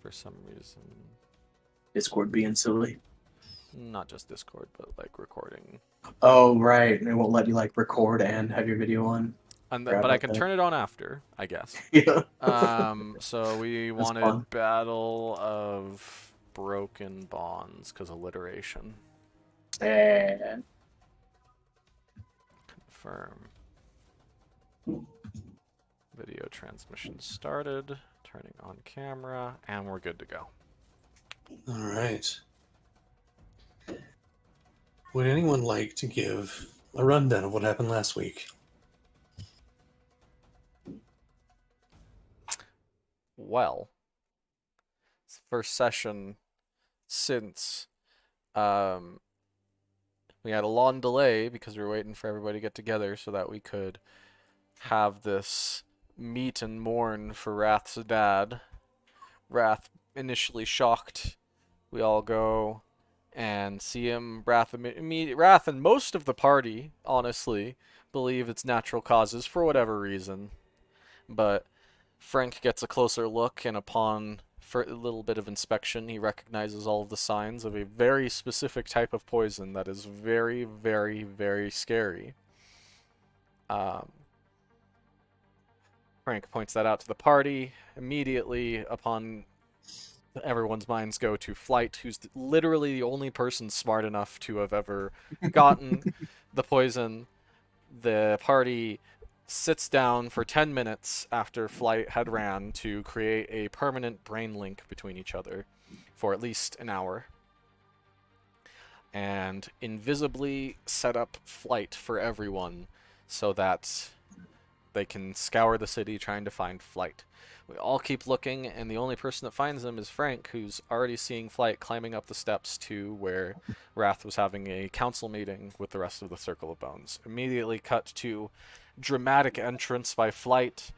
for some reason. Discord being silly. Not just Discord, but like recording. Oh, right. It won't let you like record and have your video on. Forgot But I about can that. turn it on after, I guess. Yeah. So we That's wanted fun. Battle of Broken Bonds, because alliteration. And Confirm. Video transmission started. Turning on camera, and we're good to go. All right. Would anyone like to give a rundown of what happened last week? Well, it's the first session since um, we had a long delay because we were waiting for everybody to get together so that we could have this meet and mourn for Wrath's dad. Wrath initially shocked. We all go and see him. Wrath and most of the party, honestly, believe it's natural causes for whatever reason. But Frank gets a closer look, and upon for a little bit of inspection, he recognizes all of the signs of a very specific type of poison that is very, very, very scary. Um, Frank points that out to the party. Immediately, upon everyone's minds go to Flight, who's literally the only person smart enough to have ever gotten the poison. The party sits down for 10 minutes after Flight had ran to create a permanent brain link between each other for at least an hour. And invisibly set up Flight for everyone so that they can scour the city trying to find Flight. We all keep looking, and the only person that finds them is Frank, who's already seeing Flight climbing up the steps to where Wrath was having a council meeting with the rest of the Circle of Bones. Immediately cut to dramatic entrance by Flight,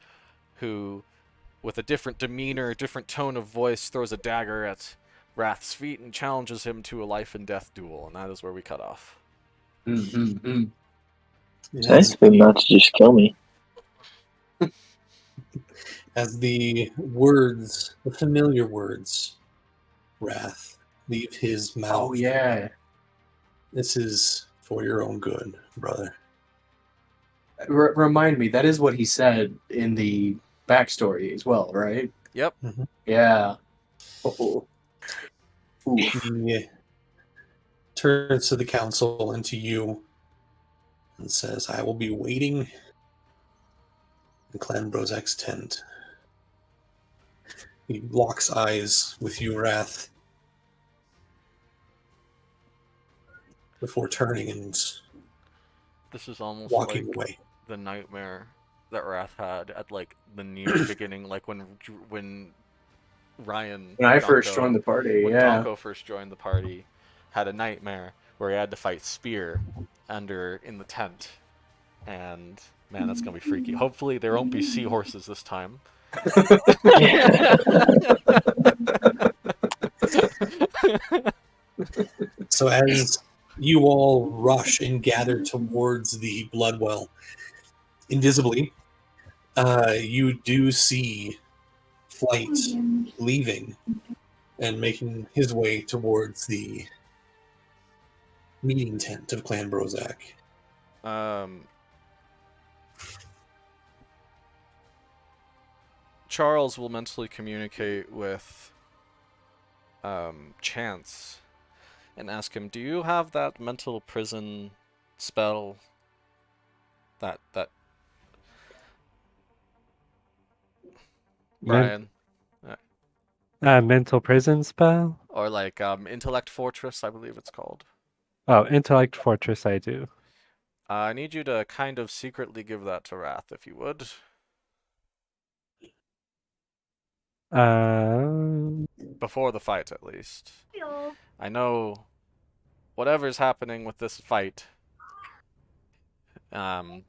who, with a different demeanor, different tone of voice, throws a dagger at Wrath's feet and challenges him to a life and death duel, and that is where we cut off. It's nice of him not to just kill me. As the words, the familiar words, Wrath, leave his mouth. Oh, yeah. This is for your own good, brother. Remind me, that is what he said in the backstory as well, right? Yep. Mm-hmm. Yeah. Oh. He turns to the council and to you and says, I will be waiting in Clan Brozak's tent. He locks eyes with you, Wrath, before turning and This is almost walking like away. the nightmare that Wrath had at like the near beginning, like when Ryan. When I first joined the party, when yeah. Donko first joined the party, had a nightmare where he had to fight Spear in the tent, and man, that's gonna be freaky. Hopefully, there won't be seahorses this time. So as you all rush and gather towards the Bloodwell, invisibly, you do see Flight leaving and making his way towards the meeting tent of Clan Brozak. Charles will mentally communicate with Chance and ask him, do you have that mental prison spell that Brian? Mental prison spell? Or like Intellect Fortress, I believe it's called. Oh, Intellect Fortress I do. I need you to kind of secretly give that to Wrath, if you would. Before the fight, at least. I know whatever's happening with this fight,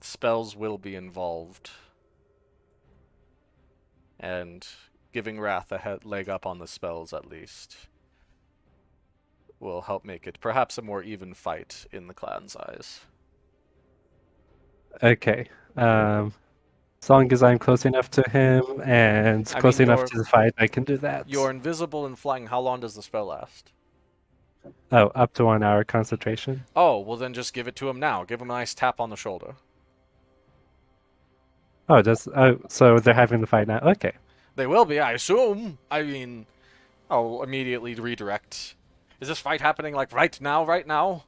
spells will be involved. And giving Wrath a leg up on the spells, at least, will help make it perhaps a more even fight in the clan's eyes. Okay. As long as I'm close enough to him and I close mean, enough to the fight, I can do that. You're invisible and flying. How long does the spell last? Oh, up to 1 hour concentration. Oh, well then just give it to him now. Give him a nice tap on the shoulder. Oh, so they're having the fight now. Okay. They will be, I assume. I mean, I'll immediately redirect. Is this fight happening like right now? Right now?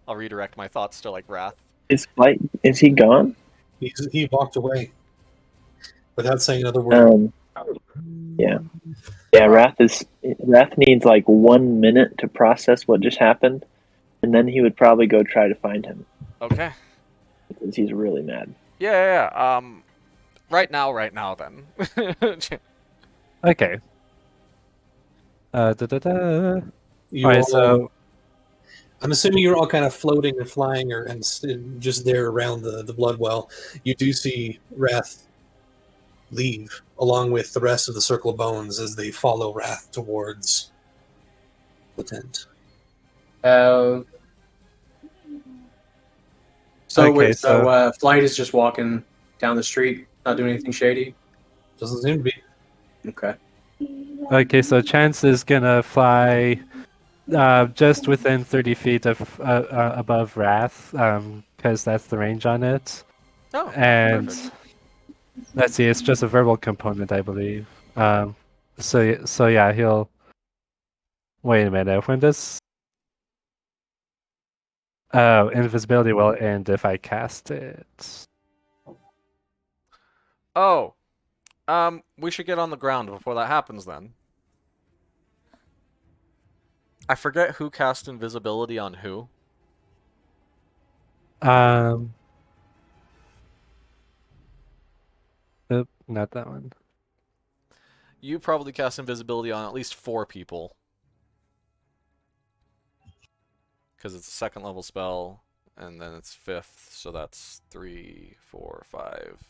I'll redirect my thoughts to like Wrath. Is he gone? He walked away without saying another word. Yeah. Yeah, Wrath needs like 1 minute to process what just happened, and then he would probably go try to find him. Okay. Because he's really mad. Yeah. Right now then. Okay. Alright, so I'm assuming you're all kind of floating and flying and just there around the blood well. You do see Wrath leave along with the rest of the Circle of Bones as they follow Wrath towards the tent. Flight is just walking down the street, not doing anything shady? Doesn't seem to be. Okay, so Chance is gonna fly just within 30 feet of above Wrath, because that's the range on it. Oh, and perfect. Let's see, it's just a verbal component, I believe. So yeah, he'll. Wait a minute. When does? Oh, invisibility will end if I cast it. Oh, we should get on the ground before that happens then. I forget who cast invisibility on who. Oop, not that one. You probably cast invisibility on at least 4 people. Because it's a 2nd level spell, and then it's 5th, so that's 3, 4, 5.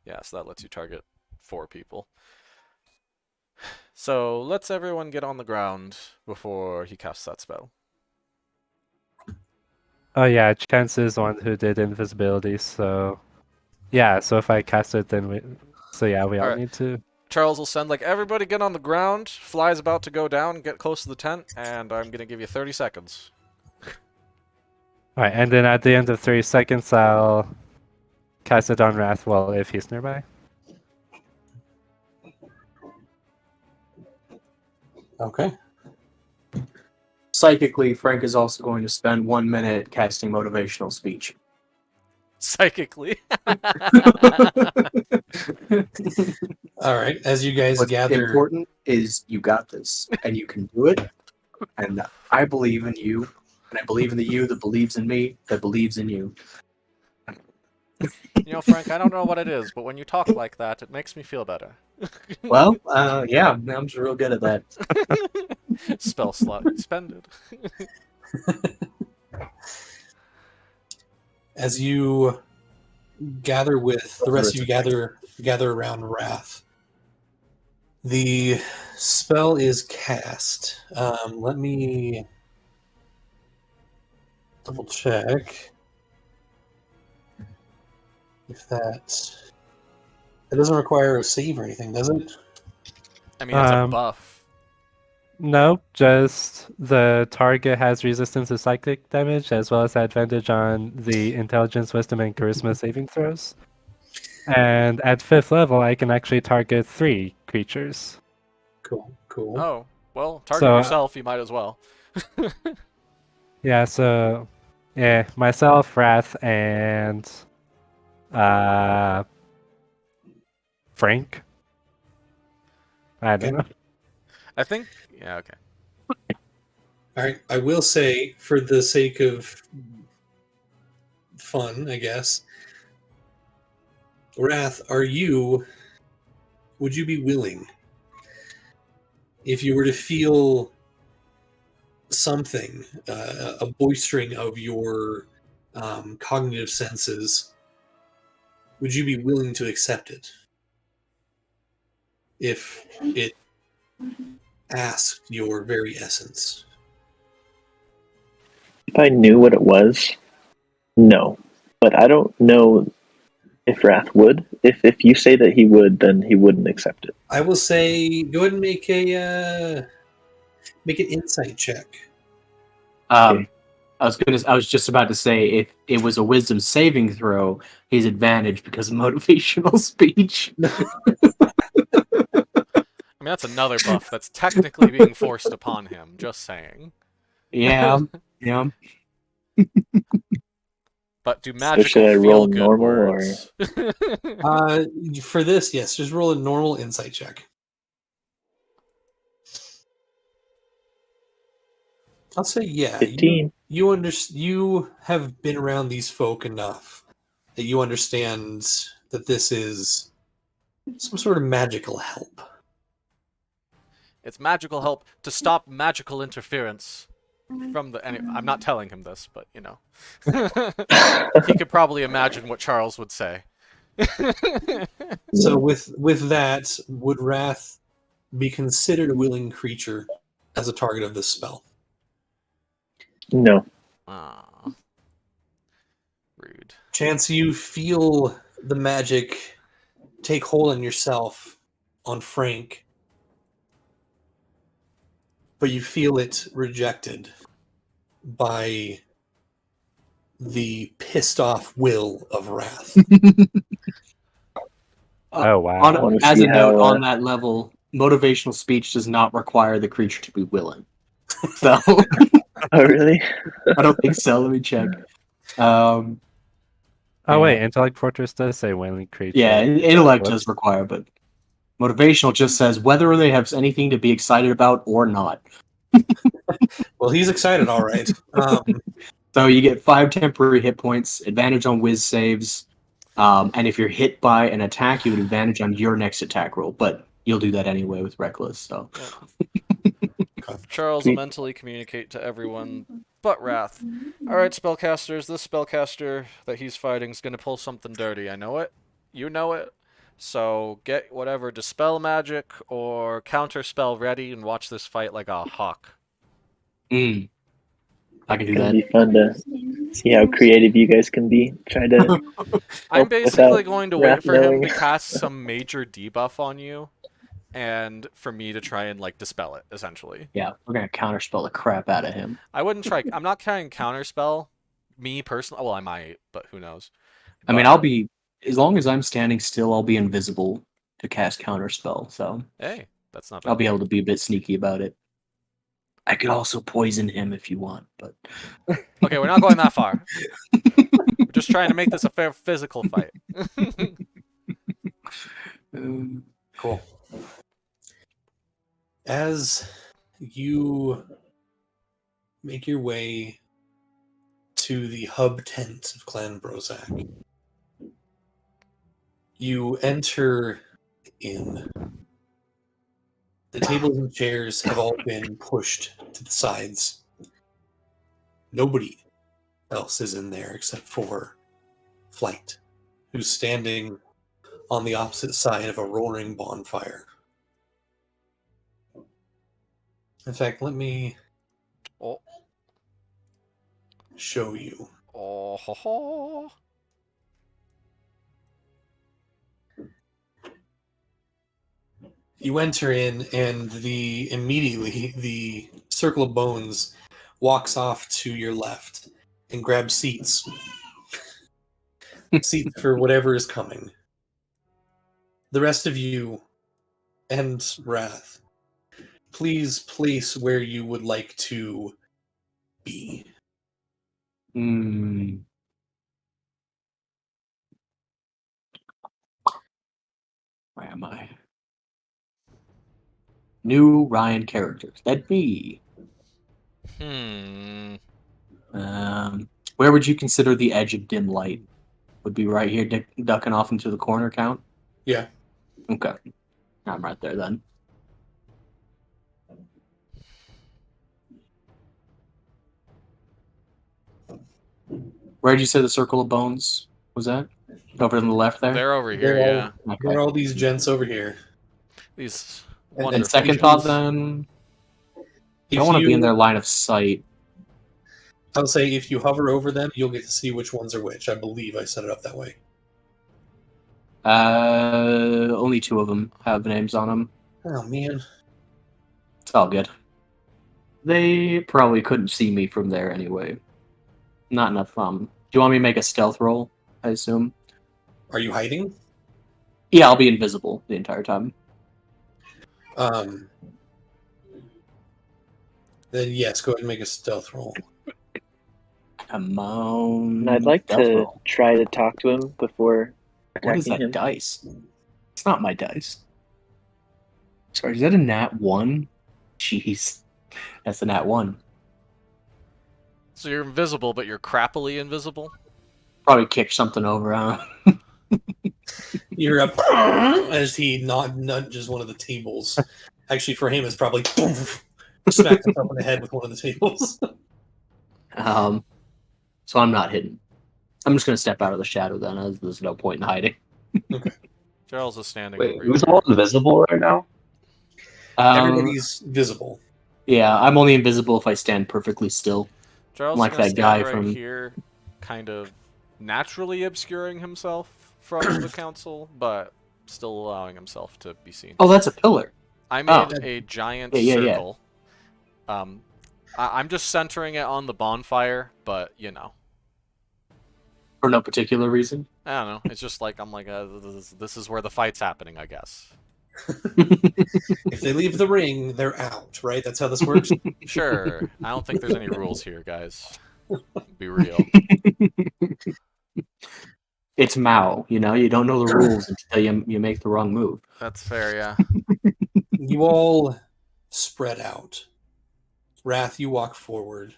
Yeah, so that lets you target 4 people. So let's everyone get on the ground before he casts that spell. Oh yeah, Chance is the one who did invisibility, so yeah, so if I cast it then we all Alright. need to. Charles will send like everybody get on the ground, fly's about to go down, get close to the tent, and I'm gonna give you 30 seconds. Alright, and then at the end of 30 seconds I'll cast it on Wrathwell if he's nearby. Okay. Psychically, Frank is also going to spend 1 minute casting motivational speech. Psychically. All right. As you guys What's gather, important is you got this, and you can do it. And I believe in you, and I believe in the you that believes in me, that believes in you. You know, Frank, I don't know what it is, but when you talk like that, it makes me feel better. Well, yeah, I'm just real good at that. Spell slot expended. as you gather with the rest of you gather around Wrath, the spell is cast. Let me double check if that doesn't require a save or anything, does it? I mean, it's a buff. No, just the target has resistance to psychic damage as well as advantage on the intelligence, wisdom, and charisma saving throws. And at 5th level, I can actually target 3 creatures. Cool. Oh, well, target yourself, you might as well. Yeah, so yeah, myself, Wrath, and Frank. I don't know. I think, yeah, okay. All right. I will say, for the sake of fun, I guess, Wrath, would you be willing, if you were to feel something, a boistering of your cognitive senses, would you be willing to accept it? If it asked your very essence? If I knew what it was, no. But I don't know If Wrath would, if you say that he would, then he wouldn't accept it. I will say, go ahead and make an insight check. I was just about to say, if it was a wisdom saving throw, he's advantage because of motivational speech. I mean, that's another buff that's technically being forced upon him. Just saying. Yeah. But do So magical should I feel roll good normal words? For this, yes, just roll a normal insight check. I'll say, yeah. 15. You have been around these folk enough that you understand that this is some sort of magical help. It's magical help to stop magical interference from the. I'm not telling him this, but you know, he could probably imagine what Charles would say. So with that, would Wrath be considered a willing creature as a target of this spell? No. Ah, rude. Chance, you feel the magic take hold on yourself, on Frank, but you feel it rejected by the pissed off will of Wrath. Oh, wow. Wanna As see a note, how, on that level, motivational speech does not require the creature to be willing. So Oh, really? I don't think so. Let me check. Oh, wait, Yeah. Intellect Fortress does say willing creature. Yeah, intellect Whoops. does require, but motivational just says whether they have anything to be excited about or not. Well, he's excited, all right. So you get 5 temporary hit points, advantage on whiz saves, and if you're hit by an attack, you would advantage on your next attack roll. But you'll do that anyway with reckless. So Charles will mentally communicate to everyone but Wrath. Alright, spellcasters, this spellcaster that he's fighting is going to pull something dirty. I know it. You know it. So get whatever dispel magic or counter spell ready and watch this fight like a hawk. I can do It's gonna that. be fun to see how creative you guys can be. Try to. I'm basically without going to Wrath wait for him knowing. to cast some major debuff on you and for me to try and like dispel it, essentially. Yeah, we're gonna counterspell the crap out of him. I wouldn't try. I'm not trying counterspell. Me personally, well, I might, but who knows? I mean, I'll be, as long as I'm standing still, I'll be invisible to cast counterspell. So Hey, that's not bad. I'll be able to be a bit sneaky about it. I could also poison him if you want, but Okay, we're not going that far. We're just trying to make this a fair physical fight. Cool. As you make your way to the hub tent of Clan Brozak, you enter in. The tables and chairs have all been pushed to the sides. Nobody else is in there except for Flight, who's standing on the opposite side of a roaring bonfire. In fact, let me Oh, show you. oh, ho, ho. You enter in, and immediately the circle of bones walks off to your left and grabs seats. Seats for whatever is coming. The rest of you and Wrath, please place where you would like to be. Where am I? New Ryan characters. That'd be. Hmm. Where would you consider the edge of dim light? Would be right here, ducking off into the corner count? Yeah. Okay. I'm right there then. Where'd you say the circle of bones was that? Over on the left there? They're over here, They're yeah. all, there are all these gents over here. These And wonderful. And second thought then, you don't want to be in their line of sight. I would say if you hover over them, you'll get to see which ones are which. I believe I set it up that way. Only 2 of them have names on them. Oh man. It's all good. They probably couldn't see me from there anyway. Not enough. Do you want me to make a stealth roll? I assume. Are you hiding? Yeah, I'll be invisible the entire time. Then yes, go ahead and make a stealth roll. Come on. And I'd like stealth to roll. try to talk to him before What is attacking that him. dice? It's not my dice. Sorry, is that a nat 1? Jeez. That's a nat 1. So you're invisible, but you're crappily invisible? Probably kick something over. You're up as he nudges one of the tables. Actually, for him, it's probably boom, smacks himself in the head with one of the tables. So I'm not hidden. I'm just gonna step out of the shadow then, as there's no point in hiding. Charles is standing Wait, over who's here. all invisible right now? Everybody's visible. Yeah, I'm only invisible if I stand perfectly still. Charles like is gonna that stand guy right from- here, kind of naturally obscuring himself from the council, but still allowing himself to be seen. Oh, that's a pillar. I made a giant Yeah. circle. I'm just centering it on the bonfire, but you know, For no particular reason. I don't know. It's just like I'm like, this is where the fight's happening, I guess. If they leave the ring, they're out, right? That's how this works? Sure. I don't think there's any rules here, guys. Be real. It's Mao, you know? You don't know the rules until you make the wrong move. That's fair, yeah. You all spread out. Wrath, you walk forward.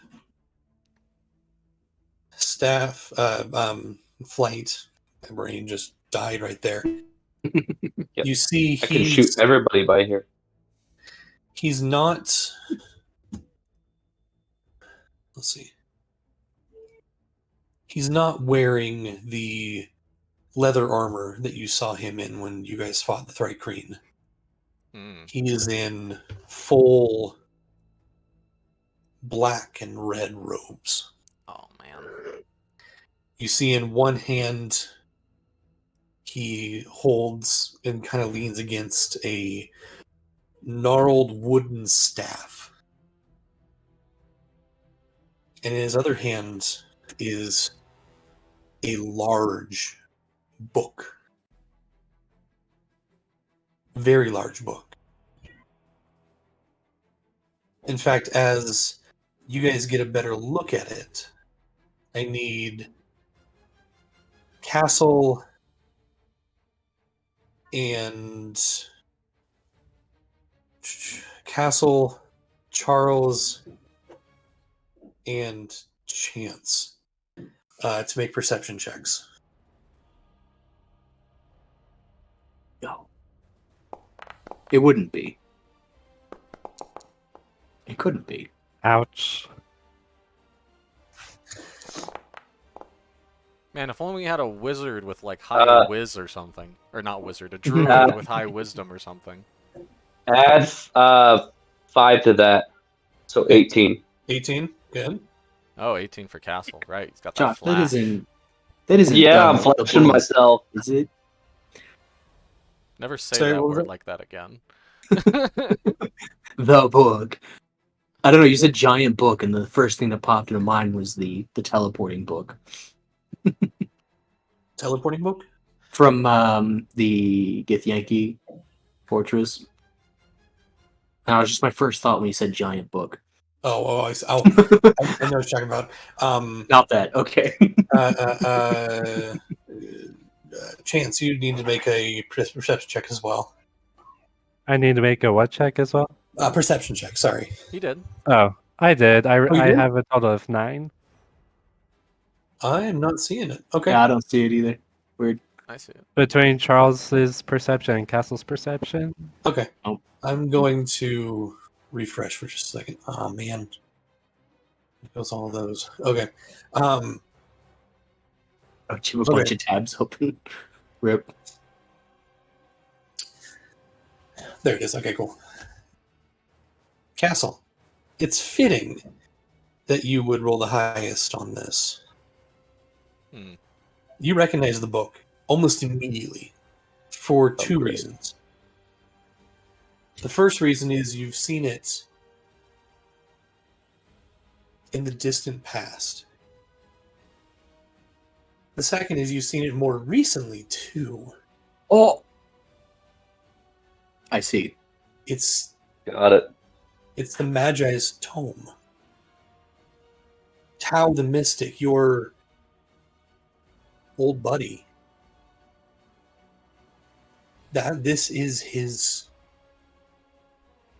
Staff, Flight, my brain just died right there. Yep. You see, I can shoot everybody by here. he's not. Let's see. He's not wearing the leather armor that you saw him in when you guys fought the Thrycreen. Mm. He is in full black and red robes. Oh man. You see in one hand he holds and kind of leans against a gnarled wooden staff. And in his other hand is a large book. Very large book. In fact, as you guys get a better look at it, I need Castle and Charles, and Chance to make perception checks. No. It wouldn't be. It couldn't be. Ouch. Man, if only we had a wizard with like high whiz or something. Or not wizard, a druid with high wisdom or something. Add 5 to that, so 18. 18, good. Oh, 18 for Castle, right. He's got that Josh, flash. that isn't Yeah, I'm the flashing bullet, myself. is it? Never say Sorry, that what was word it? like that again. The book. I don't know, you said giant book, and the first thing that popped into mind was the teleporting book. Teleporting book? From the Githyanki fortress. And that was just my first thought when you said giant book. I know what you're talking about. Not that, okay. Chance, you need to make a perception check as well. I need to make a what check as well? Perception check, sorry. He did. Oh, I did. you I did? have a total of 9. I am not seeing it. Okay. Yeah, I don't see it either. Weird. I see it. Between Charles's perception and Castle's perception. Okay. Oh. I'm going to refresh for just a second. Oh, man. It goes all those. Okay. Oh, you have a bunch Okay. of tabs open. Rip. There it is. Okay, cool. Castle. It's fitting that you would roll the highest on this. Hmm. You recognize the book almost immediately. for two great. reasons. The first reason is you've seen it in the distant past. The second is you've seen it more recently too. Oh, I see. It's Got it. the Magi's tome. Tao the Mystic, your old buddy. This is his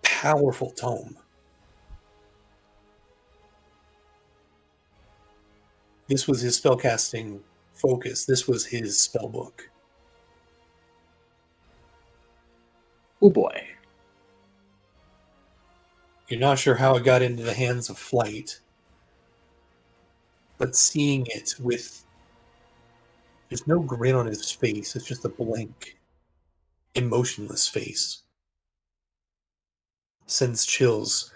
powerful tome. This was his spellcasting focus. This was his spell book. Oh boy. You're not sure how it got into the hands of Flight, but seeing it with there's no grin on his face, it's just a blank, emotionless face. Sends chills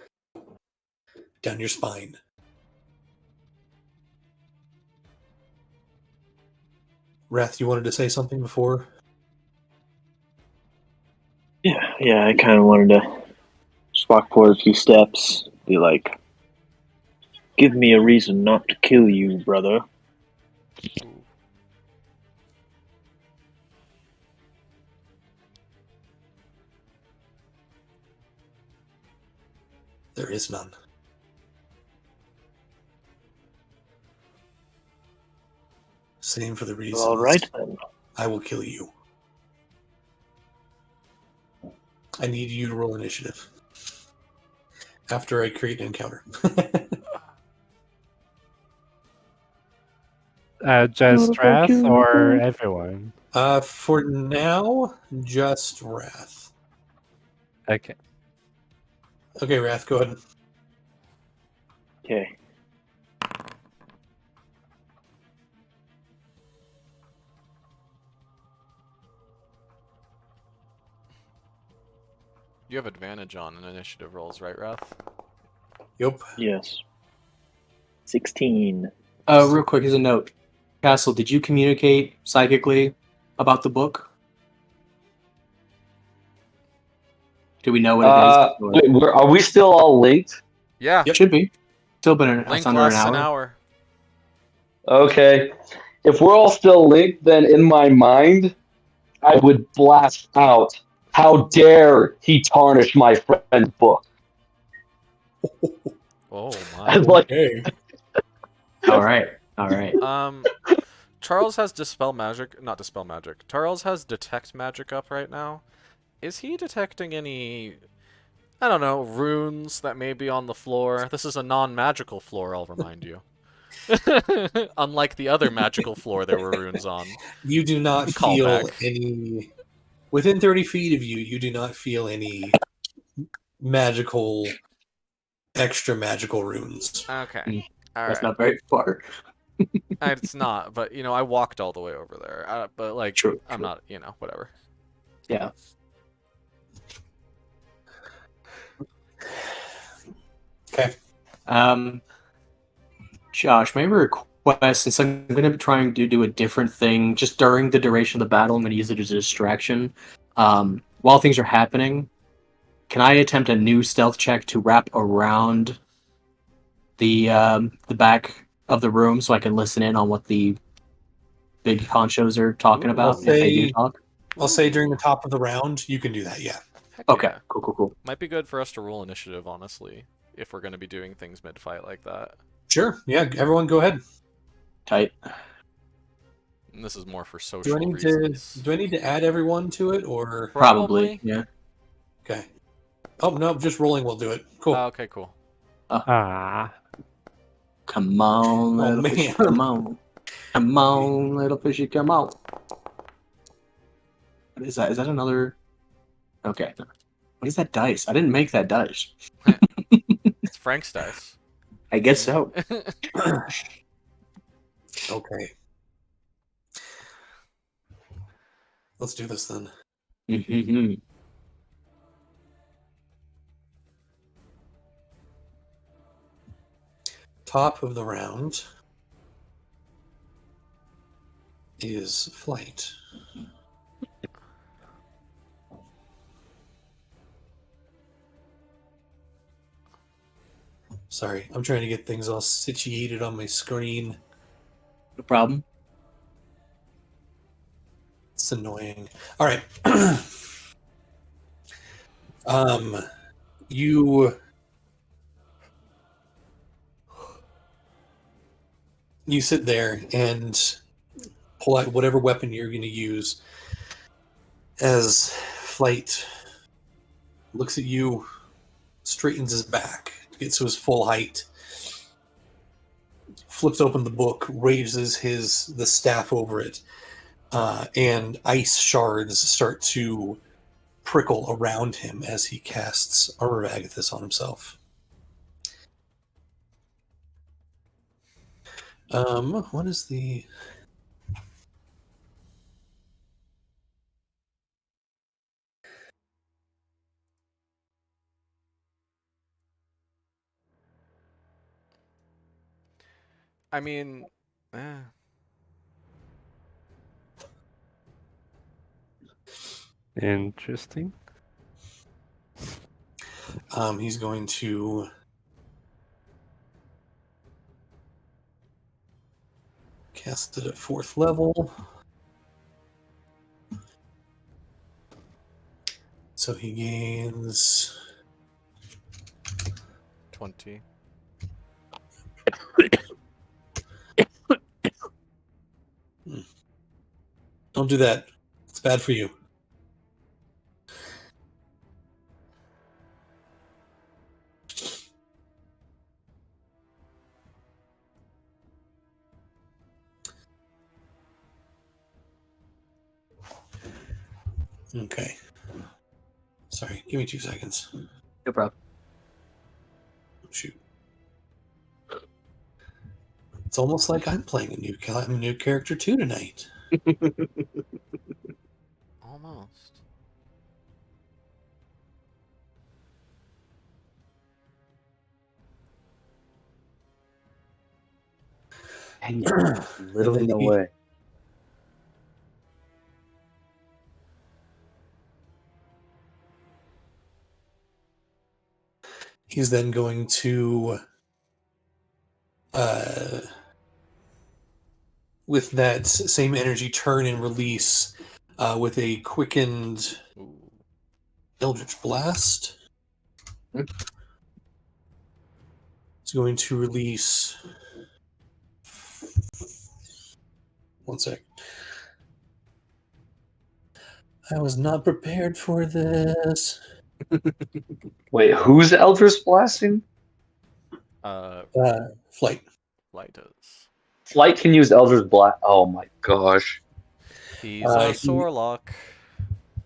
down your spine. Wrath, you wanted to say something before? Yeah, I kind of wanted to just walk forward a few steps, be like, give me a reason not to kill you, brother. There is none. Same for the reasons. All right, then. I will kill you. I need you to roll initiative after I create an encounter. Just What about Wrath you, or Nico? everyone? For now, just Wrath. Okay. Okay, Wrath, go ahead. Okay. You have advantage on an initiative rolls, right, Wrath? Yup. Yes. 16. Real quick, as a note, Castle, did you communicate psychically about the book? Do we know what it is? Or- Wait, are we still all linked? Yeah. Yep. Should be. Still been it's Link under an lasts hour. an hour. Okay. If we're all still linked, then in my mind, I would blast out, how dare he tarnish my friend's book? Oh And my. like, Okay. All right. All right. Charles has dispel magic, not dispel magic. Charles has detect magic up right now. Is he detecting any, I don't know, runes that may be on the floor? This is a non-magical floor, I'll remind you. Unlike the other magical floor there were runes on. You do not Call feel back. any. Within 30 feet of you, you do not feel any magical, extra magical runes. Okay. All That's right. not very far. It's not, but I walked all the way over there. But like, True. I'm not, whatever. Yeah. Okay. Josh, may I request, since I'm going to be trying to do a different thing just during the duration of the battle, I'm going to use it as a distraction. While things are happening, can I attempt a new stealth check to wrap around the back of the room so I can listen in on what the big honchos are talking about if they do talk? I'll say during the top of the round, you can do that, yeah. Heck Okay, yeah. cool. Might be good for us to roll initiative, honestly, if we're going to be doing things mid-fight like that. Sure, yeah, everyone go ahead. Tight. And this is more for Do social I need reasons. to add everyone to it, or... Probably, yeah. Okay. Oh, no, just rolling will do it. Cool. Okay, cool. Ah. Come on, Oh, little fishy, man. come on. Come on, little fishy, come on. What is that? Is that another... Okay. What is that dice? I didn't make that dice. It's Frank's dice. I guess so. Okay. Let's do this then. Mm-hmm. Top of the round is Flight. Sorry, I'm trying to get things all situated on my screen. No problem. It's annoying. All right. You sit there and pull out whatever weapon you're going to use as Flight looks at you, straightens his back, gets to his full height, flips open the book, raises the staff over it, and ice shards start to prickle around him as he casts Armor of Agathis on himself. What is the... I mean, eh. Interesting. He's going to cast it at 4th level. So he gains 20. Don't do that. It's bad for you. Okay. Sorry, give me 2 seconds. No problem. Shoot. It's almost like I'm playing a new character too tonight. Almost. Dang it. Literally no he- way. He's then going to, with that same energy, turn and release with a quickened Ooh. Eldritch Blast. He's going to release... One sec. I was not prepared for this. Wait, who's Eldritch blasting? Flight. Light is. Flight can use Eldritch blast. Oh my gosh. He's a He- Sorlock.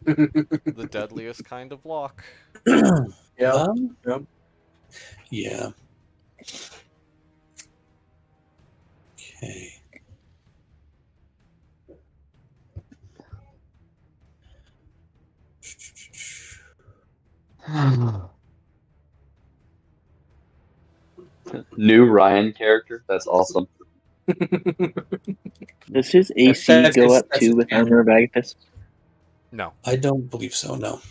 The deadliest kind of lock. Yeah. Yep. Yeah. Okay. New Ryan character? That's awesome. Does his AC go up that's too his with canon. Armor of Agathis? No. I don't believe so, no.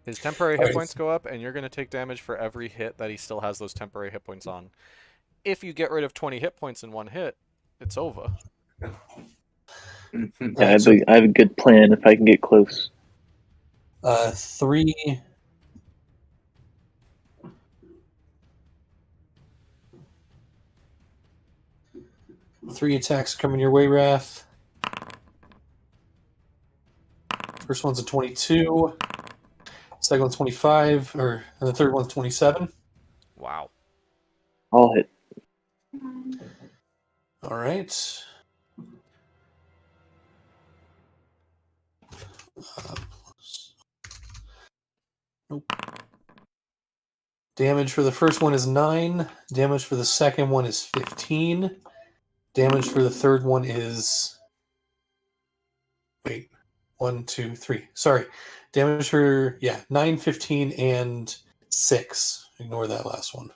His temporary hit Alright. points go up, and you're going to take damage for every hit that he still has those temporary hit points on. If you get rid of 20 hit points in one hit, it's over. Yeah, Alright, so I have a good plan if I can get close. 3 attacks coming your way, Wrath. First one's a 22. Second one's 25, and the third one's 27. Wow. I'll hit. All right. Nope. Damage for the first one is 9. Damage for the second one is 15. Damage for the third one is... Wait. 1, 2, 3. Sorry. Damage for, 9, 15, and 6. Ignore that last one.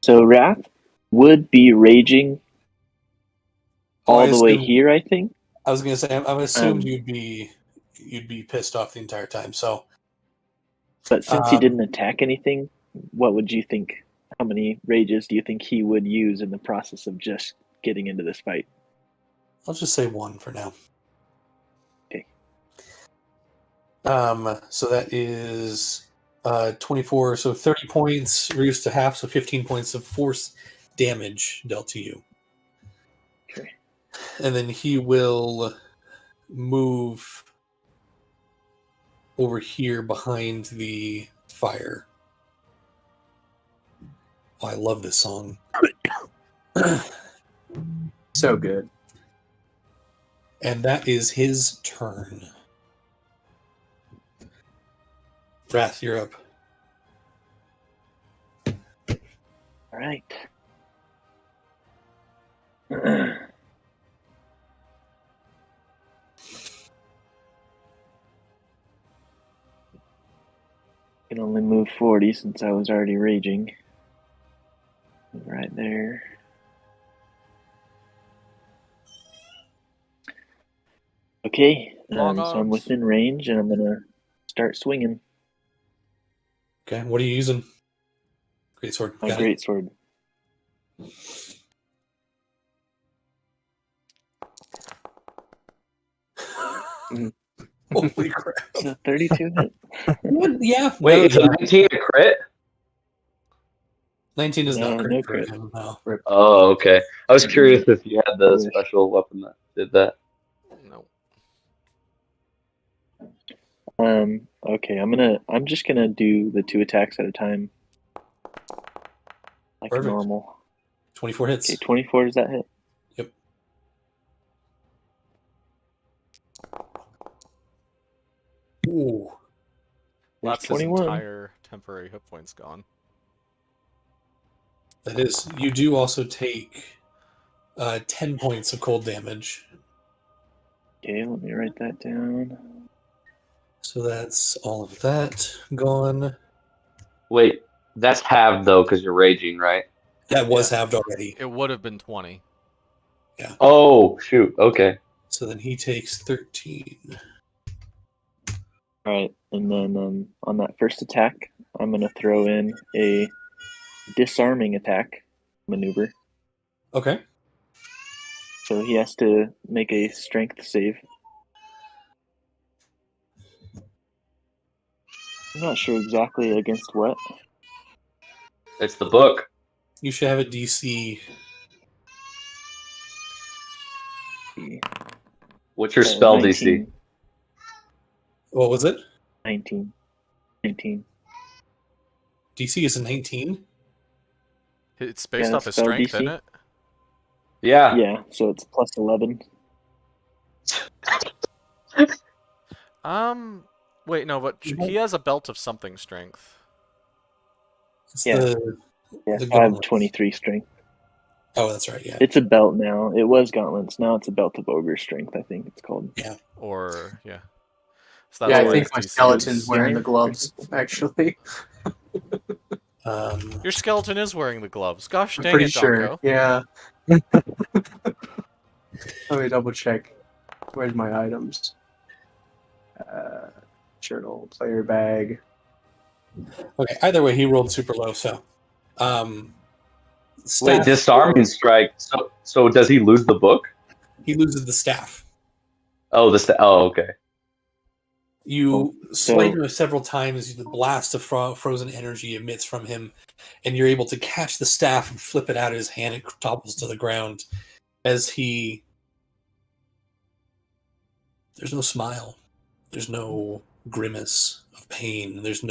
So Wrath would be raging all the way assumed- here, I think. I was going to say, I would assume Um, you'd be pissed off the entire time. So But since he didn't attack anything, what would you think? How many rages do you think he would use in the process of just getting into this fight? I'll just say 1 for now. Okay. So that is 24, so 30 points reduced to half, so 15 points of force damage dealt to you. Okay. And then he will move over here behind the fire. Oh, I love this song. So good. And that is his turn. Wrath, you're up. All right. Can only move 40 since I was already raging. Right there. Okay, Long so I'm arms. within range, and I'm gonna start swinging Okay, what are you using? Greatsword. my Got it. greatsword. Holy crap. It's a 32 hit. What? Yeah. Wait, no, is a 19 a crit? 19 is not No, crit no for crit. him, no. Oh, okay. I was curious if you had the Wish. special weapon that did that. No. Okay, I'm just gonna do the 2 attacks at a time, like Perfect. normal. 24 hits. Okay, 24, does that hit? Yep. Ooh. There's That's his 21. entire temporary hit points gone. That is. You do also take 10 points of cold damage. Okay, let me write that down. So that's all of that gone. Wait, that's halved though, because you're raging, right? That was Yeah. halved already. It would have been 20. Oh, shoot. Okay. So then he takes 13. All right, and then on that first attack, I'm gonna throw in a disarming attack maneuver. Okay. So he has to make a strength save. I'm not sure exactly against what. It's the book. You should have a DC. What's your spell 19, DC? What was it? 19. DC is a 19? It's based Yeah, off his spell strength, DC. isn't it? Yeah. Yeah, so it's plus 11. Wait, no, but he has a belt of something strength. It's Yeah. the Yeah, the so I have gauntlets. 23 strength. Oh, that's right, yeah. It's a belt now. It was gauntlets. Now it's a belt of ogre strength, I think it's called. Or, yeah. So Yeah, I why think his my DC skeleton's is- wearing the gloves, actually. Your skeleton is wearing the gloves. Gosh I'm dang pretty it, sure. Donko. Yeah. Let me double check. Where's my items? Journal, player bag. Okay, either way, he rolled super low, so. Wait, Staff, disarming strike. So does he lose the book? he loses the staff. Oh, oh, okay. You So- swipe him several times, the blast of frozen energy emits from him, and you're able to catch the staff and flip it out of his hand. It topples to the ground as he. There's no smile. There's no grimace of pain. There's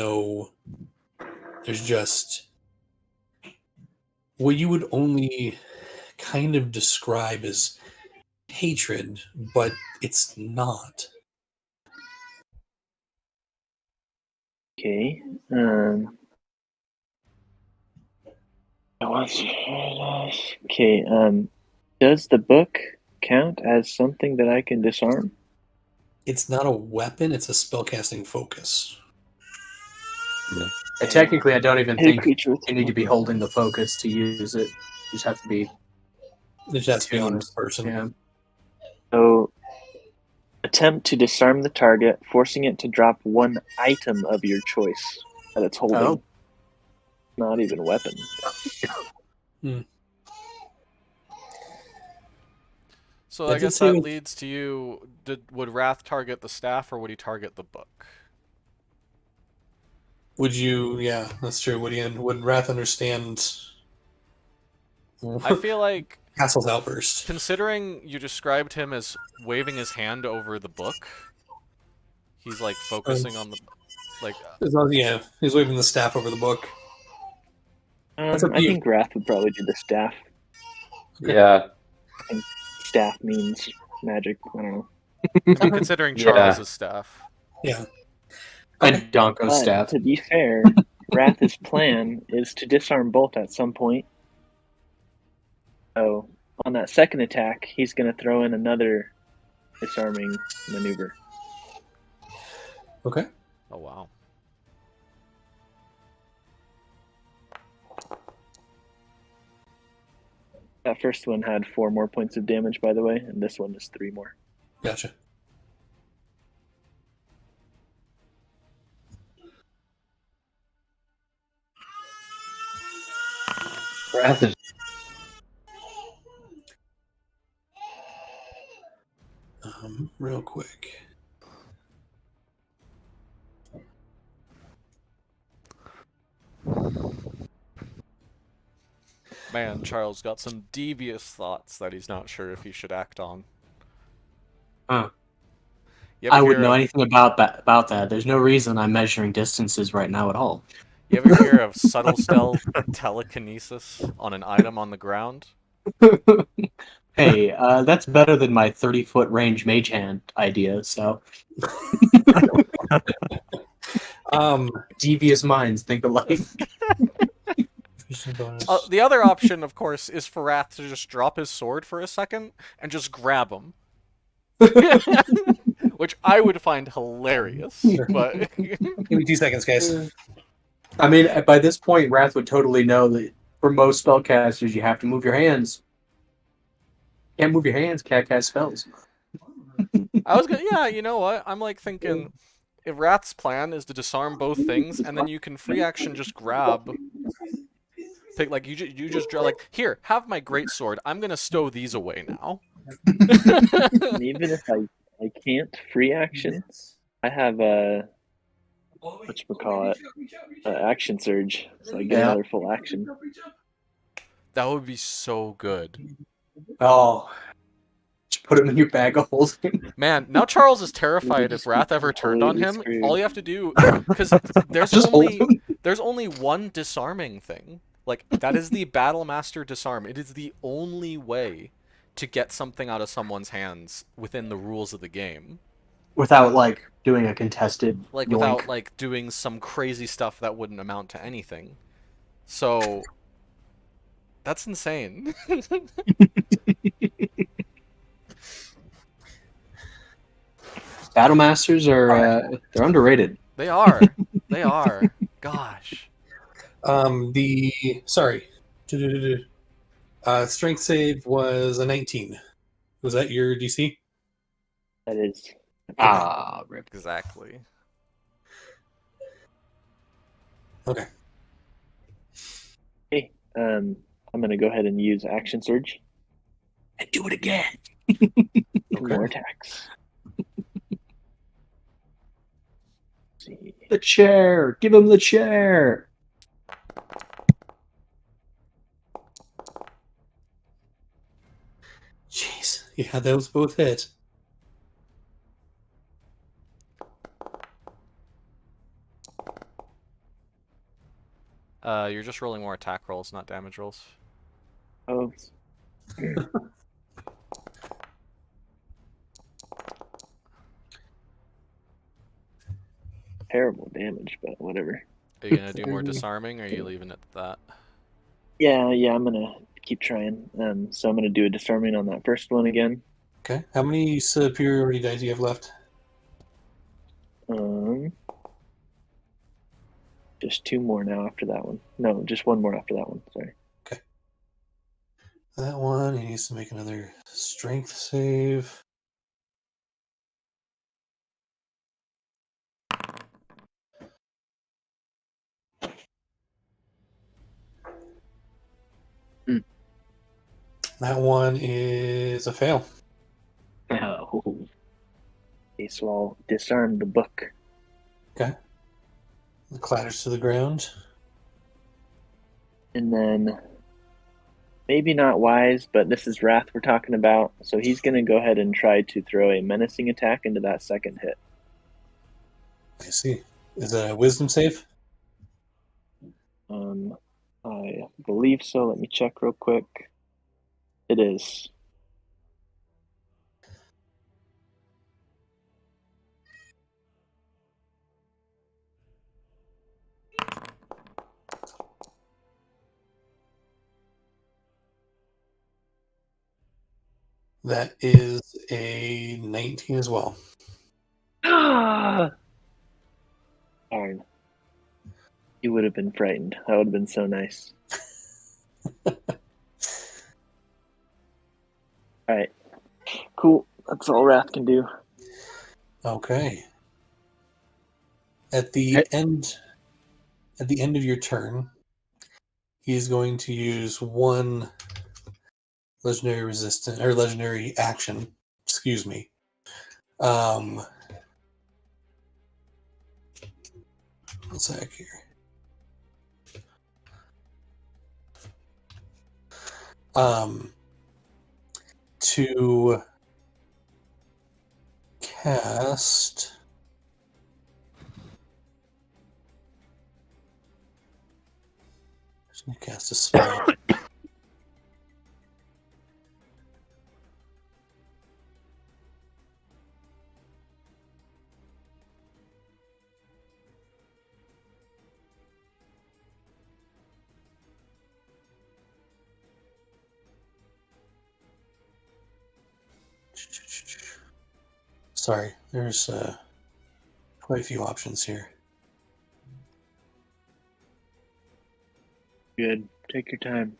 just what you would only kind of describe as hatred, but it's not. Okay. Okay. Does the book count as something that I can disarm? It's not a weapon, it's a spellcasting focus. Technically, I don't even Hit a think creature with you need to be holding the focus to use it. You just have to be It has to be on tuned. this person. Yeah. So Attempt to disarm the target, forcing it to drop one item of your choice that it's holding. Oh. Not even a weapon. So I I did guess say that with- leads to you. Would Wrath target the staff or would he target the book? Would you? Yeah, that's true. Would Wrath understand I feel like, Castle's outburst? considering you described him as waving his hand over the book, he's like focusing on the, like, Yeah, he's waving the staff over the book. That's up to I you. think Wrath would probably do the staff. Yeah. Staff means magic. I don't know. I mean, considering Yeah. Charles's staff. Yeah. A Donko But staff. to be fair, Wrath's plan is to disarm Bolt at some point. So on that second attack, he's going to throw in another disarming maneuver. Okay. Oh wow. That first one had 4 more points of damage, by the way, and this one is 3 more. Gotcha. Wrath is Real quick. Man, Charles got some devious thoughts that he's not sure if he should act on. Huh. You ever I wouldn't hear know of, anything about that. There's no reason I'm measuring distances right now at all. You ever hear of subtle stealth telekinesis on an item on the ground? Hey, that's better than my 30-foot range mage hand idea, so devious minds think alike. Bonus. The other option, of course, is for Wrath to just drop his sword for a second and just grab him. Which I would find hilarious, Sure. but Give me 2 seconds, guys. I mean, by this point, Wrath would totally know that for most spellcasters, you have to move your hands. Can't move your hands, can't cast spells. I was gonna, yeah, you know what? I'm like thinking, if Wrath's plan is to disarm both things, and then you can free action just grab, pick like you just draw like, here, have my great sword. I'm gonna stow these away now. And even if I can't free action, I have a whatchamacallit, action surge, so I get Yeah. another full action. That would be so good. Oh, just put him in your bag of holding. Man, now Charles is terrified if Wrath ever turned on him. Completely screwed. All you have to do, because there's Just hold only him. there's only one disarming thing. Like, that is the Battlemaster disarm. It is the only way to get something out of someone's hands within the rules of the game. Without, like, doing a contested Like, yoink. without like doing some crazy stuff that wouldn't amount to anything. So that's insane. Battlemasters are they're underrated. They are. They are. Gosh. Sorry. Strength save was a 19. Was that your DC? That is. Ah, rip. Exactly. Okay. Hey, I'm gonna go ahead and use action surge. And do it again. 2 Okay. more attacks. Let's see. The chair. Give him the chair. Jeez. Yeah, those both hit. You're just rolling more attack rolls, not damage rolls. Oh, terrible damage, but whatever. Are you gonna do more disarming, or are you leaving it at that? Yeah, I'm gonna keep trying. So I'm gonna do a disarming on that first one again. Okay. How many superiority dice do you have left? Just 2 more now after that one. No, just 1 more after that one. Sorry. That one, he needs to make another strength save. That one is a fail. Oh. Okay, so I'll disarm the book. Okay. It clatters to the ground. And then, maybe not wise, but this is Wrath we're talking about. So he's going to go ahead and try to throw a menacing attack into that second hit. I see. Is it a wisdom save? I believe so. Let me check real quick. It is. That is a 19 as well. Darn. You would have been frightened. That would have been so nice. Alright. Cool. That's all Wrath can do. Okay. At the end of your turn, he is going to use one legendary resistance or legendary action. Excuse me. One sec here. To cast just gonna cast a spell. Sorry, there's quite a few options here. Good. Take your time.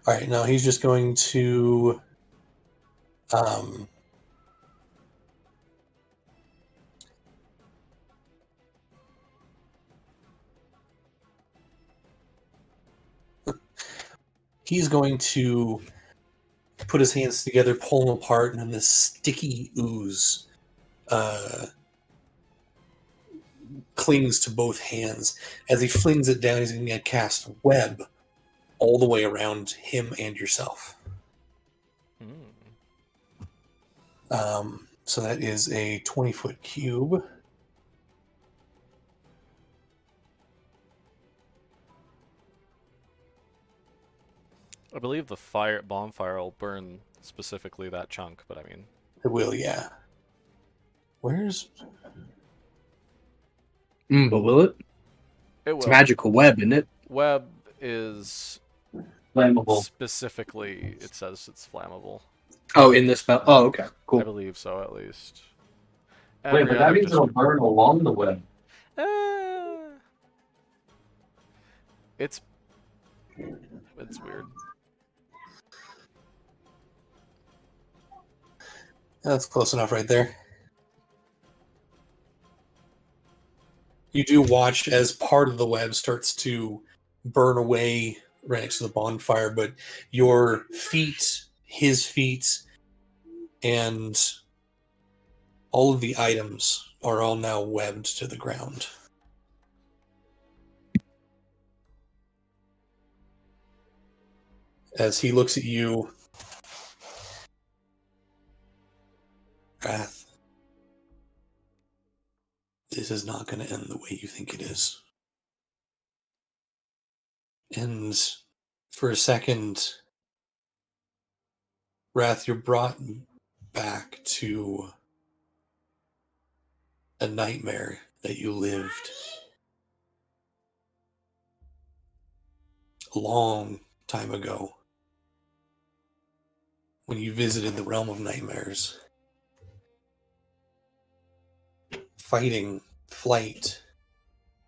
All right, now he's just going to he's going to put his hands together, pull them apart, and then this sticky ooze clings to both hands. As he flings it down, he's going to cast web all the way around him and yourself. So that is a 20-foot cube. I believe the bonfire will burn specifically that chunk, but I mean, It will, yeah. Where's But will it? it It's will. magical web, isn't it? Web is Flammable. specifically, it says it's flammable. Oh, in this spell. Oh, okay, I cool. believe so, at least. Wait, but that means it'll burn along the web. It's weird. That's close enough right there. You do watch as part of the web starts to burn away right next to the bonfire, but your feet, his feet, and all of the items are all now webbed to the ground. As he looks at you, Wrath, this is not going to end the way you think it is. And for a second, Wrath, you're brought back to a nightmare that you lived a long time ago. when you visited the realm of nightmares. Fighting flight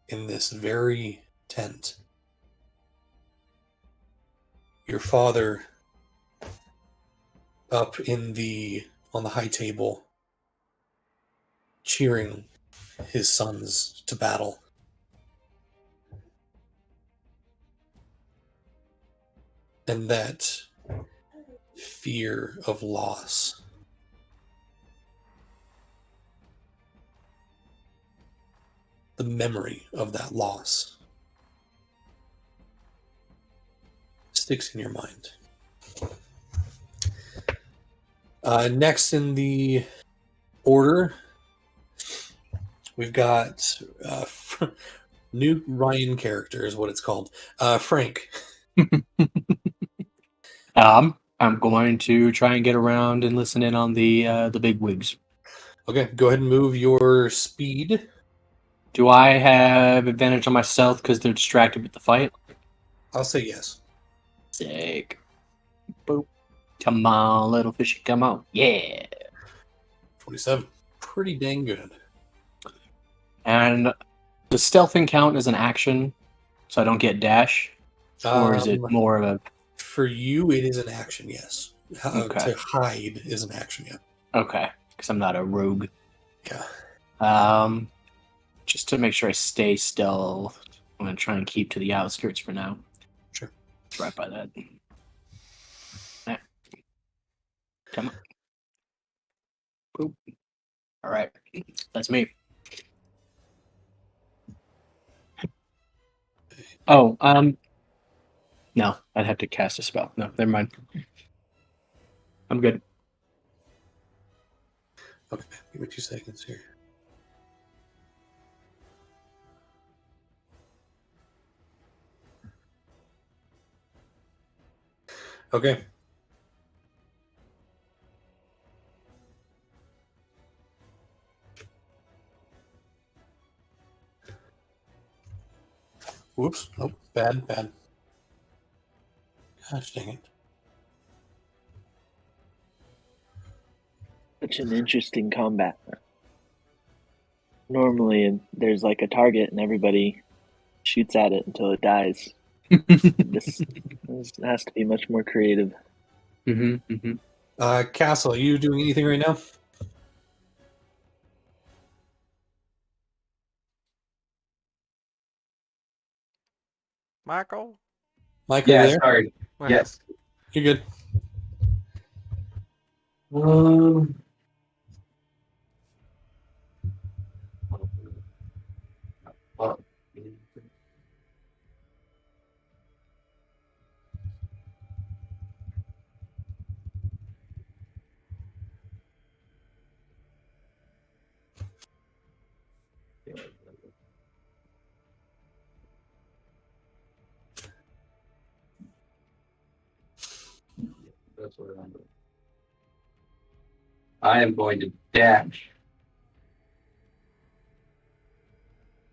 in this very tent. Your father up on the high table, cheering his sons to battle. And that fear of loss. The memory of that loss sticks in your mind. Next in the order, we've got new Ryan character is what it's called. Frank. I'm going to try and get around and listen in on the big wigs. Okay, go ahead and move your speed. Do I have advantage on my stealth because they're distracted with the fight? I'll say yes. Sick. Boop. Come on, little fishy, come on. Yeah. 27. Pretty dang good. And does stealthing count as an action so I don't get dash? Or is it more of a... For you, it is an action, yes. Okay. To hide is an action, yeah. Okay, because I'm not a rogue. Yeah. Just to make sure I stay stealth, I'm going to try and keep to the outskirts for now. Sure. Right by that. Yeah. Come on. Boop. All right. That's me. Oh, no, I'd have to cast a spell. No, never mind. I'm good. Okay, give me 2 seconds here. Okay. Whoops. Oh, bad. Gosh dang it. Such an interesting combat. Normally, there's like a target and everybody shoots at it until it dies. This has to be much more creative. Castle, are you doing anything right now? Michael? Mike, Yeah, are you there? sorry. Yes. You're good. That's what I'm doing. I am going to dash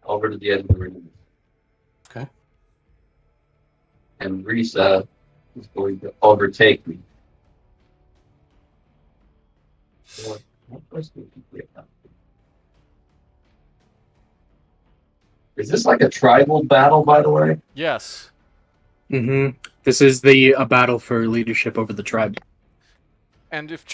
over to the edge of the room. Okay. And Risa is going to overtake me. Is this like a tribal battle, by the way? Yes. This is a battle for leadership over the tribe. And if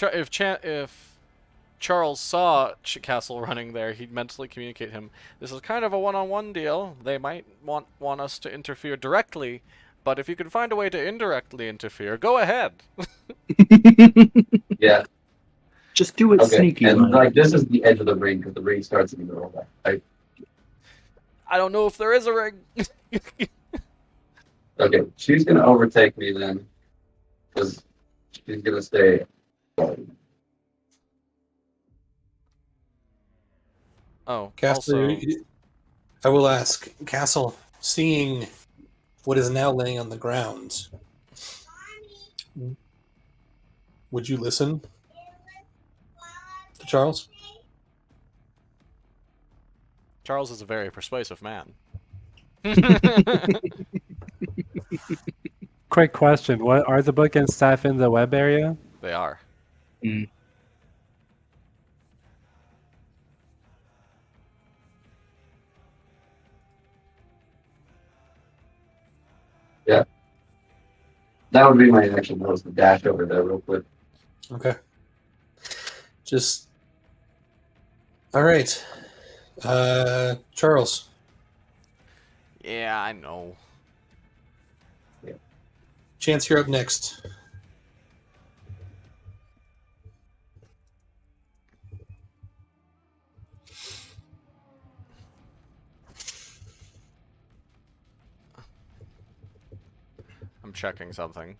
Charles saw Castle running there, he'd mentally communicate him. This is kind of a one-on-one deal. They might want us to interfere directly, but if you can find a way to indirectly interfere, go ahead. Yeah. Just do it sneaky. And like this is the edge of the ring because the ring starts in the middle of that. Right? I don't know if there is a ring. Okay, she's gonna overtake me then, because she's gonna stay. Oh, Castle, also, I will ask, Castle, seeing what is now laying on the ground, would you listen to Charles? Charles is a very persuasive man. Quick question: what are the book and staff in the web area? They are. Mm. That would be my action. That was the dash over there real quick. Okay. Just. All right. Charles. Yeah, I know. Chance, you're up next. I'm checking something.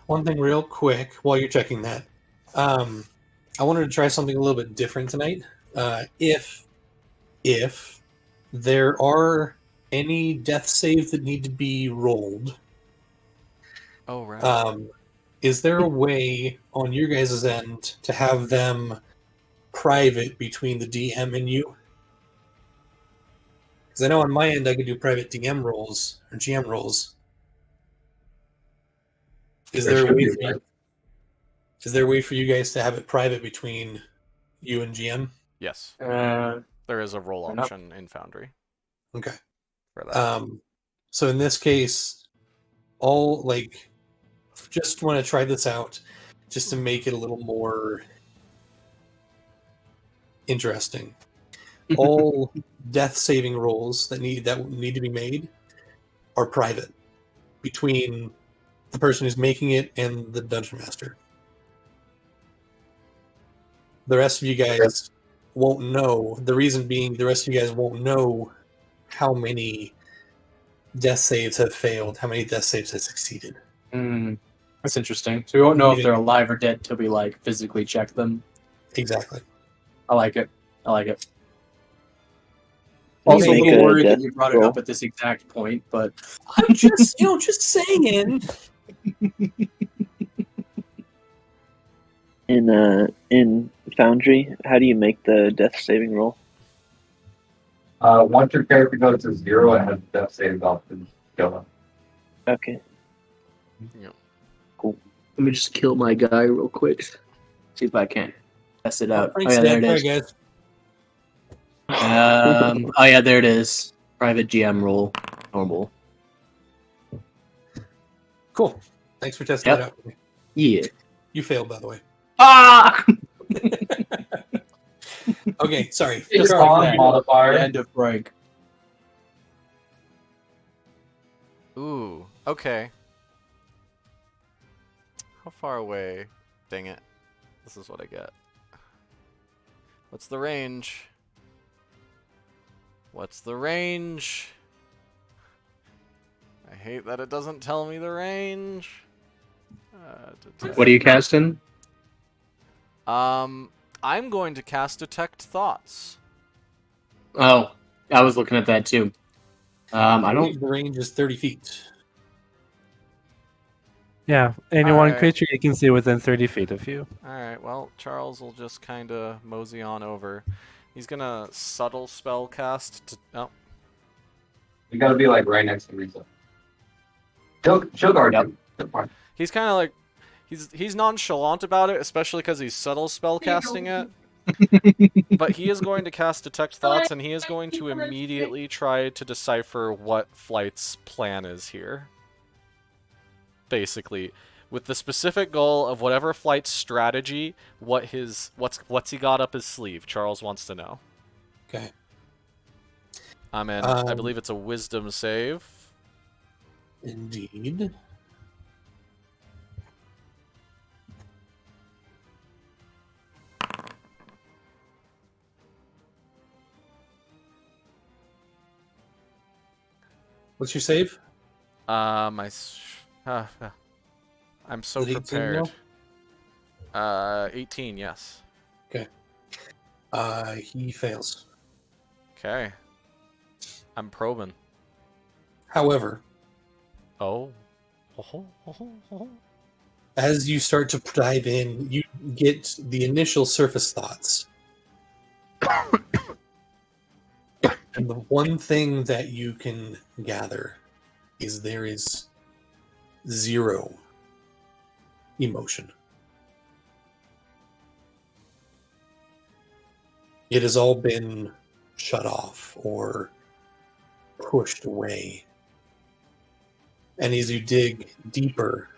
One thing real quick while you're checking that. I wanted to try something a little bit different tonight. If there are any death saves that need to be rolled, Oh, right. is there a way on your guys' end to have them private between the DM and you? Because I know on my end I could do private DM rolls or GM rolls. Is there a way for you? Is there a way for you guys to have it private between you and GM? Yes. Uh, There is a roll Fair enough. option in Foundry Okay. for that. So in this case, just want to try this out, just to make it a little more interesting. All death saving rolls that need to be made are private between the person who's making it and the dungeon master. The rest of you guys won't know. The reason being, the rest of you guys won't know how many death saves have failed, how many death saves have succeeded. That's interesting. So we won't know if Yeah. they're alive or dead till we like physically check them. Exactly. I like it. Can you Also, a make little a worried that death you brought it roll? up at this exact point, but I'm just, just saying. In Foundry, how do you make the death saving roll? Once your character goes to 0, it has death save options. Go Okay. let me just kill my guy real quick. See if I can test it out. Frank's yeah, there dead. it Sorry, is. guys. Oh yeah, there it is. Private GM roll, normal. Cool. Thanks for testing Yep. that out for me. Yeah. You failed, by the way. Ah! Okay, sorry. It's Sorry, on Frank. modifier. End of break. Ooh, okay. How far away? Dang it. This is what I get. What's the range? What's the range? I hate that it doesn't tell me the range. What are you casting? I'm going to cast Detect Thoughts. Oh, I was looking at that too. I don't. believe the range is 30 feet. Yeah, any one Alright. creature you can see within 30 feet of you. Alright, well, Charles will just kind of mosey on over. He's gonna subtle spell cast to. Oh, You gotta be like right next to Risa. She'll guard Yep. you. That's fine. he's kind of like. He's nonchalant about it, especially because he's subtle spell casting it. But he is going to cast Detect Thoughts, and he is going to immediately try to decipher what Flight's plan is here. Basically, with the specific goal of whatever Flight's strategy, what's he got up his sleeve. Charles wants to know. Okay. I believe it's a Wisdom save. Indeed. What's your save? I'm so Is it 18 prepared. now? 18, yes. He fails. Okay. I'm probing. However, Oh. as you start to dive in, you get the initial surface thoughts. And the one thing that you can gather is there is 0 emotion. It has all been shut off or pushed away. And as you dig deeper,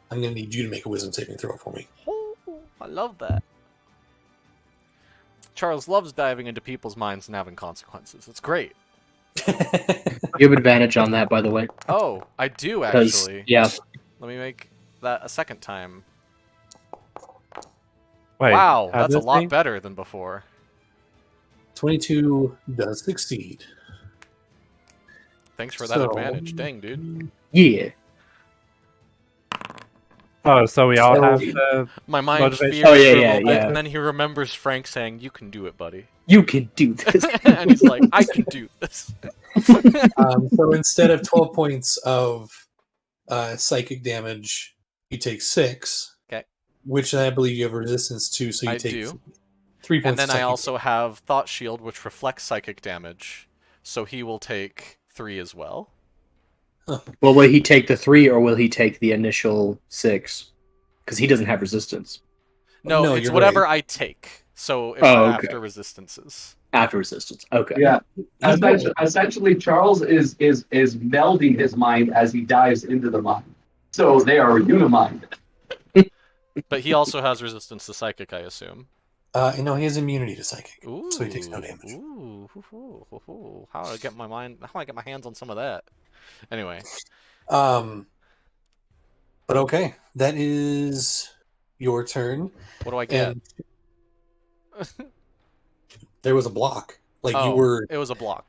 I'm going to need you to make a wisdom saving throw for me. Oh, I love that. Charles loves diving into people's minds and having consequences. It's great. You have advantage on that, by the way. Oh, I do 'Cause, actually. yeah, Let me make that a second time. Wait, Wow, how that's a does lot he- better than before. 22 does succeed. Thanks for that So- advantage. Dang, dude. yeah. Oh, so we all So- have to. My mind Motivation. fears Oh, for yeah, a yeah, little bit, yeah. and then he remembers Frank saying, "You can do it, buddy." You can do this. And he's like, "I can do this." So instead of 12 points of psychic damage, you take 6. Okay. Which I believe you have resistance to, so you I take do. 3 And points then of I psychic also have Thought Shield, which reflects psychic damage, so he will take 3 as well. Well, will he take the 3 or will he take the initial 6? Because he doesn't have resistance. No, No, it's you're whatever right. I take. So if Oh, okay. after resistances. After resistance. Okay. Yeah. Essentially, Charles is melding his mind as he dives into the mind. So they are unimind. But he also has resistance to psychic, I assume. He has immunity to psychic, Ooh. so he takes no damage. Ooh. How do I get my hands on some of that? Anyway. But okay, that is your turn. What do I get? And there was a block. Like Oh, you were it was a block.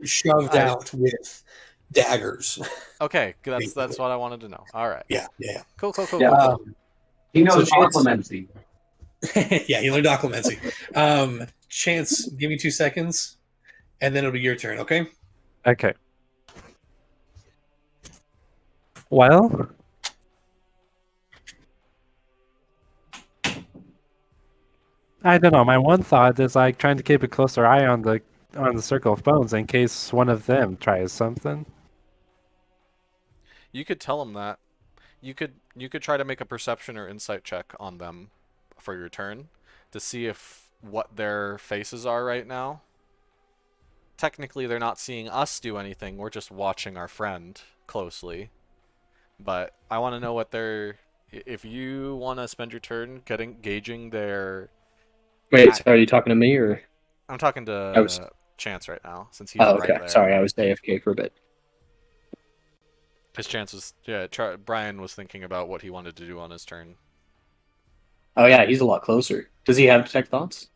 shoved I- out with daggers. Okay, that's what I wanted to know. All right. Yeah. Cool. Yeah. Um, He knows So Chance- occlumency. yeah, you learned occlumency. Chance, give me 2 seconds, and then it'll be your turn. Okay. Okay. Well, I don't know. My one thought is like trying to keep a closer eye on the circle of bones in case one of them tries something. You could tell them that. You could try to make a perception or insight check on them for your turn to see if what their faces are right now. Technically, they're not seeing us do anything. We're just watching our friend closely. But I want to know what they're. If you want to spend your turn gauging their. Wait, so are you talking to me or? I'm talking to I was- Chance right now, since he's Oh, right okay. there. Sorry, I was AFK for a bit. His chances. Yeah, Brian was thinking about what he wanted to do on his turn. Oh yeah, he's a lot closer. Does he have detect thoughts?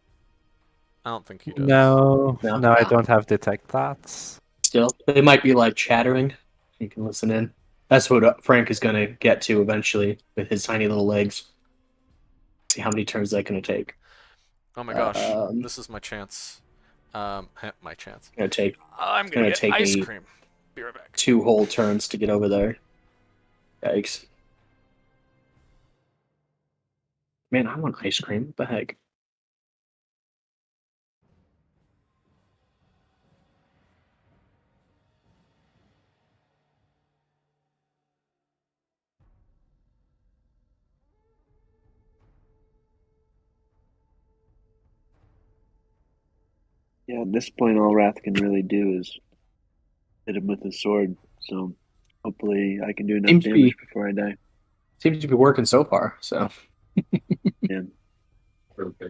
I don't think he does. No, No. no, I don't have detect thoughts. Still, they might be like chattering. You can listen in. That's what Frank is gonna get to eventually with his tiny little legs. See how many turns that's gonna take. Oh my gosh, Um, this is my chance. My chance. Gonna take I'm gonna gonna get take ice me- cream. Be right back. 2 whole turns to get over there. Yikes. Man, I want ice cream. What the heck? Yeah, at this point, all Wrath can really do is hit him with his sword. So hopefully, I can do enough Seems to damage be- before I die. Seems to be working so far. So Yeah.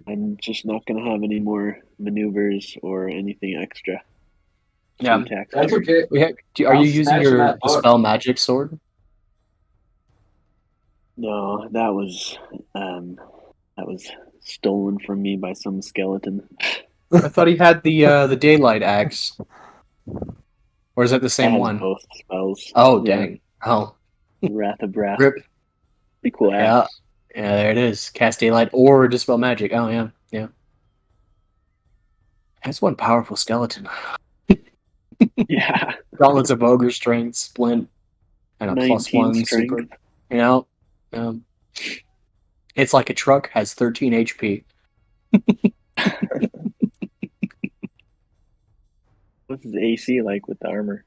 I'm just not going to have any more maneuvers or anything extra. yeah. To attack. That's okay. Are I'll you using smash your that book. dispel magic sword? No, that was stolen from me by some skeleton. I thought he had the daylight axe. Or is that the That same has one? both spells. Oh Yeah. dang! Oh, Wrath of Wrath. rip. Equal Yeah. axe. Yeah, there it is. Cast daylight or dispel magic. Oh yeah. That's one powerful skeleton. Yeah. Gauntlets of ogre strength, splint, and a 19 +1 strength. super. You know, it's like a truck has 13 HP. What's his AC like with the armor?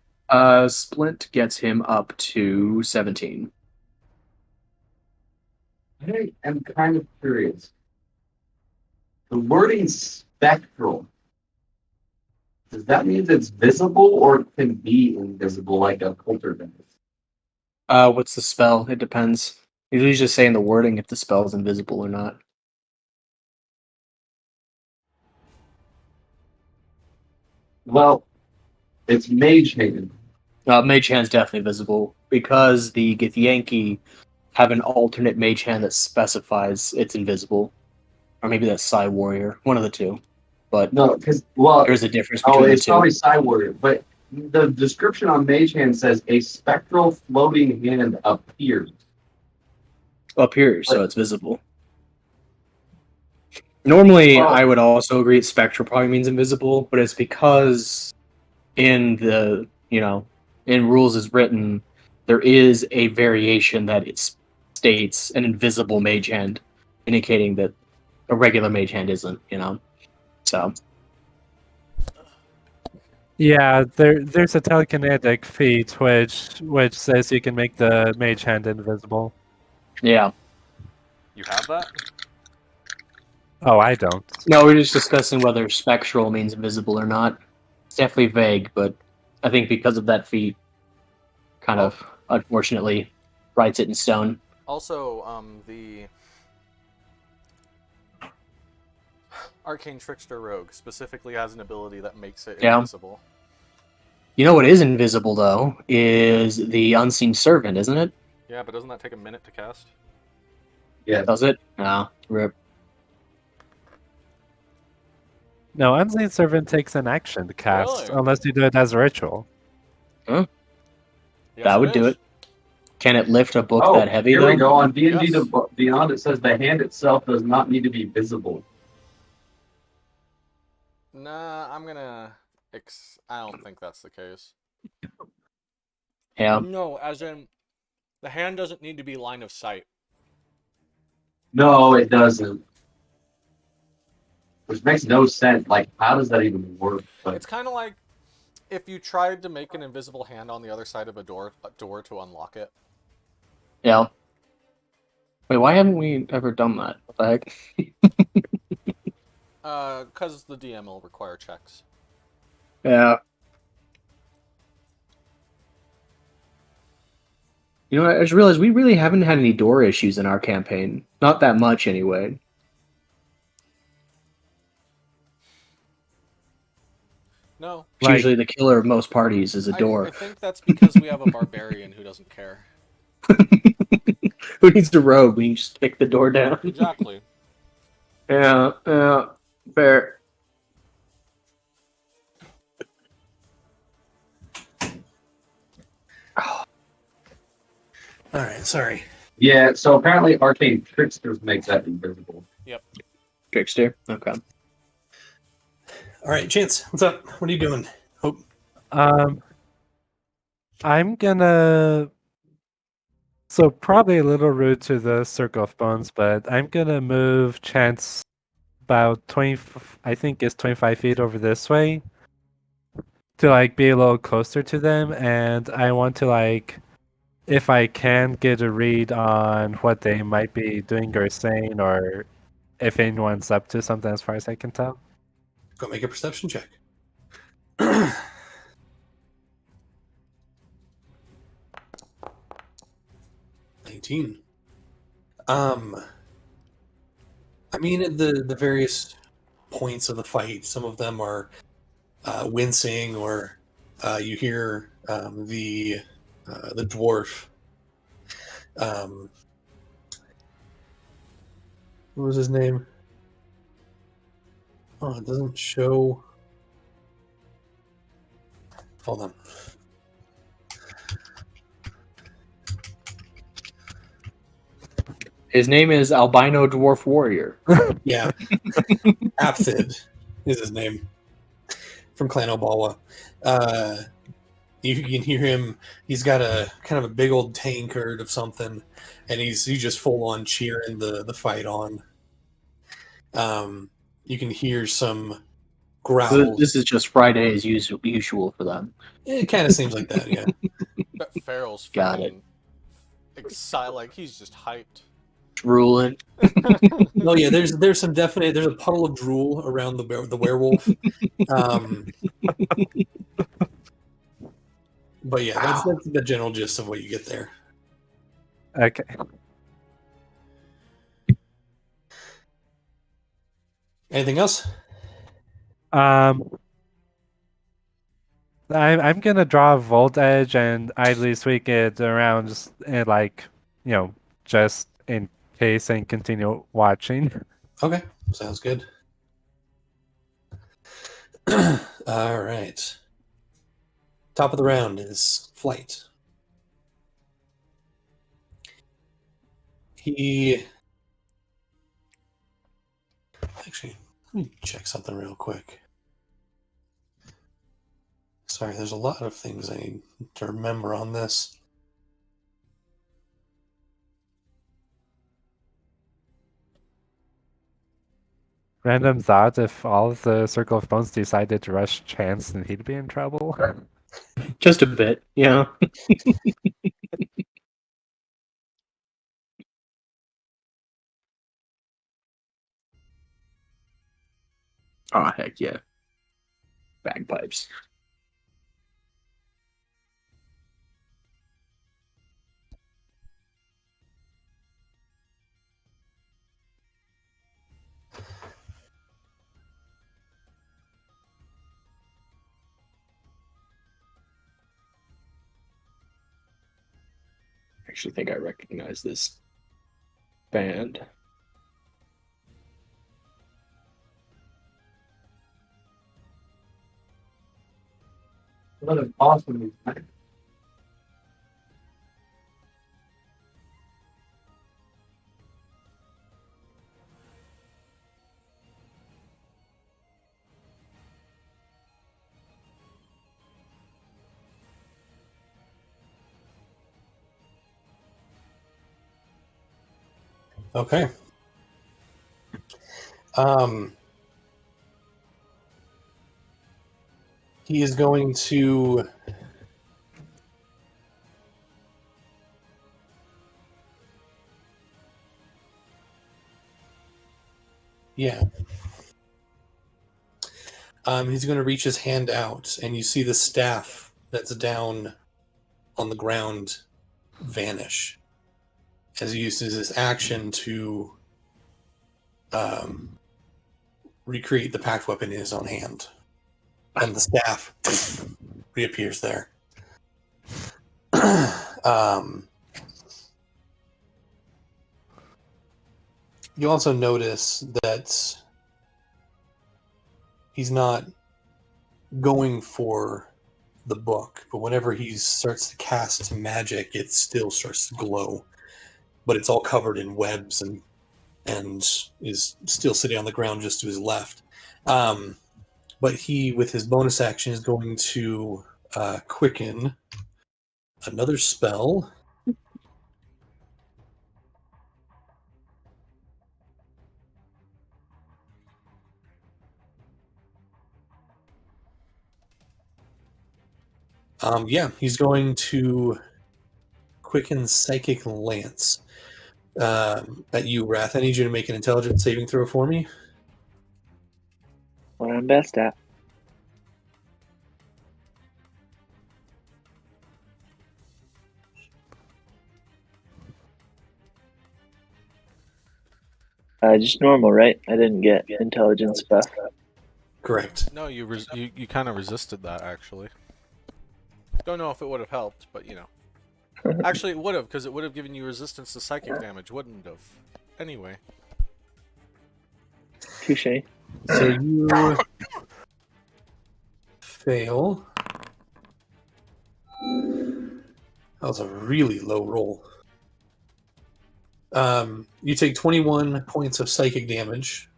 Splint gets him up to 17. I am kind of curious. The wording spectral. Does that mean it's visible or it can be invisible like a poltergeist? What's the spell? It depends. Usually just saying the wording if the spell is invisible or not. Well, it's mage hand. Mage Hand's definitely visible because the Githyanki have an alternate Mage Hand that specifies it's invisible, or maybe that's Psy Warrior, one of the two. But No, because there's a difference between the it's two. probably Psy Warrior, but the description on Mage Hand says a spectral floating hand appears. Up here, so it's visible. Normally, Oh. I would also agree spectral probably means invisible, but it's because in the in rules as written, there is a variation that it states an invisible mage hand, indicating that a regular mage hand isn't. So Yeah, there's a telekinetic feat which says you can make the mage hand invisible. yeah. You have that? Oh, I don't. No, we're just discussing whether spectral means invisible or not. It's definitely vague, but I think because of that feat, kind of unfortunately writes it in stone. Also, the Arcane Trickster Rogue specifically has an ability that makes it Yeah. invisible. You know what is invisible though is the Unseen Servant, isn't it? Yeah, but doesn't that take a minute to cast? Yeah. Does it? No, rip. No, Unseen Servant takes an action to cast, Really? unless you do it as a ritual. Yes, That would do is. it. Can it lift a book Oh, that heavy here though? we go. On D&D Yes. Beyond, it says the hand itself does not need to be visible. Nah, I'm gonna. I don't think that's the case. Yeah. No, as in, the hand doesn't need to be line of sight. No, it doesn't. Which makes no sense. Like, how does that even work? But It's kind of like if you tried to make an invisible hand on the other side of a door to unlock it. Yeah. Wait, why haven't we ever done that? What the heck? Because the DM will require checks. Yeah. You know, I just realized we really haven't had any door issues in our campaign. Not that much, anyway. No, Usually the killer of most parties is a I door. think that's because we have a barbarian who doesn't care. Who needs a rogue? We can just kick the door down. Exactly. Yeah, fair. All right, sorry. yeah, so apparently Arcane Tricksters makes that invisible. Trickster. Okay. All right, Chance, what's up? What are you doing? Hope. I'm gonna. So probably a little rude to the Circle of Bones, but I'm gonna move Chance about 20. I think it's 25 feet over this way to like be a little closer to them, and I want to like, if I can, get a read on what they might be doing or saying, or if anyone's up to something, as far as I can tell. Go make a perception check. 19. I mean, at the various points of the fight, some of them are wincing, or you hear the dwarf. What was his name? Oh, it doesn't show. Hold on. His name is Albino Dwarf Warrior. Yeah. Apthid is his name. From Clan Obawa. You can hear him. He's got a kind of a big old tankard of something, and he's just full on cheering the fight on. You can hear some growls. This is just Friday as usual for them. It kind of seems like that, yeah. But Farrell's Got it. freaking excited, like he's just hyped. Drooling. Oh yeah, there's a puddle of drool around the werewolf. But yeah, that's the general gist of what you get there. Okay. Anything else? I'm gonna draw a Volt Edge and idly tweak it around, just just in case, and continue watching. Okay, sounds good. All right. Top of the round is Flight. Actually, let me check something real quick. Sorry, there's a lot of things I need to remember on this. Random thought: if all of the Circle of Bones decided to rush Chance, then he'd be in trouble. Just a bit, yeah. Oh, heck yeah. Bagpipes. I actually think I recognize this band. What an awesome. Okay. He is going to he's going to reach his hand out, and you see the staff that's down on the ground vanish as he uses his action to recreate the pact weapon in his own hand. And the staff reappears there. You also notice that he's not going for the book, but whenever he starts to cast magic, it still starts to glow. But it's all covered in webs and is still sitting on the ground just to his left. But he, with his bonus action, is going to quicken another spell. He's going to quicken Psychic Lance at you, Wrath. I need you to make an intelligence saving throw for me. What I'm best at. Just normal, right? I didn't get intelligence buff. Correct. No, you kind of resisted that, actually. Don't know if it would have helped, but you know. Actually, it would have, because it would have given you resistance to psychic damage, wouldn't have? Anyway. Touche. So you fail. That was a really low roll. You take 21 points of psychic damage,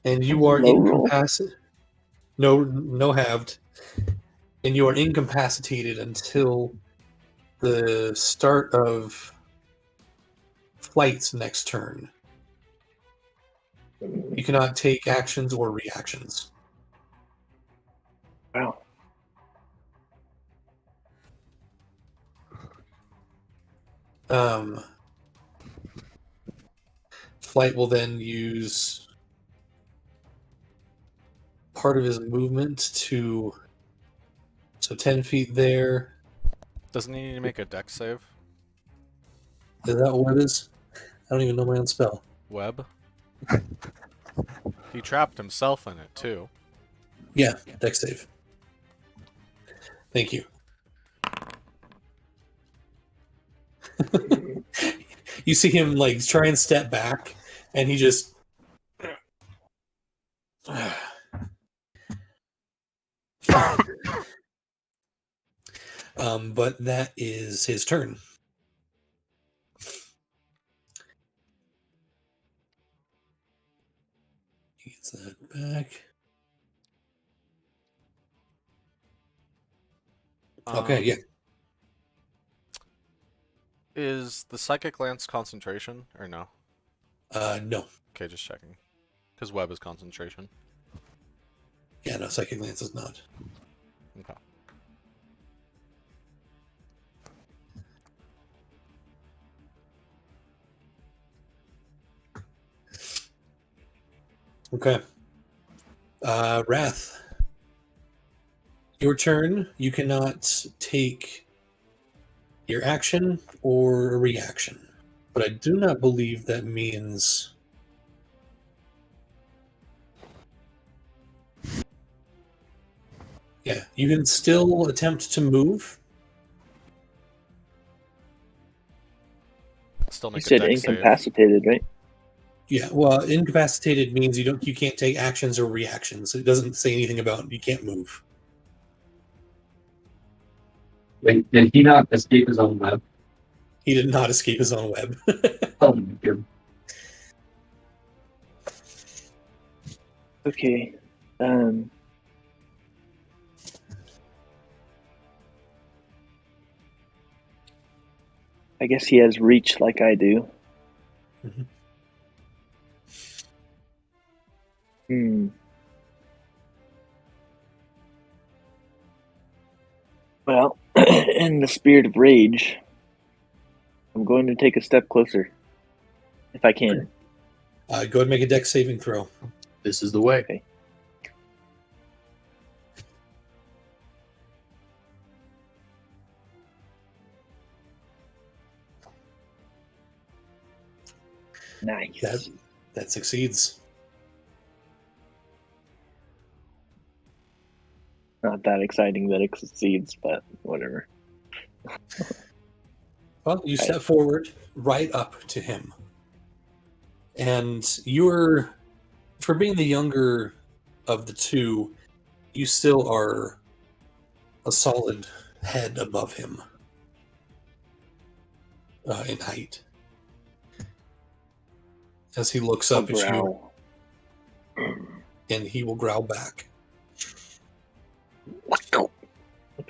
and you are Low roll? incapacitated. No halved, and you are incapacitated until the start of Flight's next turn. You cannot take actions or reactions. Wow. Flight will then use part of his movement to... So 10 feet there. Doesn't he need to make a dex save? Is that what it is? I don't even know my own spell. Web? He trapped himself in it, too. Yeah, dex save. Thank you. You see him like try and step back, and he just... But that is his turn. He gets that back. Okay, yeah. Is the Psychic Lance concentration, or no? No. Okay, just checking. Because web is concentration. Yeah, no, Psychic Lance is not. Okay. Okay. Wrath. Your turn. You cannot take your action or a reaction. But I do not believe that means... Yeah, you can still attempt to move. Still You make a said dex save. incapacitated, right? Yeah, well, incapacitated means you can't take actions or reactions. It doesn't say anything about you can't move. Wait, did he not escape his own web? He did not escape his own web. Oh my god. Okay. I guess he has reach like I do. Mhm. Well, in the spirit of rage, I'm going to take a step closer. If I can. Go ahead and make a dex saving throw. This is the way. Okay. Nice. That succeeds. Not that exciting that it succeeds, but whatever. Well, you step forward right up to him. And you're, for being the younger of the two, you still are a solid head above him in height. As he looks I'll up at you, growl. and he will growl back. Like a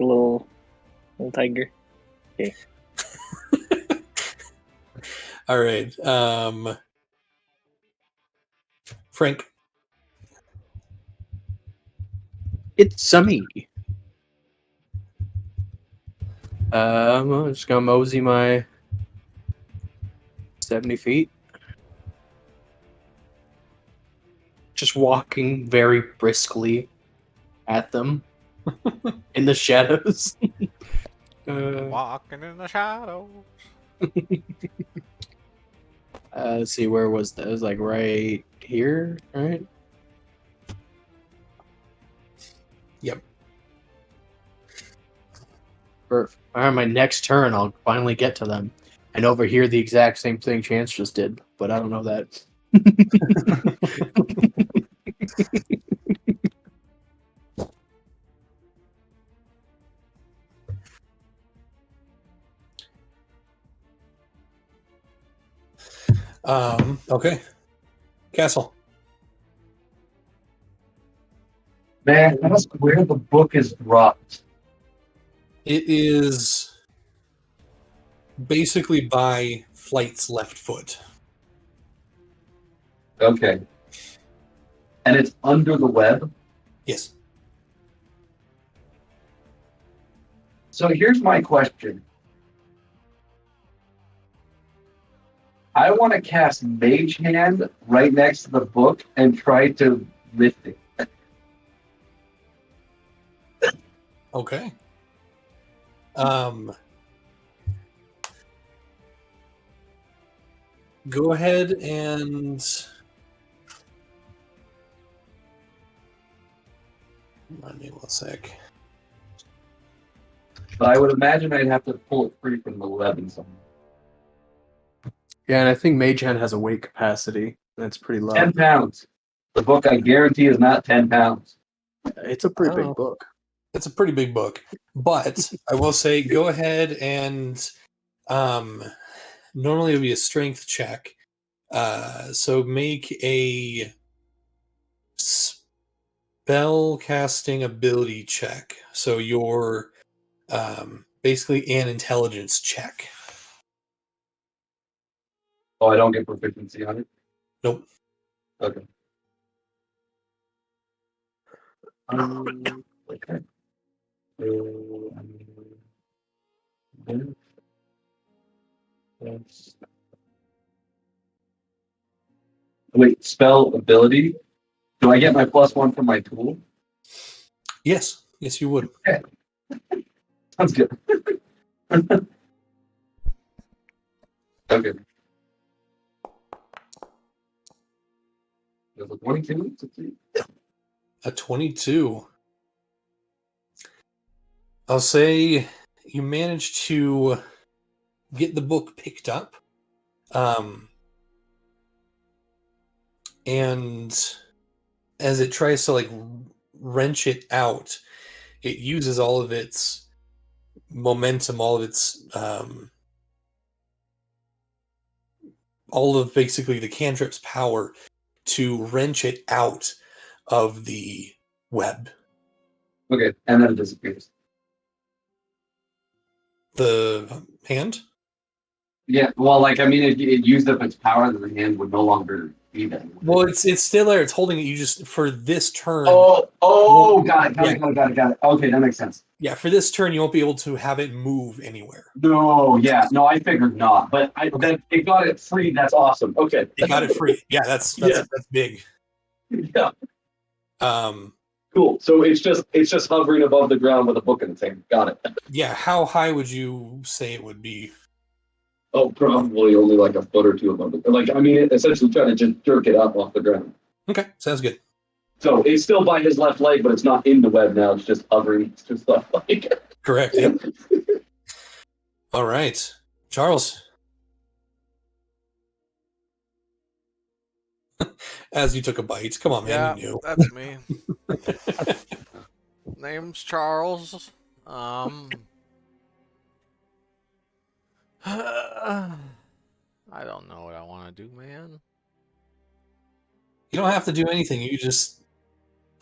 little tiger. Okay. All right. Frank. It's me. I'm just gonna mosey my 70 feet. Just walking very briskly at them in the shadows. Walking in the shadows. Let's see, where was that? It was like right here, right? Yep. Perfect. All right, my next turn, I'll finally get to them and overhear the exact same thing Chance just did, but I don't know that. Okay. Castle. Man, ask where the book is dropped. It is basically by Flight's left foot. Okay. And it's under the web. Yes. So here's my question. I want to cast Mage Hand right next to the book and try to lift it. Okay. Go ahead and remind me one sec. But I would imagine I'd have to pull it free from the web in some. Yeah, and I think Mage Hand has a weight capacity that's pretty low. 10 pounds. The book, I guarantee, is not 10 pounds. It's a pretty Oh. big book. It's a pretty big book, but I will say, go ahead and normally it would be a strength check. So make a spell casting ability check. So you're basically an intelligence check. Oh, I don't get proficiency on it? Nope. Okay. Okay. Wait, spell ability? Do I get my +1 from my tool? Yes. Yes, you would. Sounds good. Okay. There's a 22. A 22. I'll say you managed to get the book picked up. And as it tries to like wrench it out, it uses all of its momentum, all of basically the cantrip's power to wrench it out of the web. Okay, and then it disappears. The hand? Yeah, well, like, I mean, if it used up its power, then the hand would no longer be there. Well, it's still there. It's holding it. You just, for this turn. Got it. Okay, that makes sense. Yeah, for this turn, you won't be able to have it move anywhere. No, I figured not. But it got it free. That's awesome. Okay, You got it free. Yeah, that's big. Yeah, Cool. So it's just hovering above the ground with a book in its hand. Got it. Yeah, how high would you say it would be? Oh, probably only like a foot or two above it. Like, I mean, essentially trying to just jerk it up off the ground. Okay, sounds good. So it's still by his left leg, but it's not in the web now. It's just hovering. It's just left leg. Correct. Yep. All right, Charles. As you took a bite. Come on, man. Yeah, You knew. that's me. Name's Charles. I don't know what I want to do, man. You don't have to do anything. You just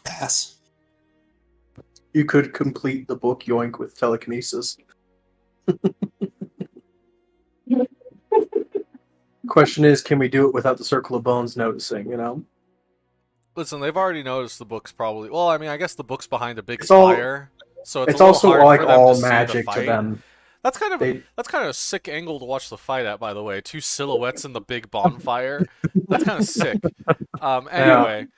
pass. You could complete the book Yoink with telekinesis. Question is, can we do it without the Circle of Bones noticing, you know? Listen, they've already noticed the book's probably... Well, I mean, I guess the book's behind a big It's all- fire, so it's It's a little also hard like for them all to see the magic to fight. them. That's kind of They- that's kind of a sick angle to watch the fight at, by the way. Two silhouettes in the big bonfire. That's kind of sick. Anyway,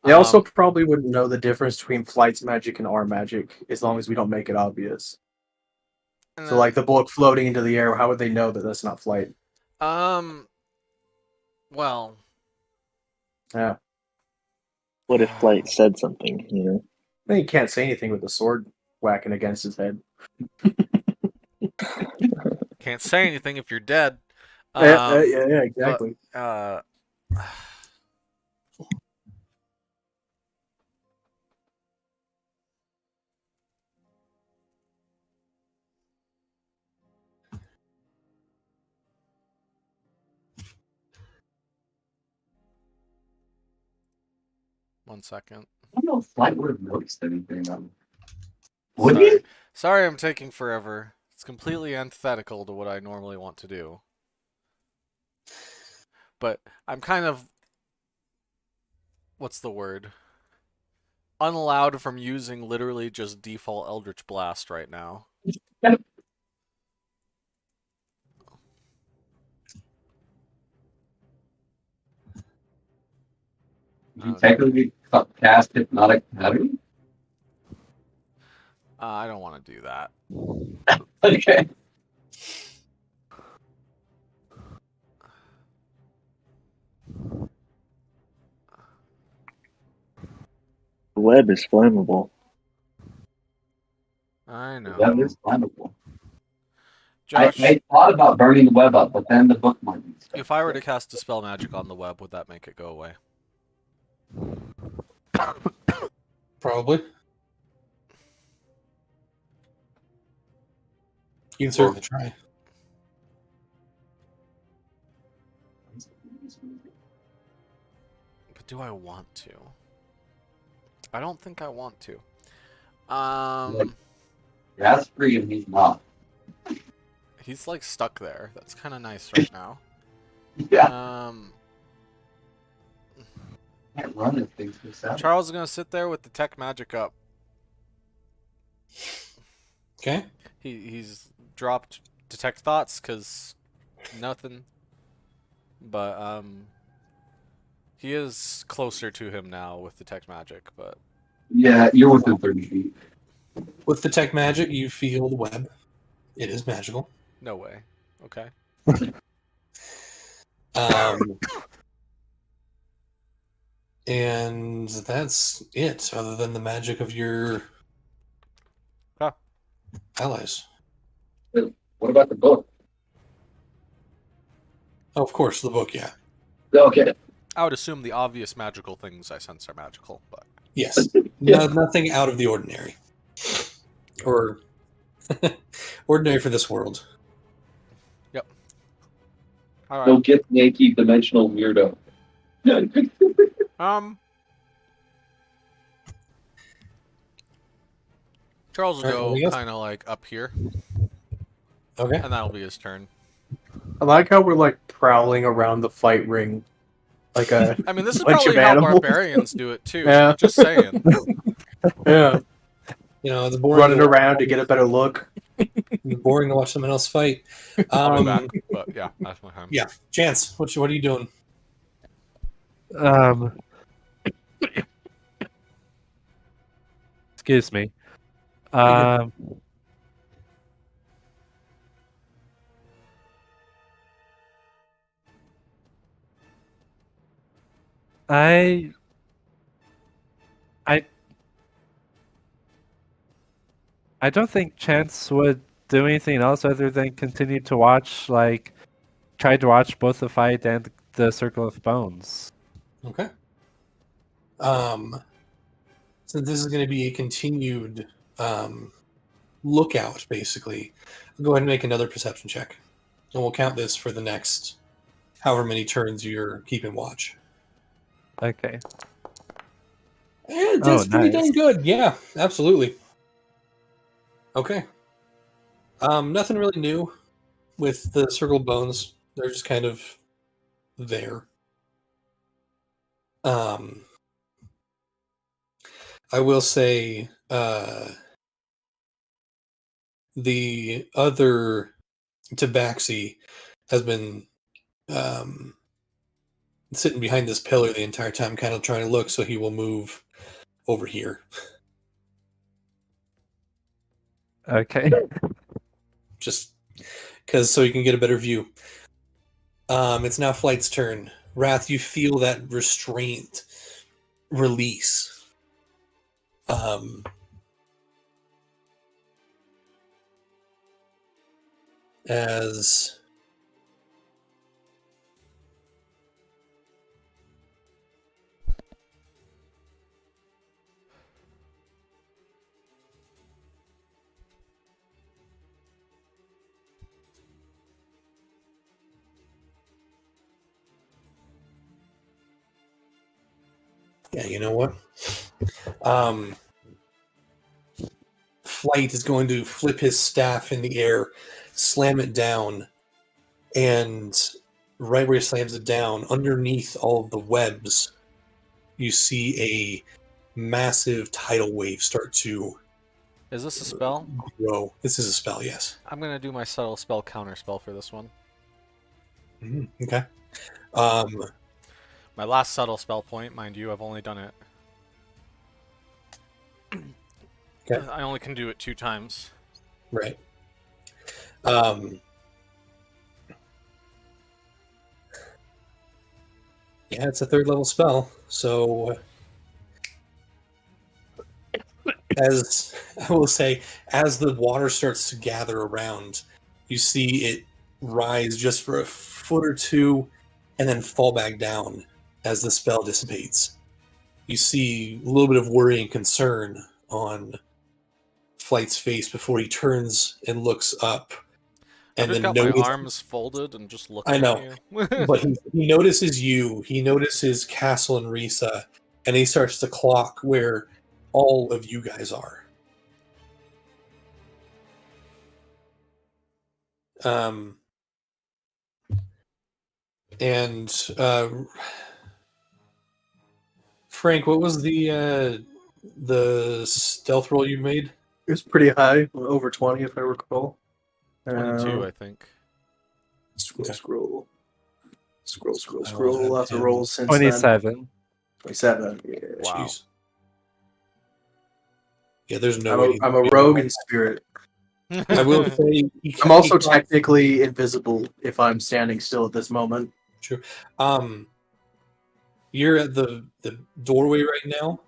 They also probably wouldn't know the difference between Flight's magic and our magic, as long as we don't make it obvious. and So, then, like the book floating into the air, how would they know that that's not Flight? well, Yeah, What if Flight said something? You know, I mean, he can't say anything with the sword whacking against his head. can't say anything if you're dead. Yeah, exactly. But, 1 second. I don't know if Flight would have noticed anything. Would he? Sorry, I'm taking forever. It's completely antithetical to what I normally want to do. But I'm kind of what's the word? Unallowed from using literally just default Eldritch Blast right now. You technically cast Hypnotic Pattern? I don't want to do that. Okay. The web is flammable. I know. That is flammable. Josh, I thought about burning the web up, but then the bookmark. if I were to cast Dispel Magic on the web, would that make it go away? Probably. You can certainly try. But do I want to? I don't think I want to. That's free and he's not. He's like stuck there. That's kind of nice right now. Yeah. Can't run if things go south. Charles is gonna sit there with Detect Magic up. Okay. He's dropped Detect Thoughts because nothing. But he is closer to him now with Detect Magic. But Yeah, you're within 30 feet. With Detect Magic, you feel the web. It is magical. no way. Okay. And that's it, other than the magic of your allies. What about the book? Oh, of course, the book, yeah. Okay. I would assume the obvious magical things I sense are magical, but Yes. Yeah. Nothing out of the ordinary. Or ordinary for this world. all right. No get Yankee dimensional weirdo. Charles will Alright, go anything else? kind of like up here, Okay. and that'll be his turn. I like how we're like prowling around the fight ring, like a I mean, this is bunch probably of how animals. barbarians do it too. Yeah. Just saying. Yeah, You know, it's boring. running around to get a better look. It's boring to watch someone else fight. I'll be back, but yeah, that's my time. Yeah. Chance, what are you doing? Excuse me. You're I I don't think Chance would do anything else other than continue to watch, like, try to watch both the fight and the Circle of Bones. Okay. Since this is going to be a continued lookout, basically, I'll go ahead and make another perception check. And we'll count this for the next however many turns you're keeping watch. Okay. And that's pretty nice. dang good. Yeah, absolutely. Okay. Nothing really new with the Circle of Bones. They're just kind of there. I will say the other Tabaxi has been sitting behind this pillar the entire time, kind of trying to look, so he will move over here. Okay. Just because so you can get a better view. It's now Flight's turn. Wrath, you feel that restraint release. As yeah, you know what? Flight is going to flip his staff in the air, slam it down, and right where he slams it down, underneath all of the webs, you see a massive tidal wave start to Is this a spell? grow. This is a spell, yes. I'm gonna do my subtle spell counter spell for this one. Okay. My last subtle spell point, mind you, I've only done it. Okay. I only can do it 2 times. Right. Yeah, it's a 3rd level spell. So, as I will say, as the water starts to gather around, you see it rise just for a foot or 2 and then fall back down as the spell dissipates. You see a little bit of worry and concern on Flight's face before he turns and looks up. I've And just then got my notices, arms folded and just looking I know, at you. but he notices you. He notices Castle and Risa, and he starts to clock where all of you guys are. And Frank, what was the stealth roll you made? It was pretty high, over 20 if I recall. 22, I think. Scroll. I will have Lots of him- rolls since 27. 27. Yeah. Wow. Jeez. Yeah, there's no way. I'm a rogue in spirit. I will say I'm also technically invisible if I'm standing still at this moment. True. You're at the doorway right now.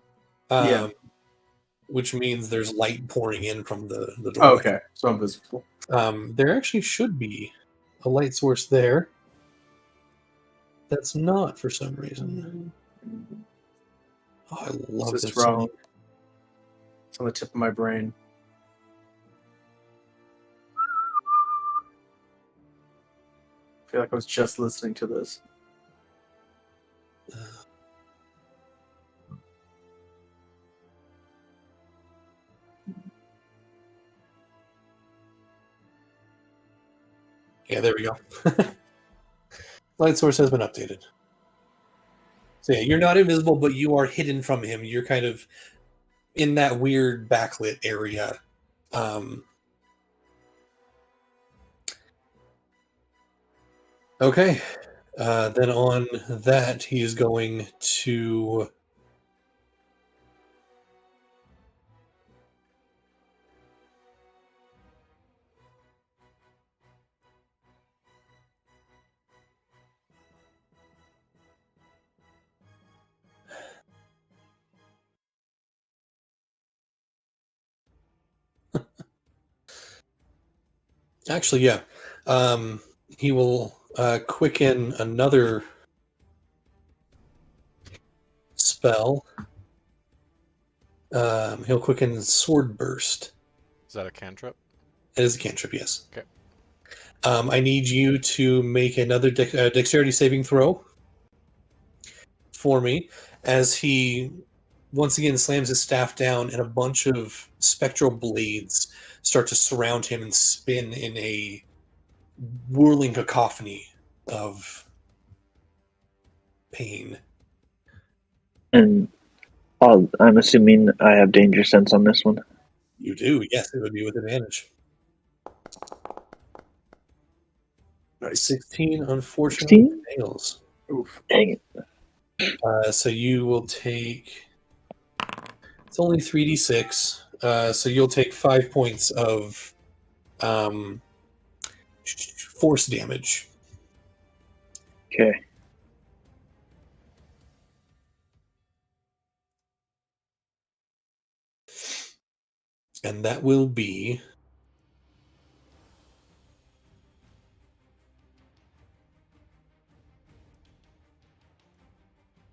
Yeah. Which means there's light pouring in from the doorway. Okay, so I'm visible. There actually should be a light source there. That's not for some reason. Oh, I love This this is wrong. song. It's on the tip of my brain. I feel like I was just listening to this. Yeah, there we go. Light source has been updated. So yeah, you're not invisible, but you are hidden from him. You're kind of in that weird backlit area. Okay. Then on that, he is going to actually, yeah. He will quicken another spell. He'll quicken Sword Burst. Is that a cantrip? It is a cantrip, yes. Okay. I need you to make another dexterity saving throw for me as he once again slams his staff down and a bunch of spectral blades start to surround him and spin in a whirling cacophony of pain. And I'm assuming I have danger sense on this one. You do, yes, it would be with advantage. Nice. 16, unfortunately, fails. Oof. Dang it. So you will take. It's only 3d6. So you'll take 5 points of force damage. Okay. And that will be.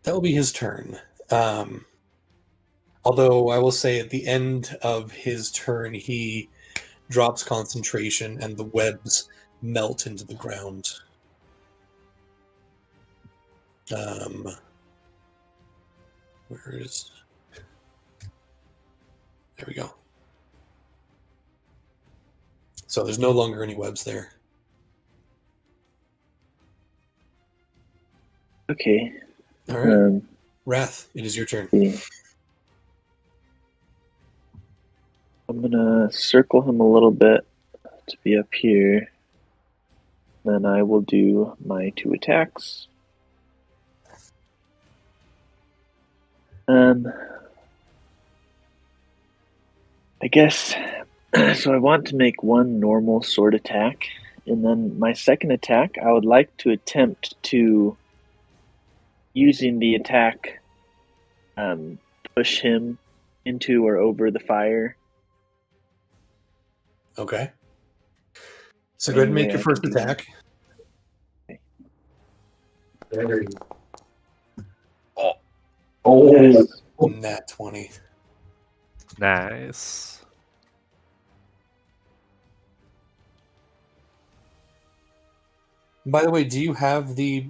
That will be his turn. Although I will say at the end of his turn, he drops concentration and the webs melt into the ground. Where is... There we go. So there's no longer any webs there. Okay. All right. Wrath, it is your turn. See. I'm gonna circle him a little bit to be up here. Then I will do my 2 attacks. I guess so. I want to make one normal sword attack, and then my second attack, I would like to attempt to, using the attack, push him into or over the fire. Okay. So go ahead and make Any way your I first can do that. attack. There you Oh. Oh, Yes. Nat 20. Nice. By the way, do you have the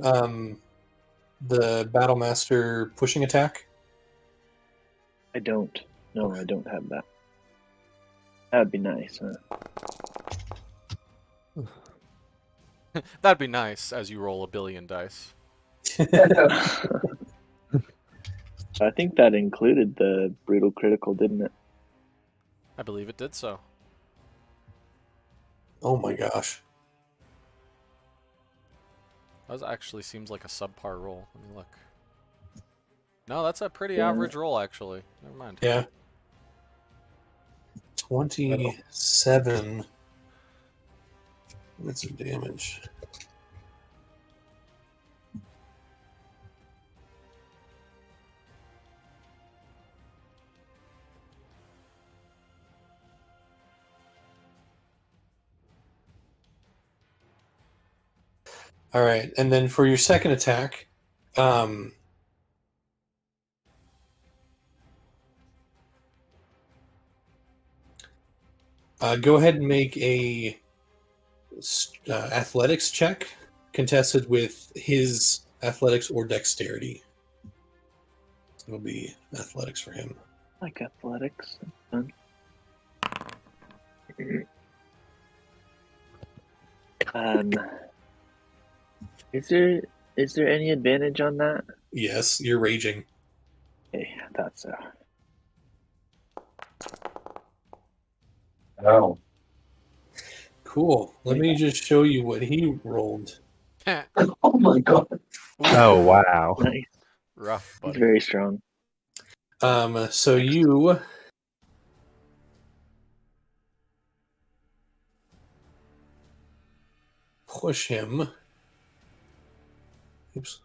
Battle Master pushing attack? I don't. No, I don't have that. That'd be nice, huh? That'd be nice as you roll a billion dice. I think that included the brutal critical, didn't it? I believe it did so. Oh my gosh. That actually seems like a subpar roll. Let me look. No, that's a pretty Yeah. average roll, actually. Never mind. Yeah. 27. That's some damage. All right, and then for your second attack, go ahead and make a athletics check, contested with his athletics or dexterity. It'll be athletics for him. Like athletics. Fun. Is there any advantage on that? Yes, you're raging. Okay, I thought so. oh. Cool. Let me just show you what he rolled. Oh my god. Oh, wow. Nice. Rough, He's buddy. very strong. So you push him. Oops.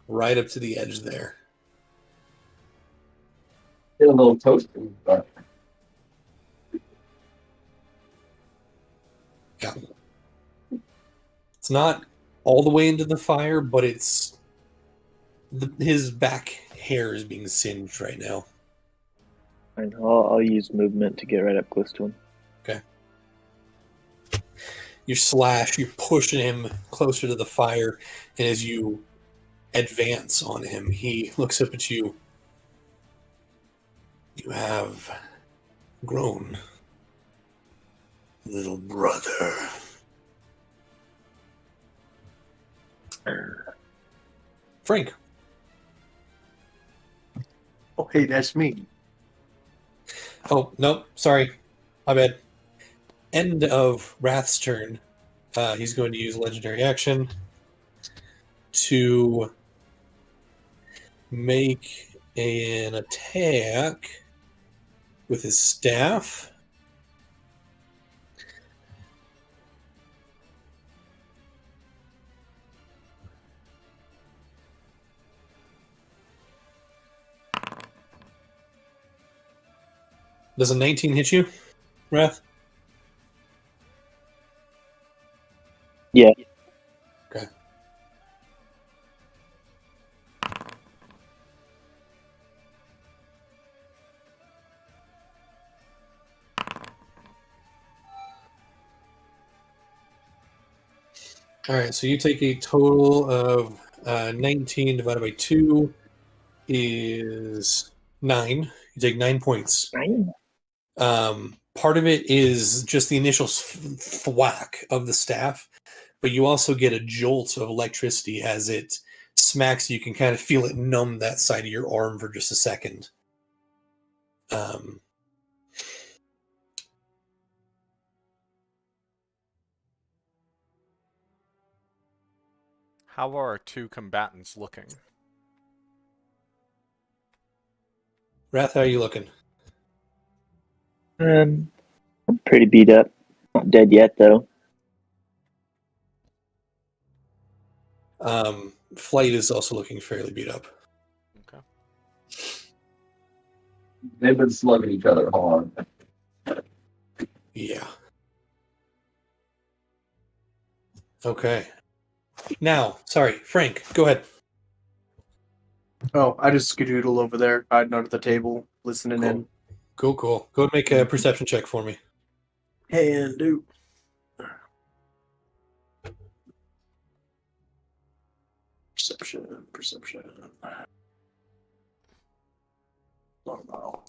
Right up to the edge there. Get a little toasty, but Yeah. It's not all the way into the fire, but it's his back hair is being singed right now. And I'll use movement to get right up close to him. You slash, you're pushing him closer to the fire, and as you advance on him, he looks up at you. You have grown, little brother. Frank. oh hey, that's me. Oh, nope, sorry. My bad. End of Wrath's turn. He's going to use legendary action to make an attack with his staff. Does a 19 hit you, Wrath? Yeah. Okay. All right, so you take a total of 19 divided by 2 is 9. You take 9 points. Part of it is just the initial thwack of the staff, but you also get a jolt of electricity as it smacks, you can kind of feel it numb that side of your arm for just a second. How are our two combatants looking? Wrath, how are you looking? I'm pretty beat up. Not dead yet, though. Flight is also looking fairly beat up. Okay. They've been slugging each other hard. Yeah. Okay. Now, sorry, Frank, go ahead. Oh, I just skedoodle over there, hiding under the table, listening in. Cool. Go ahead and make a perception check for me. And do. Perception. Normal.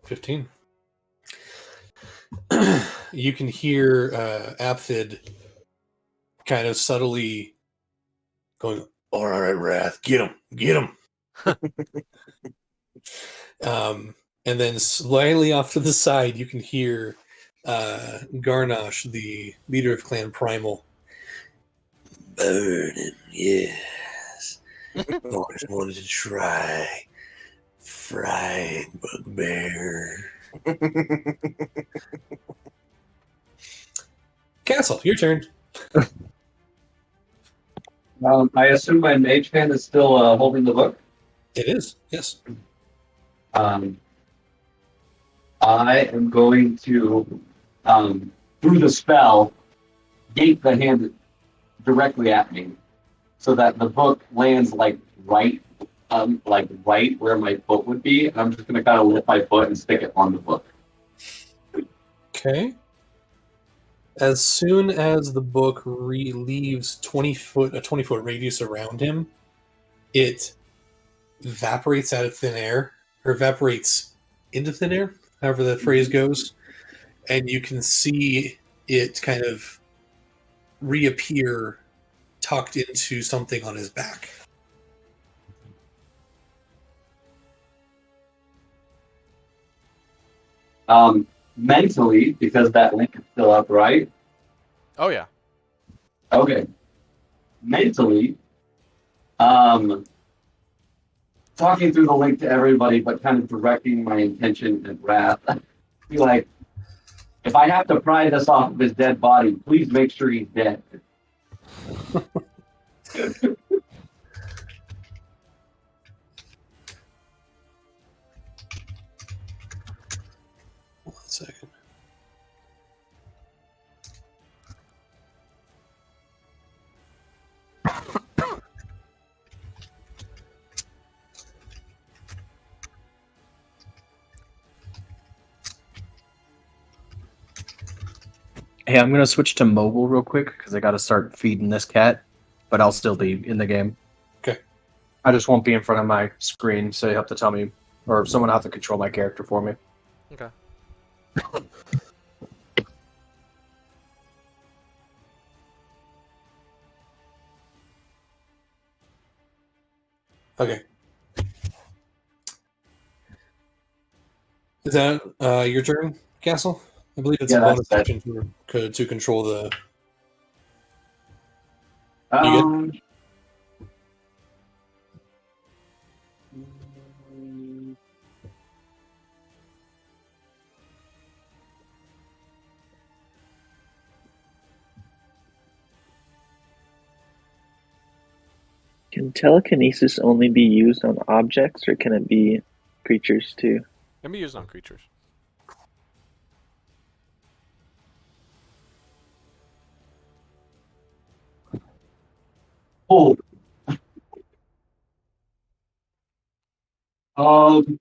15. You can hear Apthid kind of subtly going, all right, Wrath, get him. And then slightly off to the side, you can hear Garnosh, the leader of Clan Primal. Burn him, yes. Always wanted to try fried bugbear. Castle, your turn. I assume my mage hand is still holding the book. It is, yes. I am going to, through the spell, gate the hand directly at me, so that the book lands right where my foot would be. And I'm just going to kind of lift my foot and stick it on the book. Okay. As soon as the book leaves a 20-foot radius around him, it evaporates out of thin air, or evaporates into thin air, however the phrase goes, and you can see it kind of reappear tucked into something on his back. Mentally, because that link is still up, right? Oh yeah. Okay. Mentally, talking through the link to everybody, but kind of directing my intention at Wrath. Be like, if I have to pry this off of his dead body, please make sure he's dead. 1 second. Hey, I'm gonna switch to mobile real quick because I gotta start feeding this cat, but I'll still be in the game. Okay. I just won't be in front of my screen, so you have to tell me, or someone will have to control my character for me. Okay. Okay. Is that your turn, Castle? I believe it's Yeah, a bonus that's action to control the... Um, Can telekinesis only be used on objects, or can it be creatures too? Can be used on creatures. oh. Um,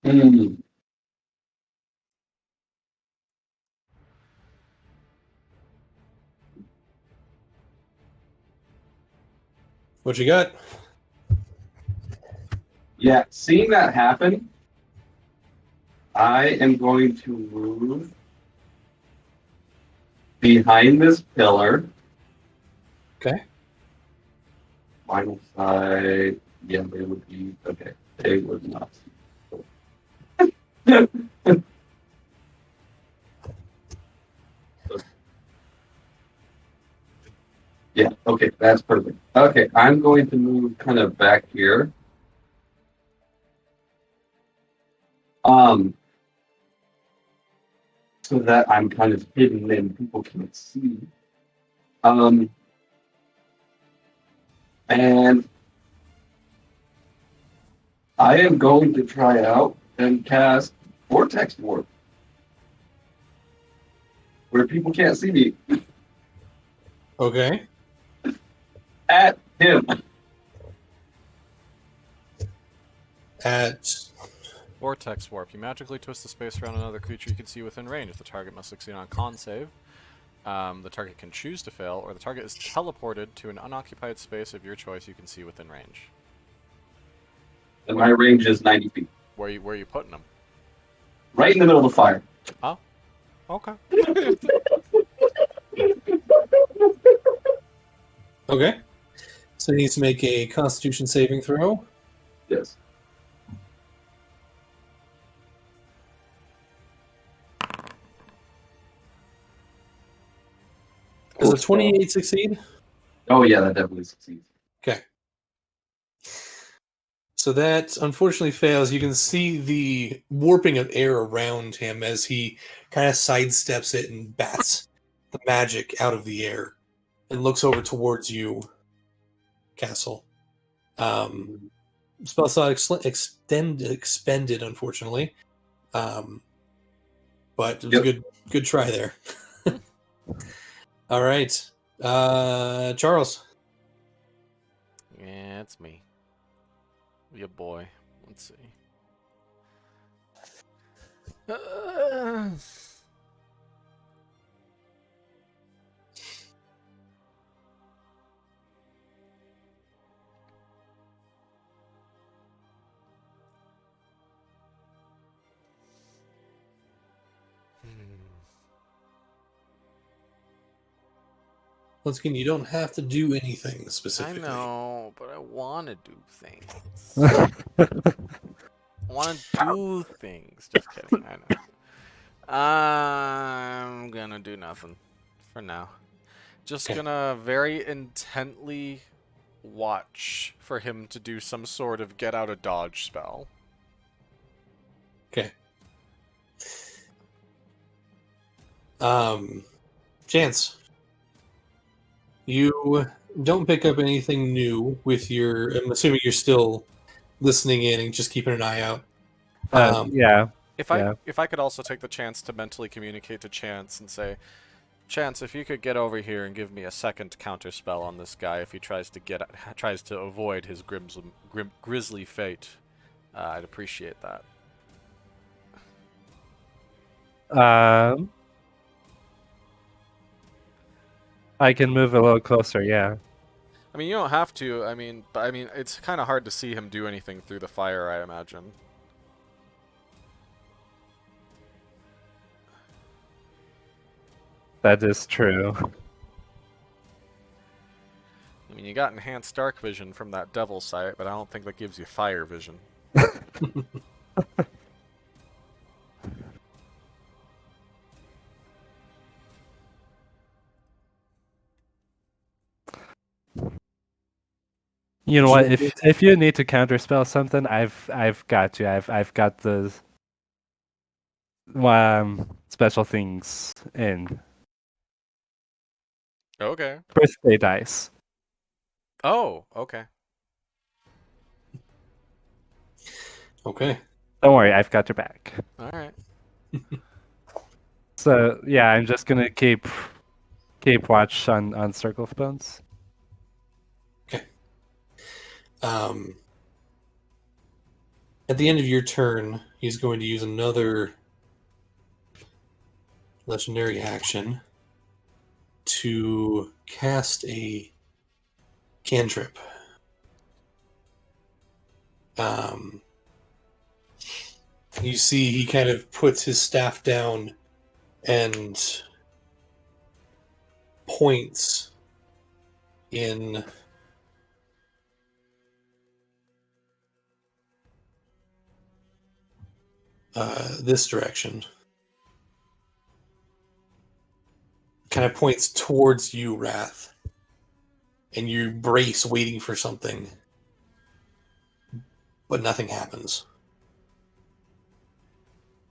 hmm. What you got? Yeah, seeing that happen, I am going to move behind this pillar. Okay. final side. Yeah, they would be okay. They would not. Yeah, okay, that's perfect. Okay, I'm going to move kind of back here. So that I'm kind of hidden and people can't see. And I am going to try out and cast Vortex Warp, where people can't see me, Okay. at him. At Vortex Warp. You magically twist the space around another creature you can see within range. If the target must succeed on a con save, the target can choose to fail, or the target is teleported to an unoccupied space of your choice you can see within range. And my range is 90 feet. Where are you putting them? Right in the middle of the fire. Oh, okay. okay. So he needs to make a Constitution saving throw. Yes. Does a 28 succeed? Oh yeah, that definitely succeeds. Okay. So that unfortunately fails. You can see the warping of air around him as he kind of sidesteps it and bats the magic out of the air and looks over towards you, Castle. Spell slot expended, unfortunately. But it was a good try there. All right. Charles. Yeah, it's me. Your boy. Let's see. Once again, you don't have to do anything I specifically. know, but I want to do things. I want to do things. Just kidding. I know. I'm gonna do nothing for now. Just Okay. gonna very intently watch for him to do some sort of get out of dodge spell. Okay. Chance. You don't pick up anything new with your. I'm assuming you're still listening in and just keeping an eye out. Yeah. If Yeah. I could also take the chance to mentally communicate to Chance and say, Chance, if you could get over here and give me a second counter spell on this guy if he tries to avoid his grisly fate, I'd appreciate that. I can move a little closer. Yeah. I mean, you don't have to. But it's kind of hard to see him do anything through the fire, I imagine. That is true. I mean, you got enhanced dark vision from that devil sight, but I don't think that gives you fire vision. You know what? If you need to counterspell something, I've got you. I've got the special things in Okay. birthday dice. Oh, okay. Okay. Don't worry, I've got your back. All right. So yeah, I'm just gonna keep watch on Circle of Bones. Okay. At the end of your turn, he's going to use another legendary action to cast a cantrip. You see he kind of puts his staff down and points in this direction. Kind of points towards you, Wrath. And you brace, waiting for something. But nothing happens.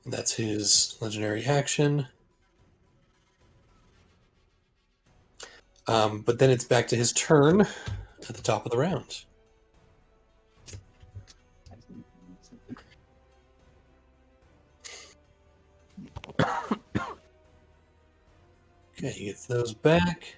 And that's his legendary action. But then it's back to his turn at the top of the round. Okay, he gets those back.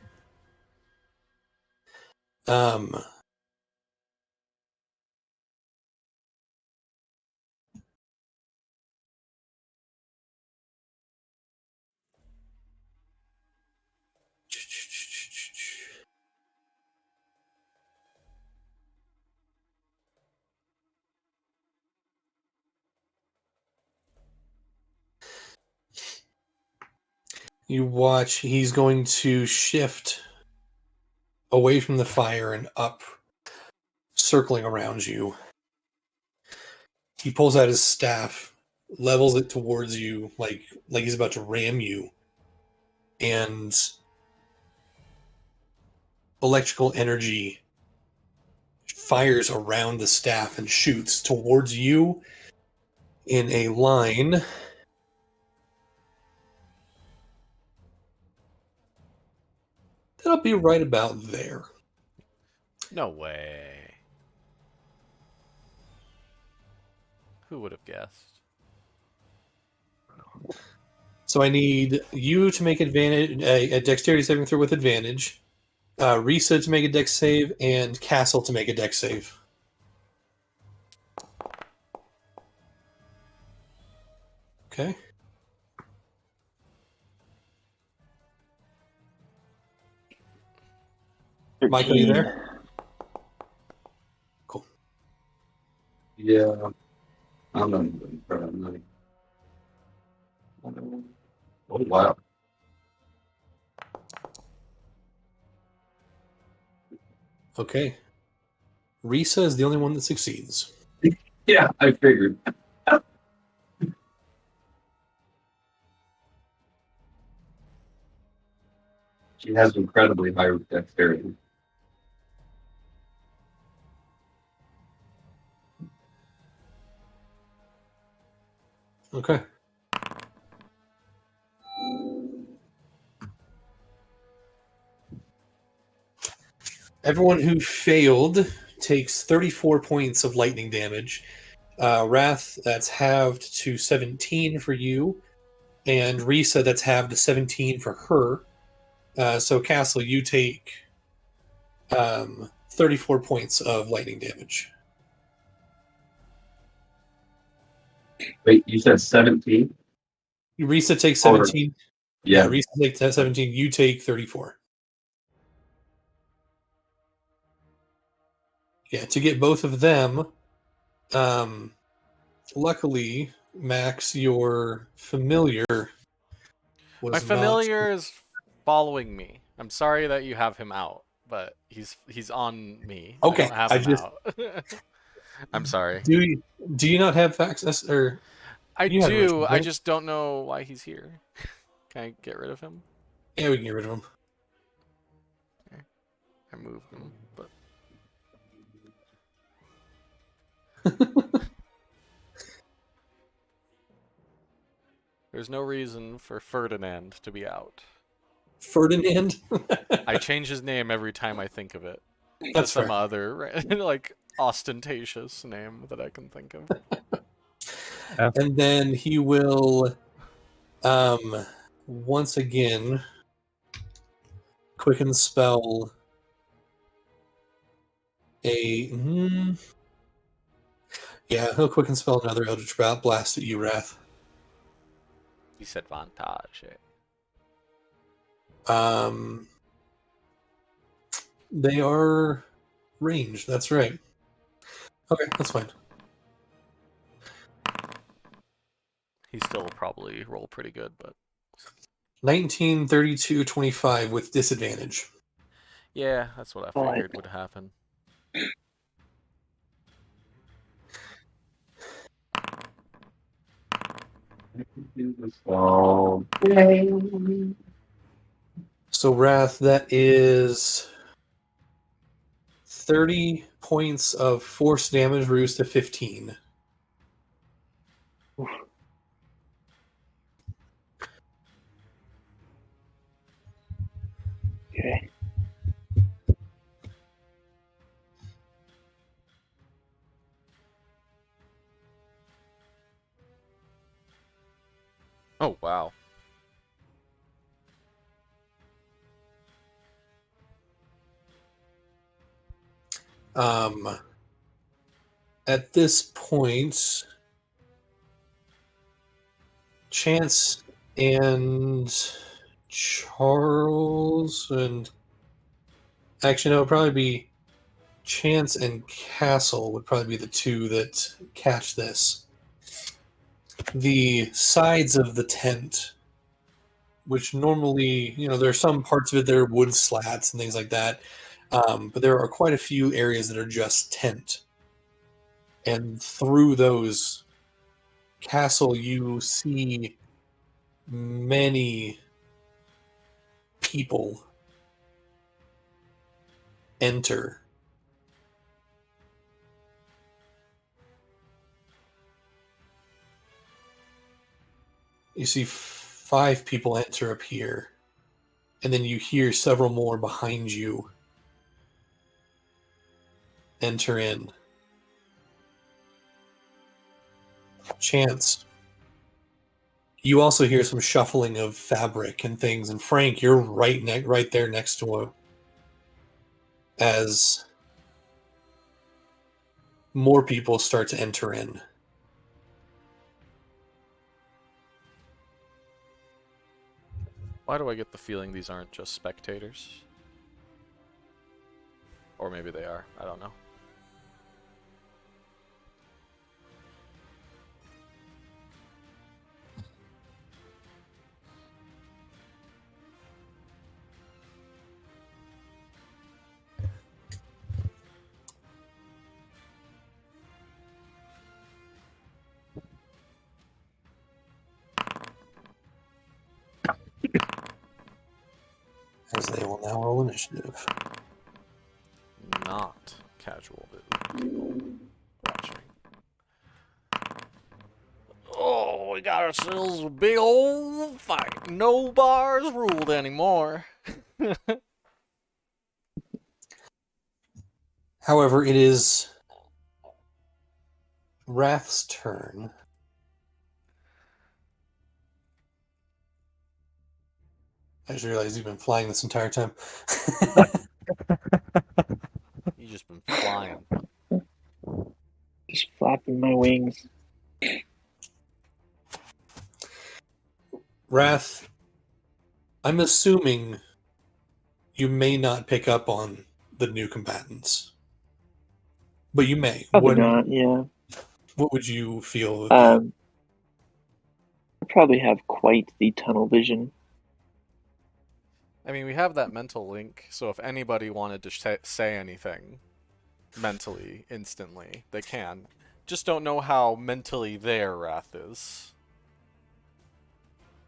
You watch, he's going to shift away from the fire and up, circling around you. He pulls out his staff, levels it towards you like he's about to ram you, and electrical energy fires around the staff and shoots towards you in a line. That'll be right about there. No way. Who would have guessed? So I need you to make a dexterity saving throw with advantage, Risa to make a dex save, and Castle to make a dex save. Okay. Michael, you there? Cool. Yeah. I'm not even trying. Oh, wow. Okay. Risa is the only one that succeeds. Yeah, I figured. She has incredibly high dexterity. Okay. Everyone who failed takes 34 points of lightning damage. Wrath, that's halved to 17 for you. And Risa, that's halved to 17 for her. So, Castle, you take 34 points of lightning damage. Wait, you said 17? Risa takes 17. Yeah. Risa takes 17. You take 34. Yeah, to get both of them, luckily, Max, your familiar was My not... familiar is following me. I'm sorry that you have him out, but he's on me. Okay, I don't have I him just- out. I'm sorry. Do you not have access, or I you had do. original, I right? just don't know why he's here. Can I get rid of him? Yeah, we can get rid of him. I moved him, but there's no reason for Ferdinand to be out. Ferdinand? I change his name every time I think of it. That's Some fair. other like ostentatious name that I can think of. And then he will once again quicken spell a yeah, he'll quicken spell another Eldritch Blast at you, Wrath. Disadvantage. They are ranged, that's right. Okay, that's fine. He still will probably roll pretty good, but 19, 32, 25 with disadvantage. yeah, that's what I figured would happen. Okay. So Wrath, that is 30 points of force damage reduced to 15. Okay. Oh, wow. At this point, Chance and Charles and actually no, it would probably be Chance and Castle would probably be the two that catch this. The sides of the tent, which normally, there are some parts of it that are wood slats and things like that, but there are quite a few areas that are just tent. And through those, Castle, you see many people enter. You see 5 people enter up here, and then you hear several more behind you enter in. Chance. You also hear some shuffling of fabric and things, and Frank, you're right there next to him as more people start to enter in. Why do I get the feeling these aren't just spectators? Or maybe they are. I don't know. As they will now roll initiative. Not casual people watching. Oh, we got ourselves a big old fight. No bars ruled anymore. However, it is Wrath's turn. I just realized you've been flying this entire time. You just been flying. Just flapping my wings. Wrath, I'm assuming you may not pick up on the new combatants, but you may. Probably not, yeah. What would you feel? I probably have quite the tunnel vision. I mean, we have that mental link, so if anybody wanted to say anything mentally, instantly, they can. Just don't know how mentally there Wrath is.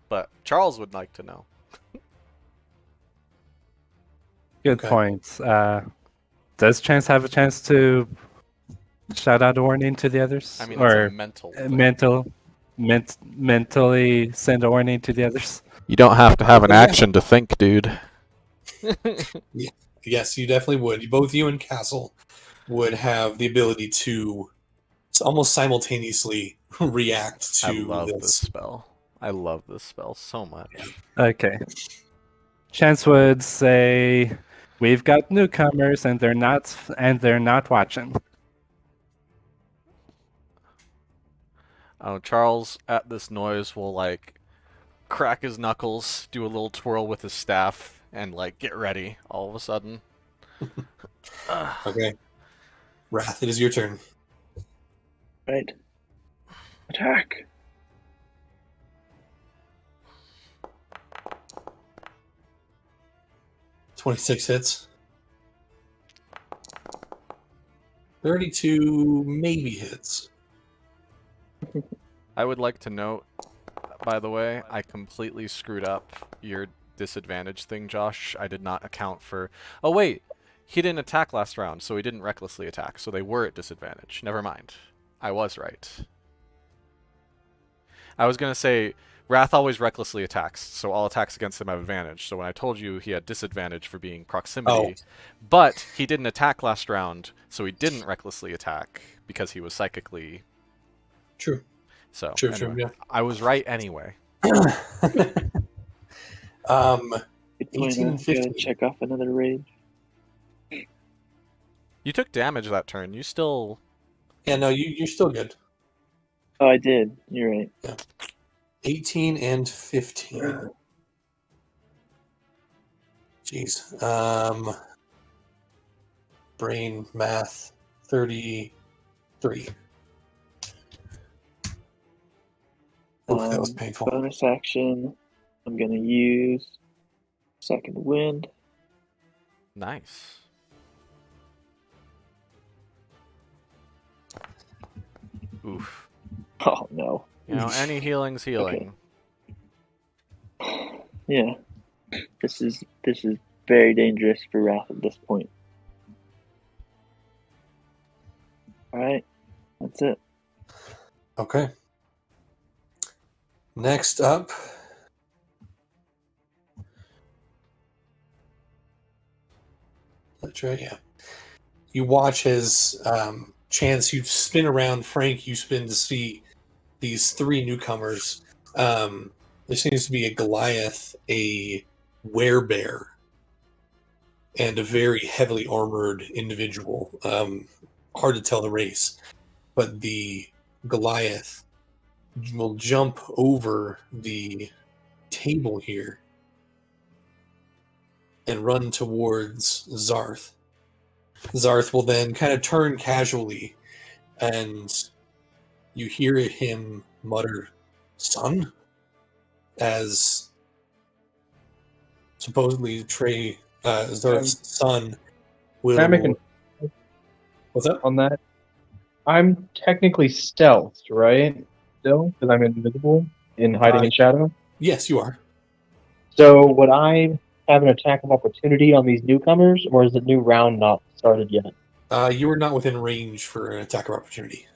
But Charles would like to know. Good Okay. points. Does Chance have a chance to shout out a warning to the others? I mean, it's or a mental thing. mentally send a warning to the others? You don't have to have an Yeah. action to think, dude. Yes, you definitely would. Both you and Castle would have the ability to almost simultaneously react I to love this this. spell. I love this spell so much. Okay. Chance would say, "We've got newcomers, and they're not watching." Charles, at this noise, will, like, crack his knuckles, do a little twirl with his staff, and, like, get ready all of a sudden. Okay. Wrath, it is your turn. Right. Attack. $26 hits. 32 maybe hits. I would like to note by the way. I completely screwed up your disadvantage thing, Josh. I did not account for... Oh, wait. He didn't attack last round, so he didn't recklessly attack. So they were at disadvantage. Never mind. I was right. I was going to say, Wrath always recklessly attacks, so all attacks against him have advantage. So when I told you he had disadvantage for being proximity, but he didn't attack last round, so he didn't recklessly attack because he was psychically... True. So, True, anyway, yeah. I was right anyway. Good point. 18 I and gotta 15. check off another rage. You took damage that turn. You still... Yeah, no, you're still good. Oh, I did. You're right. 18 and 15. Jeez. Brain math 33. Oh, that was painful. Bonus action. I'm gonna use second wind. Nice. Oof. Oh no. You know, any healing's healing. Yeah. This is very dangerous for Wrath at this point. Alright. That's it. Okay. Next up. That's right, yeah. You watch as Chance, you spin around, Frank, you spin to see these three newcomers. There seems to be a Goliath, a werebear, and a very heavily armored individual. Hard to tell the race, but the Goliath will jump over the table here and run towards Zarth. Zarth will then kind of turn casually, and you hear him mutter, "Son?" as supposedly Zarth's son will... Can I make What's up? on that? I'm technically stealthed, right? Still, because I'm invisible and hiding in shadow. Yes, you are. So would I have an attack of opportunity on these newcomers, or is the new round not started yet? You are not within range for an attack of opportunity.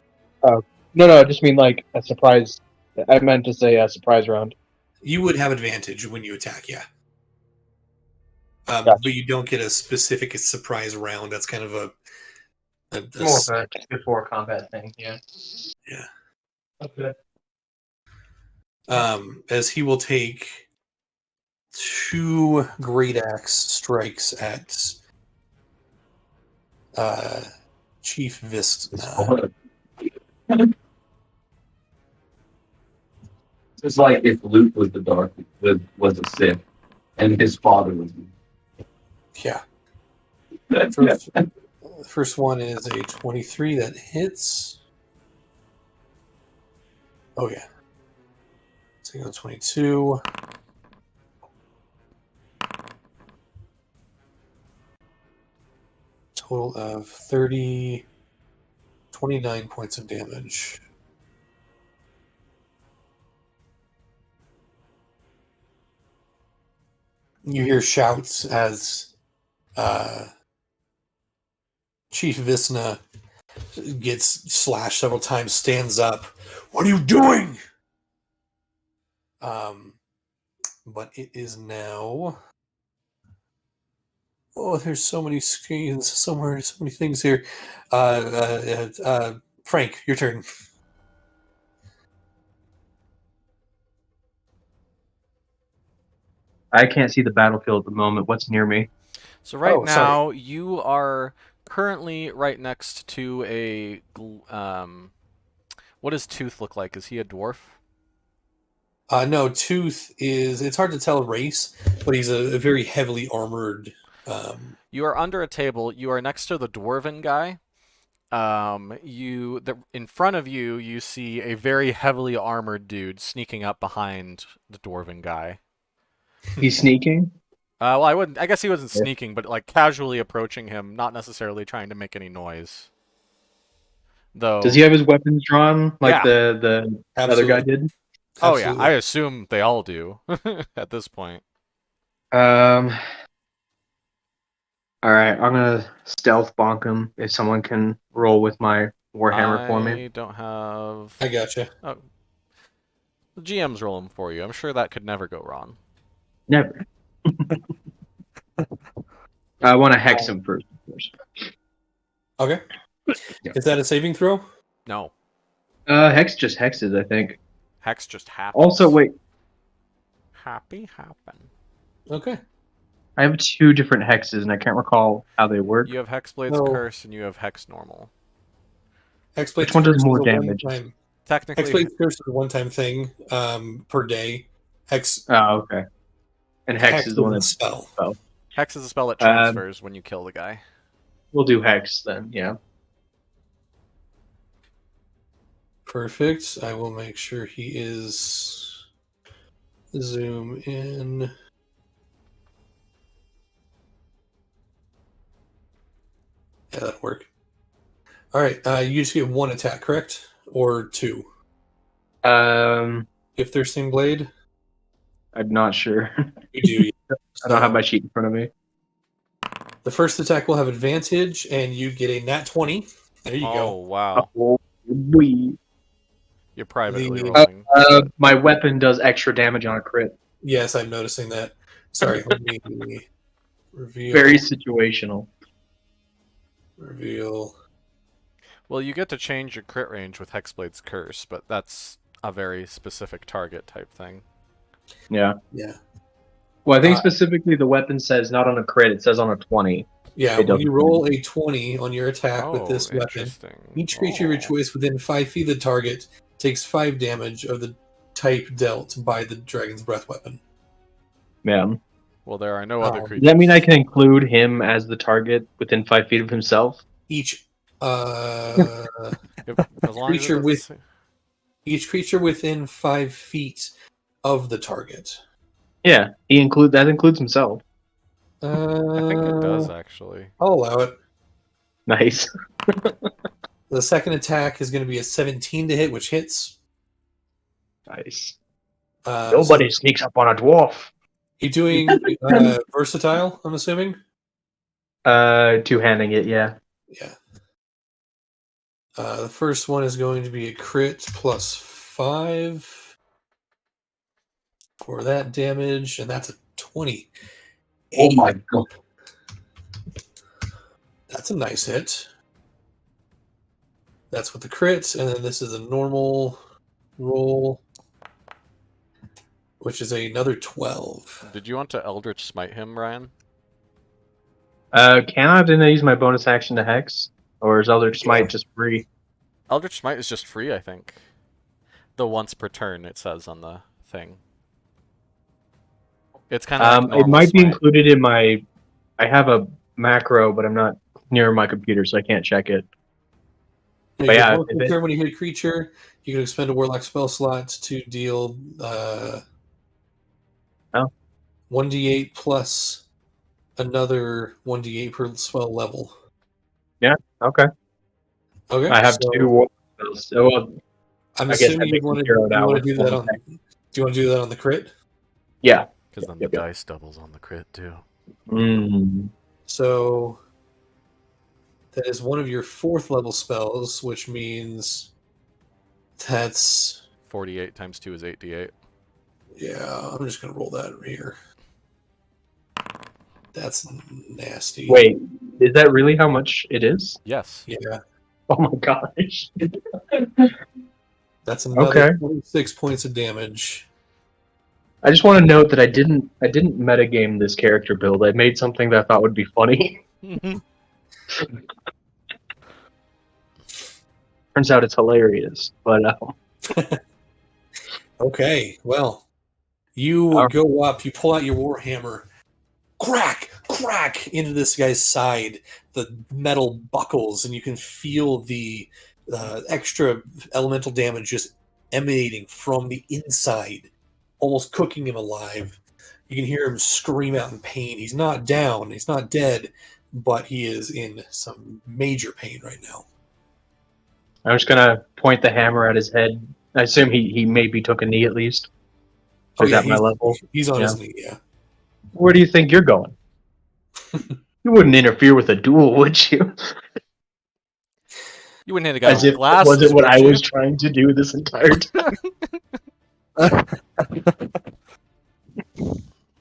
No, I just mean like a surprise. I meant to say a surprise round. You would have advantage when you attack, yeah. Gotcha. But you don't get a specific surprise round. That's kind of a More of a before combat thing, yeah. Yeah. Okay. As he will take 2 great axe strikes at Chief Vistna. It's like if Luke was the Dark, was a Sith, and his father was. Yeah. First one is a 23 that hits. Oh yeah. Second 22. Total of 29 points of damage. You hear shouts as Chief Visna gets slashed several times, stands up. "What are you doing?" But it is now... Oh, there's so many screens somewhere, so many things here. Frank, your turn. I can't see the battlefield at the moment. What's near me? So right Oh, sorry. now, you are currently right next to a... what does Tooth look like? Is he a dwarf? No, Tooth is... It's hard to tell race, but he's a very heavily armored... You are under a table. You are next to the dwarven guy. In front of you, you see a very heavily armored dude sneaking up behind the dwarven guy. He's sneaking? Well, I guess he wasn't sneaking, but like casually approaching him, not necessarily trying to make any noise. Though. Does he have his weapons drawn like Yeah. the other guy did? Oh yeah, Absolutely. I assume they all do at this point. All right, I'm gonna stealth bonk him if someone can roll with my warhammer for me. I don't have. I gotcha. Oh, the GM's rolling for you. I'm sure that could never go wrong. Never. I want to hex him first. Okay. Yeah. Is that a saving throw? No, Hex just hexes, I think. hex just happens. Also, wait, Happy happen. Okay. I have 2 different hexes, and I can't recall how they work. You have Hexblade's No. Curse and you have Hex Normal. Hexblade's Which one does Curse more is a damage? one-time. Technically, Hexblade's Curse is a one-time thing per day. Hex Oh, okay. And hex Hex is the one a that's spell. Hex is a spell that transfers when you kill the guy. We'll do hex then. Yeah. Perfect. I will make sure he is. Zoom in. Yeah, that'll work. All right. You just get 1 attack, correct? Or 2? If they're same blade, I'm not sure. you do. I don't have So my sheet in front of me. the first attack will have advantage, and you get a nat 20. There you Oh go. wow, Oh, boy. you're privately The- rolling. My weapon does extra damage on a crit. Yes, I'm noticing that. Sorry, let me reveal. Very situational. Reveal. Well, you get to change your crit range with Hexblade's Curse, but that's a very specific target type thing. Yeah. Yeah. Well, I think Uh, specifically the weapon says not on a crit, it says on a 20. Yeah, It when doesn't you roll a 20 on your attack with Oh, this weapon, interesting. each creature of your Oh. choice within 5 feet of the target takes 5 damage of the type dealt by the Dragon's Breath weapon. Yeah. Well, there are no other Does creatures. Does that mean I can include him as the target within 5 feet of himself? Each As long as it creature doesn't with- say- each creature within 5 feet of the target. Yeah, that includes himself. I think it does actually. I'll allow it. Nice. The second attack is going to be a 17 to hit, which hits. Nice. So sneaks up on a dwarf. you doing versatile, I'm assuming? Two-handing it, yeah. Yeah. The first one is going to be a crit plus 5 for that damage, and that's a 20. Oh my god. That's a nice hit. That's with the crit, and then this is a normal roll, which is another 12. Did you want to Eldritch Smite him, Ryan? Didn't I use my bonus action to hex? Or is Eldritch Smite Yeah. just free? Eldritch Smite is just free, I think. The once per turn, it says on the thing. It's kind of like It normal might be smite. included in my... I have a macro, but I'm not near my computer, so I can't check it. But yeah, if it- When you hit a creature, you can expend a Warlock spell slot to deal 1d8 plus another 1d8 per spell level. Okay. Okay. I have so 2 war spells. So, I'm I guess assuming that you makes me want to zero it out with do that one on. Do you want to do that on the crit? yeah. Because then Yep, the yep. dice doubles on the crit, too. Mm. So that is one of your 4th level spells, which means that's 48 times 2 is 8d8. yeah. I'm just gonna roll that here. That's nasty. Wait, is that really how much it is? Yes. Yeah, Oh my gosh. that's another Okay. 26 points of damage. I just want to note that I didn't metagame this character build. I made something that I thought would be funny. Turns out it's hilarious. But Okay, well, you Alright. go up, you pull out your warhammer, crack, crack into this guy's side. The metal buckles, and you can feel the extra elemental damage just emanating from the inside, almost cooking him alive. You can hear him scream out in pain. He's not down, he's not dead, but he is in some major pain right now. I'm just gonna point the hammer at his head I assume he maybe took a knee at least. Oh Is yeah, at my level. he's on Yeah. his knee. Yeah. Where do you think you're going? You wouldn't interfere with a duel, would you? You wouldn't hit a guy As with if it wasn't glasses, what would I you? was trying to do this entire time.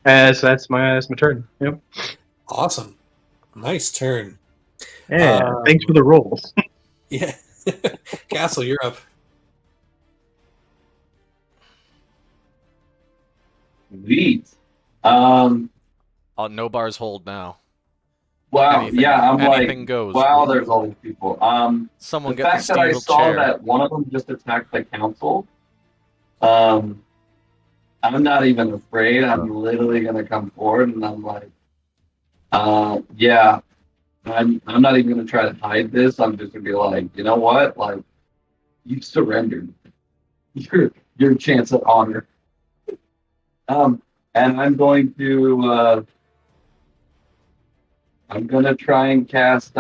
So that's my turn. Yep. Awesome. Nice turn. Yeah. Thanks for the roll. Yeah. Castle, you're up. Sweet. Oh, no bars hold now. Wow. Anything, Yeah, I'm like, anything goes. wow. There's all these people. Someone The get the fact that I steel saw chair. that one of them just attacked the council, um, I'm not even afraid. I'm literally gonna come forward and I'm like, yeah, I'm not even gonna try to hide this. I'm just gonna be like, you know what? Like, you surrendered. Your chance at honor. And I'm gonna try and cast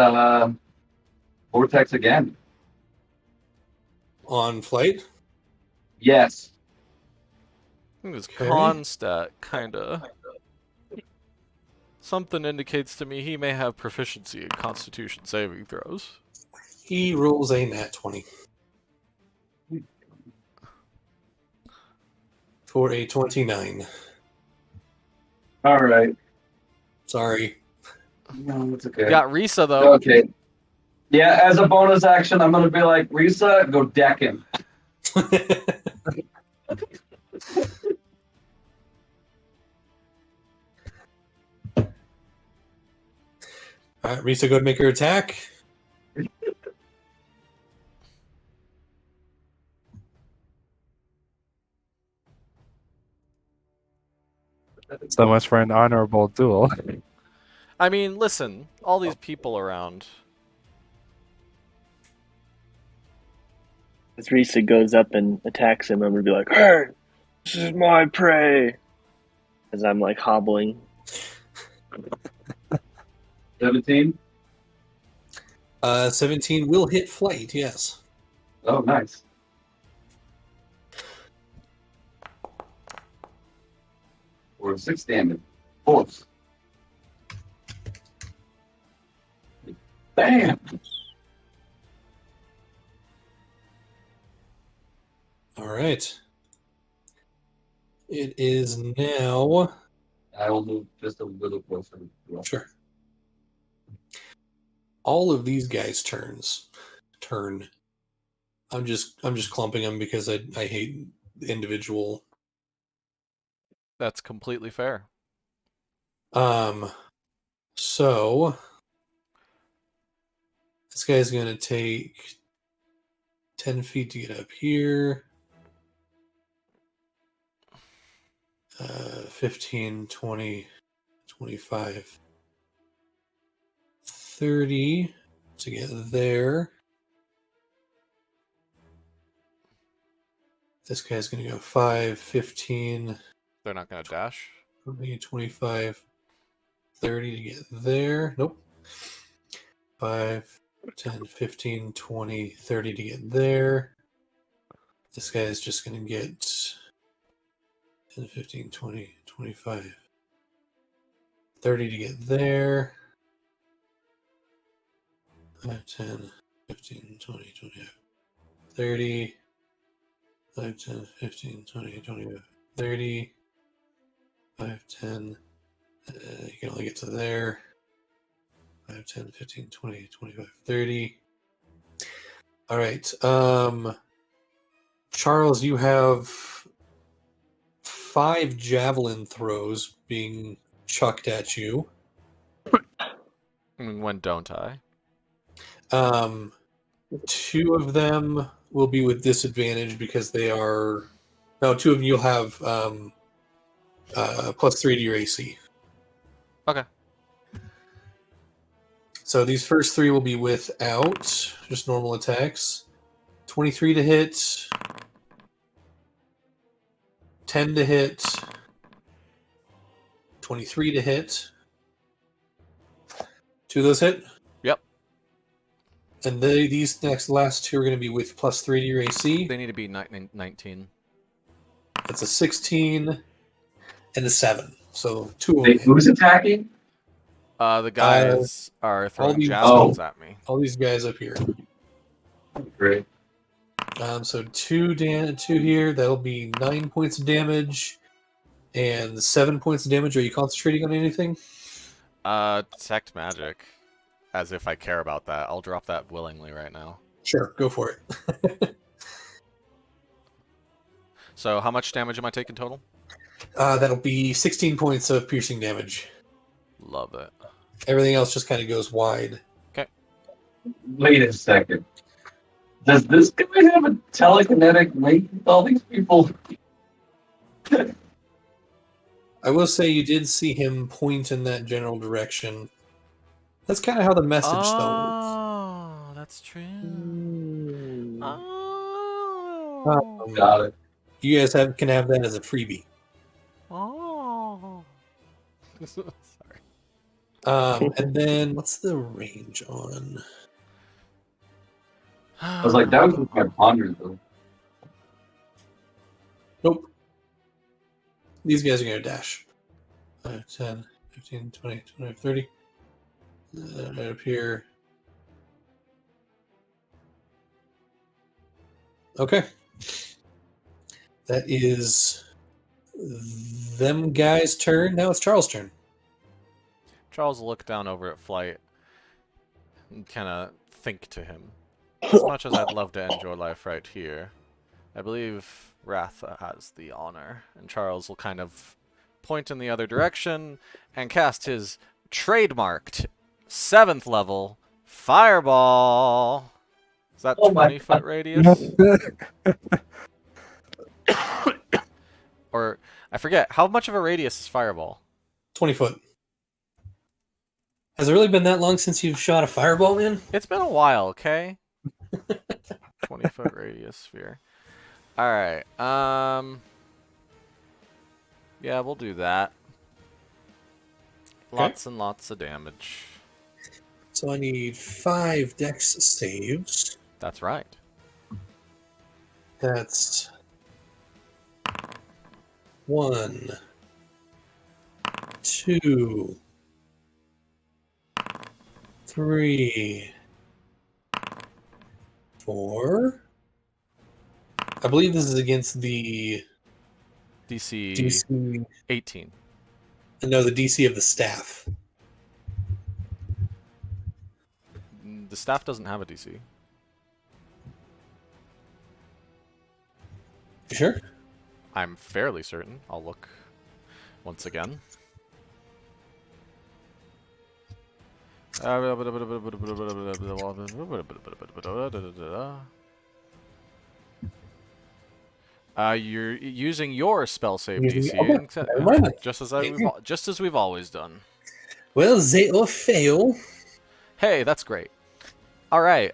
Vortex again. On flight. I Yes. think this Okay. con stat kinda. Something indicates to me he may have proficiency in Constitution saving throws. He rolls a nat 20. For a 29. All right. Sorry. No, it's okay. Got Risa though. Okay. Yeah, as a bonus action, I'm gonna be like, Risa, go deck him. All right, Risa, go ahead and make your attack. So much for an honorable duel. I mean, listen, all these people around. As Risa goes up and attacks him, I'm gonna be like, "Hey, this is my prey!" As I'm like hobbling. 17. 17 will hit flight, yes. Oh, nice. Or 6 damage. Force. Bam! All right. It is now. I will move just a little closer. Sure. All of these guys' turn. I'm just clumping them because I hate individual. That's completely fair. So this guy's gonna take 10 feet to get up here. 15, 20, 25, 30 to get there. This guy's going to go 5, 15, They're not gonna dash. 20, 25, 30 to get there. Nope. 5, 10, 15, 20, 30 to get there. This guy is just going to get 10, 15, 20, 25, 30 to get there. 5, 10, 15, 20, 25, 30. 5, 10, 15, 20, 25, 30. 5, 10. You can only get to there. 5, 10, 15, 20, 25, 30. All right. Charles, you have 5 javelin throws being chucked at you. I mean, when don't I? 2 of them will be with disadvantage because they are. No, 2 of them you'll have +3 to your AC. Okay. So these first 3 will be without, just normal attacks. 23 to hit, 10 to hit, 23 to hit. 2 of those hit? Yep. And these last two are going to be with plus 3 to your AC. They need to be 19. That's a 16 and a 7. So 2 of Wait, them. who's attacking? The guys are throwing these- javelins at me. All these guys up here. Great. So 2 here. That'll be 9 points of damage. And 7 points of damage. Are you concentrating on anything? Detect magic. As if I care about that. I'll drop that willingly right now. Sure, go for it. So how much damage am I taking total? That'll be 16 points of piercing damage. Love it. Everything else just kind of goes wide. Wait a second. Does this guy have a telekinetic link with all these people? I will say you did see him point in that general direction. That's kind of how the message spell works. Oh, that's true. Mm. Oh. Got it. You guys can have that as a freebie. Oh. Sorry. And then what's the range on? I was like, that was with my ponder, though. Nope. These guys are going to dash. 5, 10, 15, 20, 25, 30. Right up here. Okay. That is them guys' turn. Now it's Charles' turn. Charles will look down over at Flight and kind of think to him. As much as I'd love to end your life right here, I believe Ratha has the honor. And Charles will kind of point in the other direction and cast his trademarked 7th level Fireball. Is that Oh my 20-foot radius? Or, I forget, how much of a radius is Fireball? 20 foot. Has it really been that long since you've shot a fireball, man? It's been a while, okay? 20-foot radius sphere. Alright, yeah, we'll do that. Okay. Lots and lots of damage. So I need 5 dex saves. That's right. That's 1, 2, 3, 4. I believe this is against the DC DC. 18. No, the DC of the staff. The staff doesn't have a DC. You sure? I'm fairly certain. I'll look once again. You're using your spell save DC, Okay, never mind. just as we've always done. Well, they all fail. Hey, that's great. All right.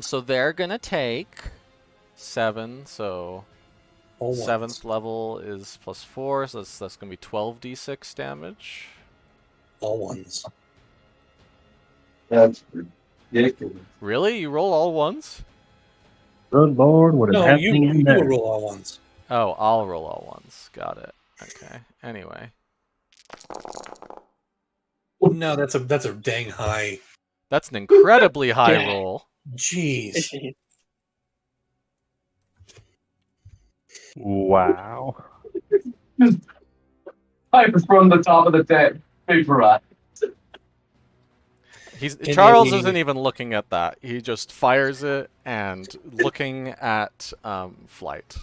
So they're gonna take 7. So All ones. 7th level is +4. So that's gonna be 12d6 damage. All ones. That's ridiculous. Really? You roll all ones? Good lord, what is No, you happening in will there? roll all ones. Oh, I'll roll all ones. Got it. Okay. Anyway, No, that's a dang high. that's an incredibly high Yeah. roll. Jeez. Wow. Piper from the top of the tent. Vaporize. Charles he- isn't even looking at that. He just fires it and looking at Flight.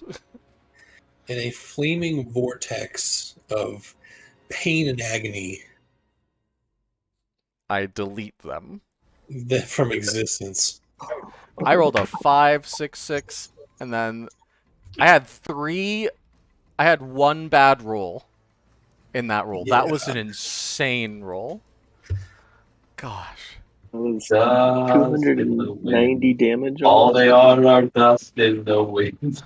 In a flaming vortex of pain and agony I delete them. from existence. I rolled a 5, 6, 6, and then I had 3. I had 1 bad roll in that roll. That was an insane roll. Gosh. That was Dust in the wind. 290 damage. All almost. they are dust in the wind.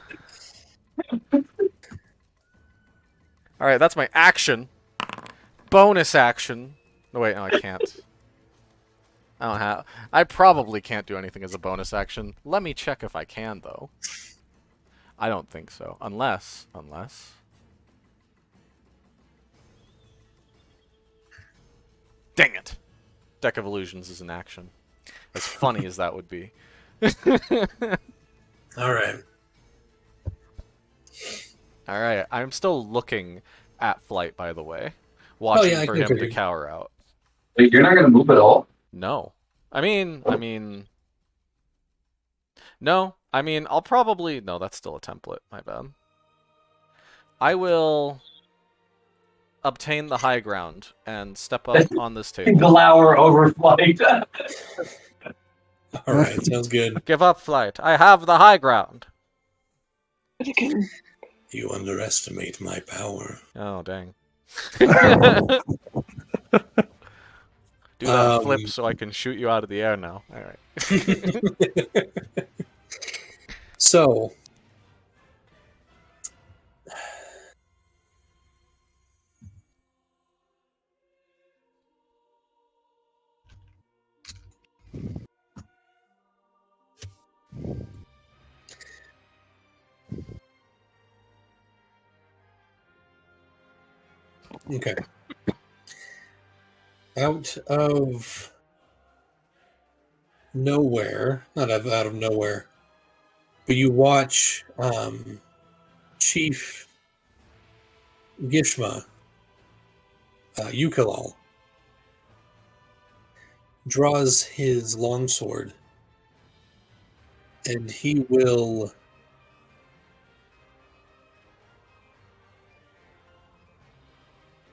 All right, that's my action. Bonus action. No, wait, no, I can't. I don't have. I probably can't do anything as a bonus action. Let me check if I can, though. I don't think so. Unless. Dang it! Deck of Illusions is an action. As funny as that would be. All right. Alright, I'm still looking at Flight, by the way. Oh, Watching yeah, I for can him to figure. cower out. Wait, you're not gonna move at all? No. No. I'll probably... No, that's still a template. My bad. I will obtain the high ground and step up on this table. Glower over Flight. All right, sounds good. Give up, Flight. I have the high ground. You underestimate my power. Oh, dang. Do that flip so I can shoot you out of the air now. Alright. So, okay. Out of nowhere, not out of nowhere, but you watch Chief Gishma, Ukalal, draws his longsword, and he will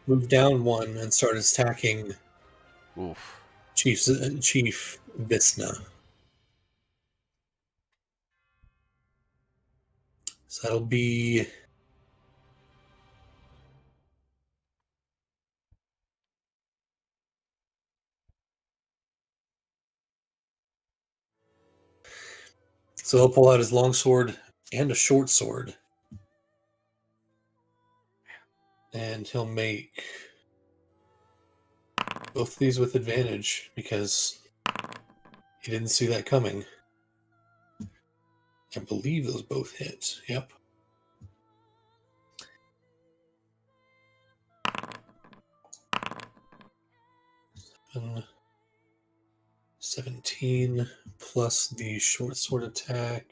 move down one and start attacking Oof. Chief Visna. So that'll be so he'll pull out his longsword and a short sword. And he'll make both these with advantage because he didn't see that coming. I believe those both hit. Yep. 17 plus the short sword attack.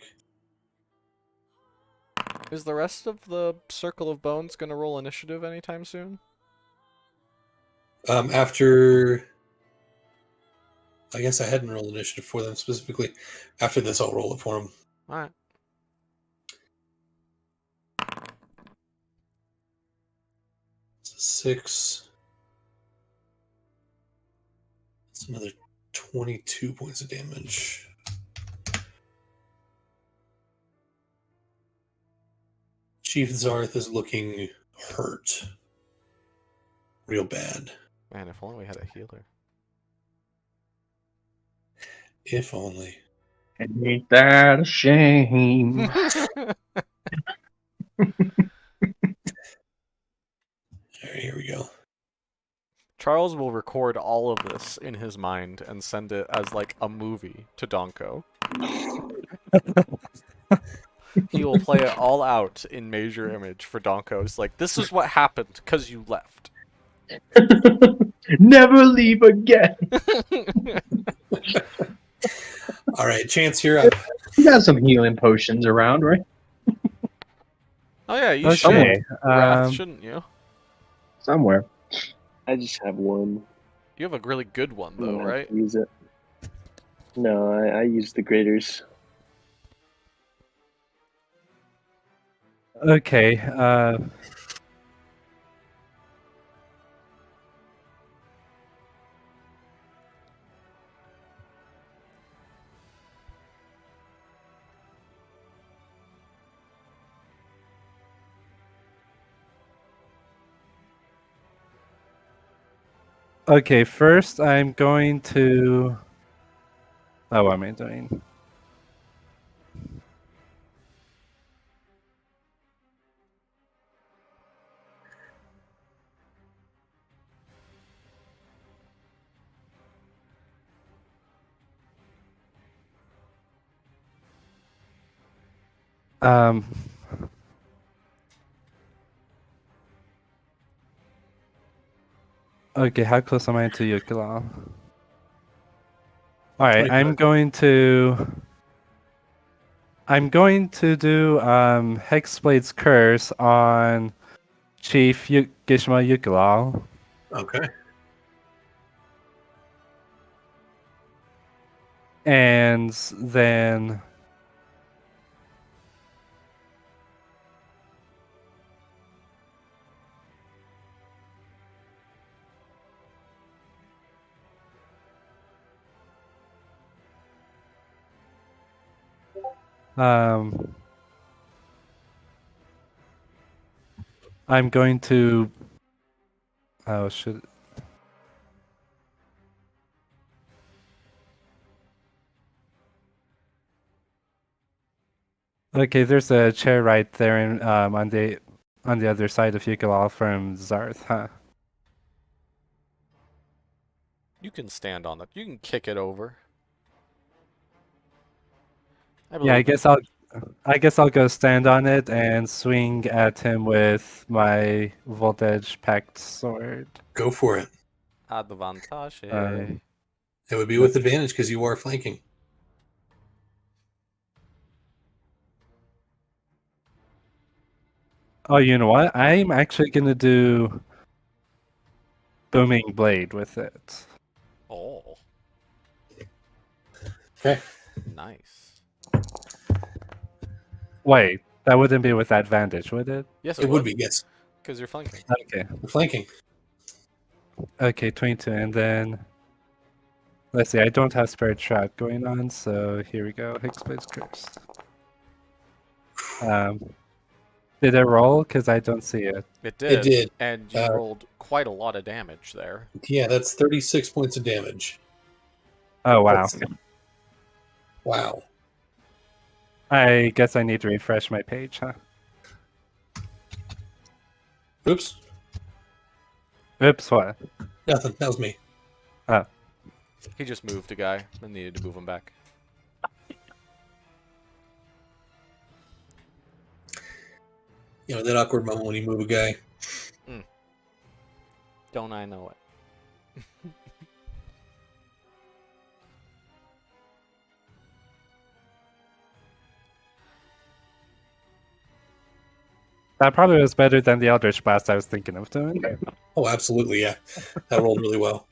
Is the rest of the Circle of Bones gonna roll initiative anytime soon? After, I guess I hadn't rolled initiative for them specifically. After this, I'll roll it for them. Alright. So 6. That's another 22 points of damage. Chief Zarth is looking hurt. Real bad. Man, if only we had a healer. If only. Ain't that a shame? Alright, here we go. Charles will record all of this in his mind and send it as like a movie to Donko. He will play it all out in major image for Donko. It's like, this is what happened because you left. Never leave again. Alright, Chance, you're up. You got some healing potions around, right? Oh yeah, you Okay, should. Wrath, um, shouldn't you? Somewhere. I just have one. You have a really good one I'm though, gonna have right? to use it. No, I use the graders. Okay. Okay, first I'm going to. Oh, what am I doing? Um. Okay, how close am I to Yukilal? Alright, 25. I'm going to do Hexblade's Curse on Chief Gishma Yukilal. Okay. And then um I'm going to oh should Okay, there's a chair right there in, on the other side of Yukilal from Zarth, huh? You can stand on it. You can kick it over. I Yeah, believe in I guess I'll go stand on it and swing at him with my Voltage Pact sword. Go for it. advantage. Um, It would be with let's- advantage because you are flanking. Oh, you know what? I'm actually gonna do Booming Blade with it. Oh, Okay. nice. Wait, that wouldn't be with advantage, would it? Yes, It would be, yes. because you're flanking. Okay. You're flanking. Okay, 22, and then let's see. I don't have Spirit Trap going on, so here we go. Hexblade's Curse. Did it roll? Because I don't see it. It It did, did. and you rolled quite a lot of damage there. Yeah, that's 36 points of damage. Oh wow. That's- Wow. I guess I need to refresh my page, huh? Oops. Oops, what? Nothing. That was me. He just moved a guy and needed to move him back. You know, that awkward moment when you move a guy. Don't I know it? That probably was better than the Eldritch Blast I was thinking of doing. Oh, absolutely. Yeah. That rolled really well.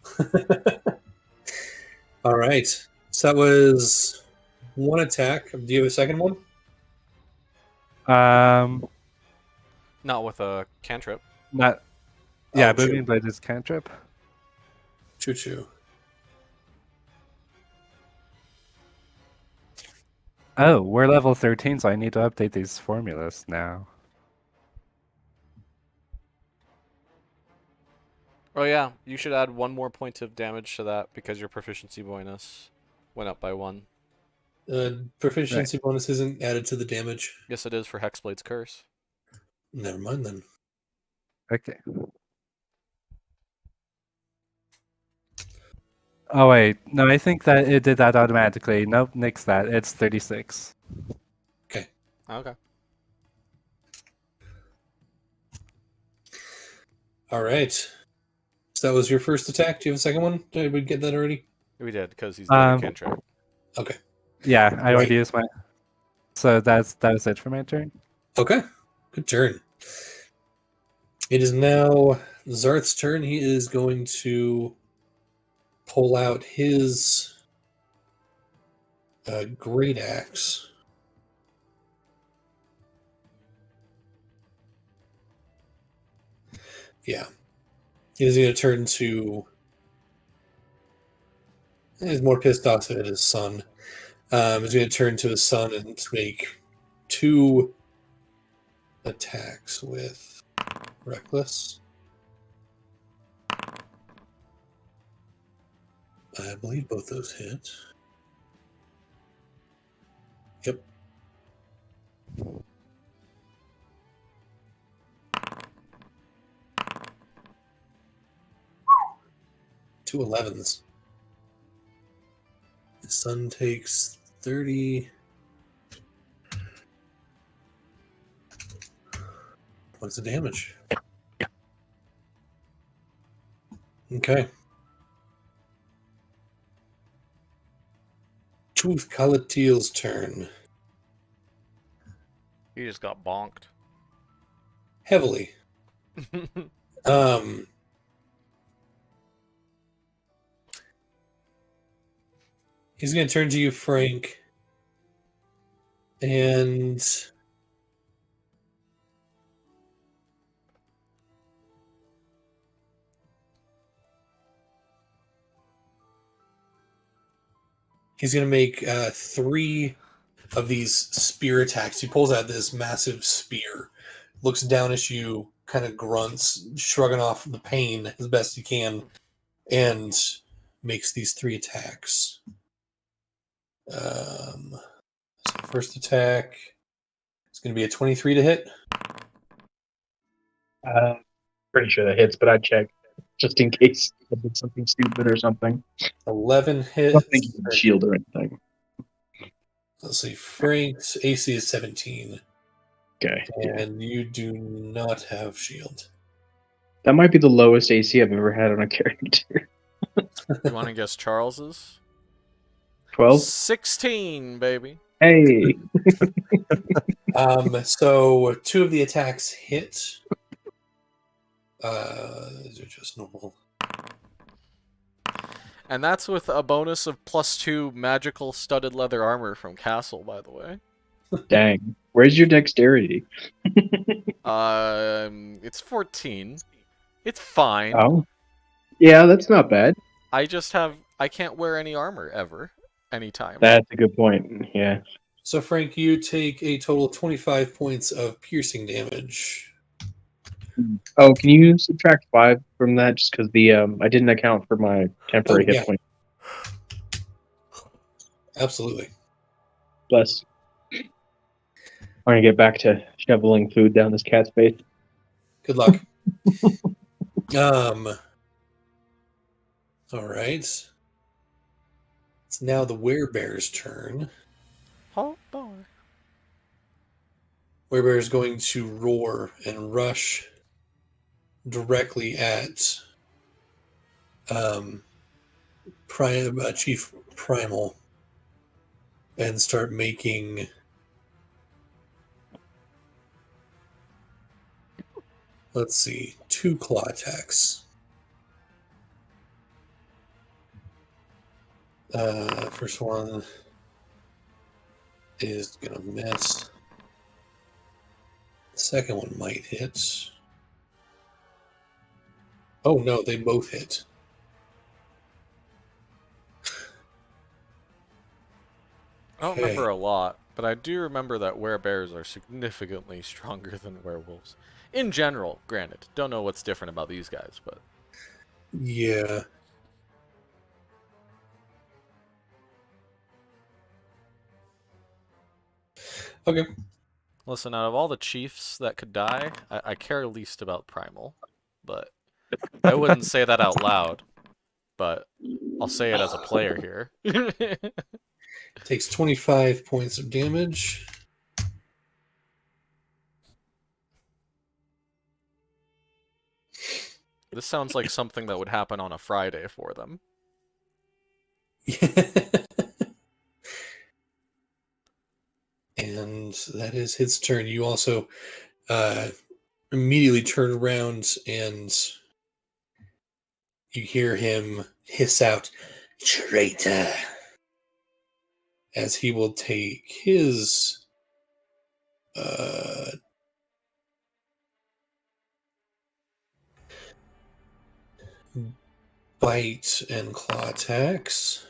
All right. So that was one attack. Do you have a second one? Um, Not with a cantrip. not. Yeah, Oh, Booming shoot. Blade is cantrip. Choo choo. Oh, we're level 13, so I need to update these formulas now. Oh yeah, you should add one more point of damage to that because your proficiency bonus went up by 1. Proficiency bonus isn't added to the damage. Yes, it is for Hexblade's Curse. Never mind then. Okay. Oh wait, no, I think that it did that automatically. Nope, nix that. It's 36. Okay. Okay. All right. So that was your first attack. Do you have a second one? Did we get that already? We did because he's doing a cantrip. Okay. Yeah, I already Right. used my. So that was it for my turn. Okay. Good turn. It is now Zarth's turn. He is going to pull out his great axe. Yeah. He's going to turn to. He's more pissed off at his son. He's going to turn to his son and make 2 attacks with Reckless. I believe both those hit. Yep. Two 11s. His son takes 30. points of damage. Okay. Tooth Kalatiel's turn. He just got bonked. Heavily. He's going to turn to you, Frank. And he's going to make 3 of these spear attacks. He pulls out this massive spear, looks down at you, kind of grunts, shrugging off the pain as best he can, and makes these 3 attacks. So first attack is going to be a 23 to hit. Pretty sure that hits, but I'd check just in case I did something stupid or something. 11 I hits. don't think you can shield or anything. Let's see. Frank's AC is 17. Okay. Yeah. And you do not have shield. That might be the lowest AC I've ever had on a character. You want to guess Charles's? 12? 16, baby. Hey! So 2 of the attacks hit. These are just normal. And that's with a bonus of +2 magical studded leather armor from Castle, by the way. Dang. Where's your dexterity? It's 14. It's fine. Oh. Yeah, that's not bad. I can't wear any armor ever, anytime. That's a good point. Yeah. So Frank, you take a total of 25 points of piercing damage. Oh, can you subtract 5 from that? Just because I didn't account for my temporary hit point. Absolutely. Bless. I'm gonna get back to shoveling food down this cat's face. Good luck. All right. It's now the werebear's turn. Oh boy. Werebear is going to roar and rush directly at Chief Primal and start making let's see, 2 claw attacks. First one is gonna miss. The second one might hit. Oh no, they both hit. I don't remember a lot, but I do remember that werebears are significantly stronger than werewolves. In general, granted. Don't know what's different about these guys, but... Yeah. Okay. Listen, out of all the chiefs that could die, I care least about Primal. But I wouldn't say that out loud. But I'll say it as a player here. Takes 25 points of damage. This sounds like something that would happen on a Friday for them. And that is his turn. You also immediately turn around and you hear him hiss out, "Traitor!" as he will take his bite and claw attacks.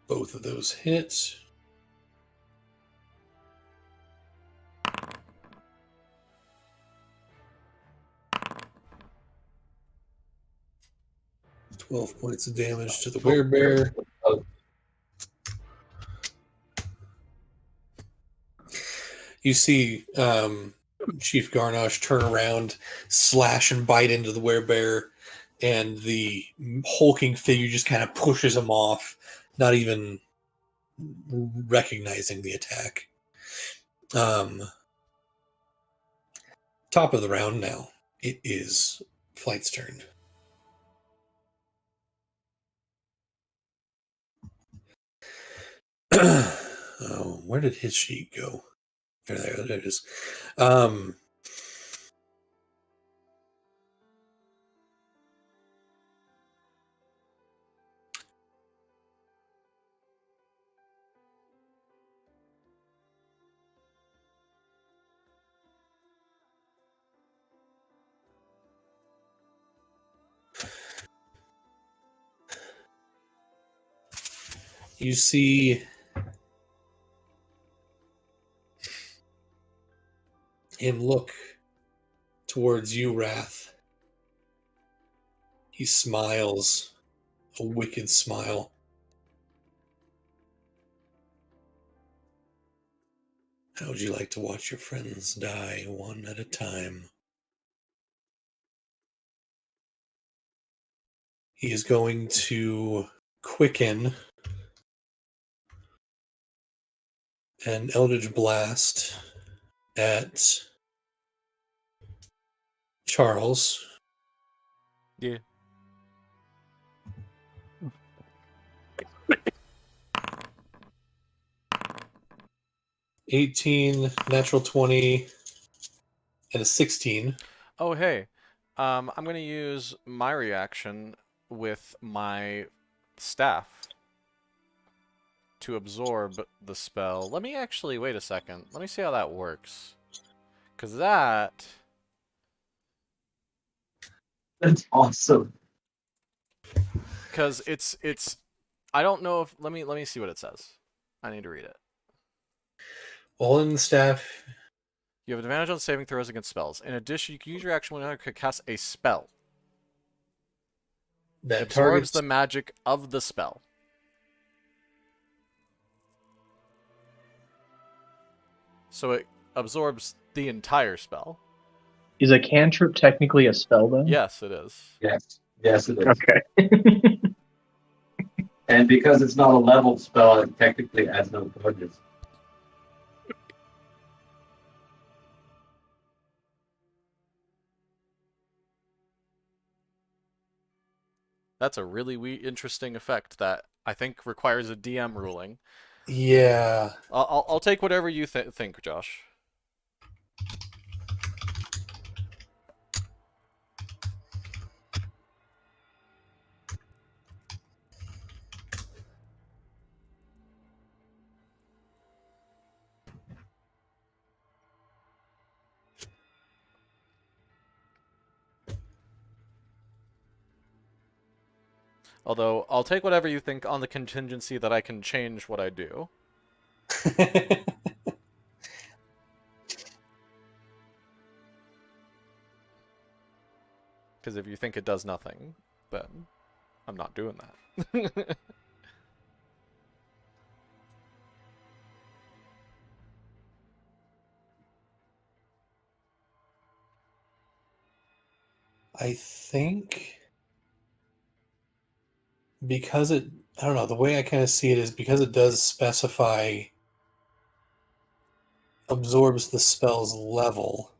Both of those hits. "12 points of damage to the werebear." You see Chief Garnosh turn around, slash and bite into the werebear, and the hulking figure just kind of pushes him off, not even recognizing the attack. Top of the round now. It is Flight's turn. Oh, where did his sheet go? There it is. You see him look towards you, Wrath. He smiles, a wicked smile. How would you like to watch your friends die one at a time? He is going to quicken an Eldritch Blast at Charles. Yeah. $18, natural 20, and a 16. Oh, hey. I'm going to use my reaction with my staff to absorb the spell. Let me actually, wait a second. Let me see how that works. Because that... That's awesome. Because it's... I don't know if... Let me see what it says. I need to read it. While in the staff, You have advantage on saving throws against spells. In addition, you can use your action when another cast a spell. that It absorbs targets the magic of the spell. So it absorbs the entire spell. Is a cantrip technically a spell, though? Yes, it is. Yes. Yes, it is. Okay. And because it's not a leveled spell, it technically adds no charges. That's a really interesting effect that I think requires a DM ruling. Yeah. I'll take whatever you think, Josh. Although, I'll take whatever you think on the contingency that I can change what I do. Because if you think it does nothing, then I'm not doing that. I think because I don't know, the way I kind of see it is because it does specify absorbs the spell's level,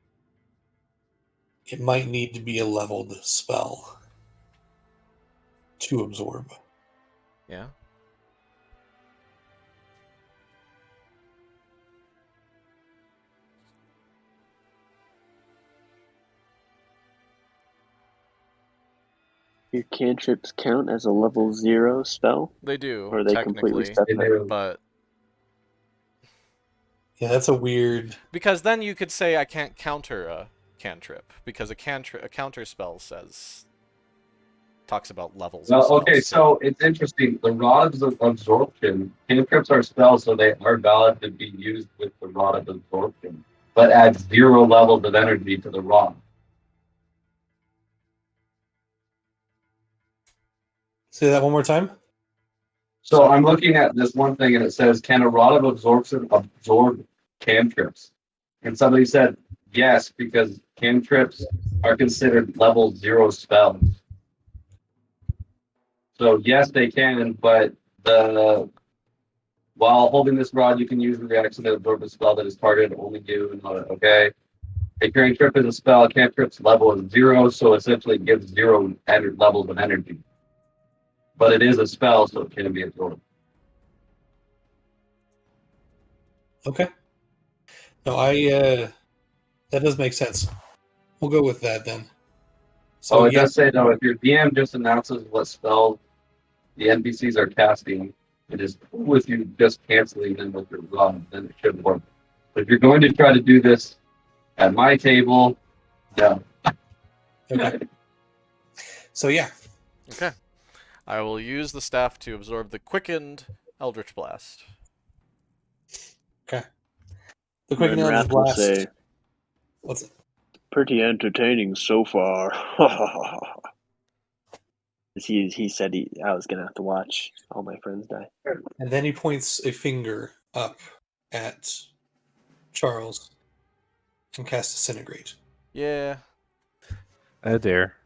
it might need to be a leveled spell to absorb. Yeah. Your cantrips count as a level 0 spell? They do, Or are they completely technically, separate? but... Yeah, that's a weird. Because then you could say I can't counter a cantrip, because a counter spell talks about levels of Well, spells. okay, so it's interesting. The rods of absorption, cantrips are spells, so they are valid to be used with the rod of absorption, but add 0 levels of energy to the rod. Say that one more time. So I'm looking at this one thing and it says, can a rod of absorption absorb cantrips? And somebody said yes, because cantrips are considered level 0 spells. So yes, they can, but the While holding this rod, you can use the reaction to absorb a spell that is targeted only you. Okay. A cantrip is a spell. A cantrip's level is 0, so essentially it gives 0 levels of energy. But it is a spell, so it can be absorbed. Okay. No, that does make sense. We'll go with that then. So Oh, it yeah, does say though, if your DM just announces what spell the NPCs are casting, it is cool with you just canceling them with your rod, then it should work. But if you're going to try to do this at my table, no. okay. So yeah, Okay. I will use the staff to absorb the quickened Eldritch Blast. okay. The quick And Eldritch Wrath will Blast. say, What's it? pretty entertaining so far. he said I was gonna have to watch all my friends die. And then he points a finger up at Charles and casts Disintegrate. Yeah. Oh dear.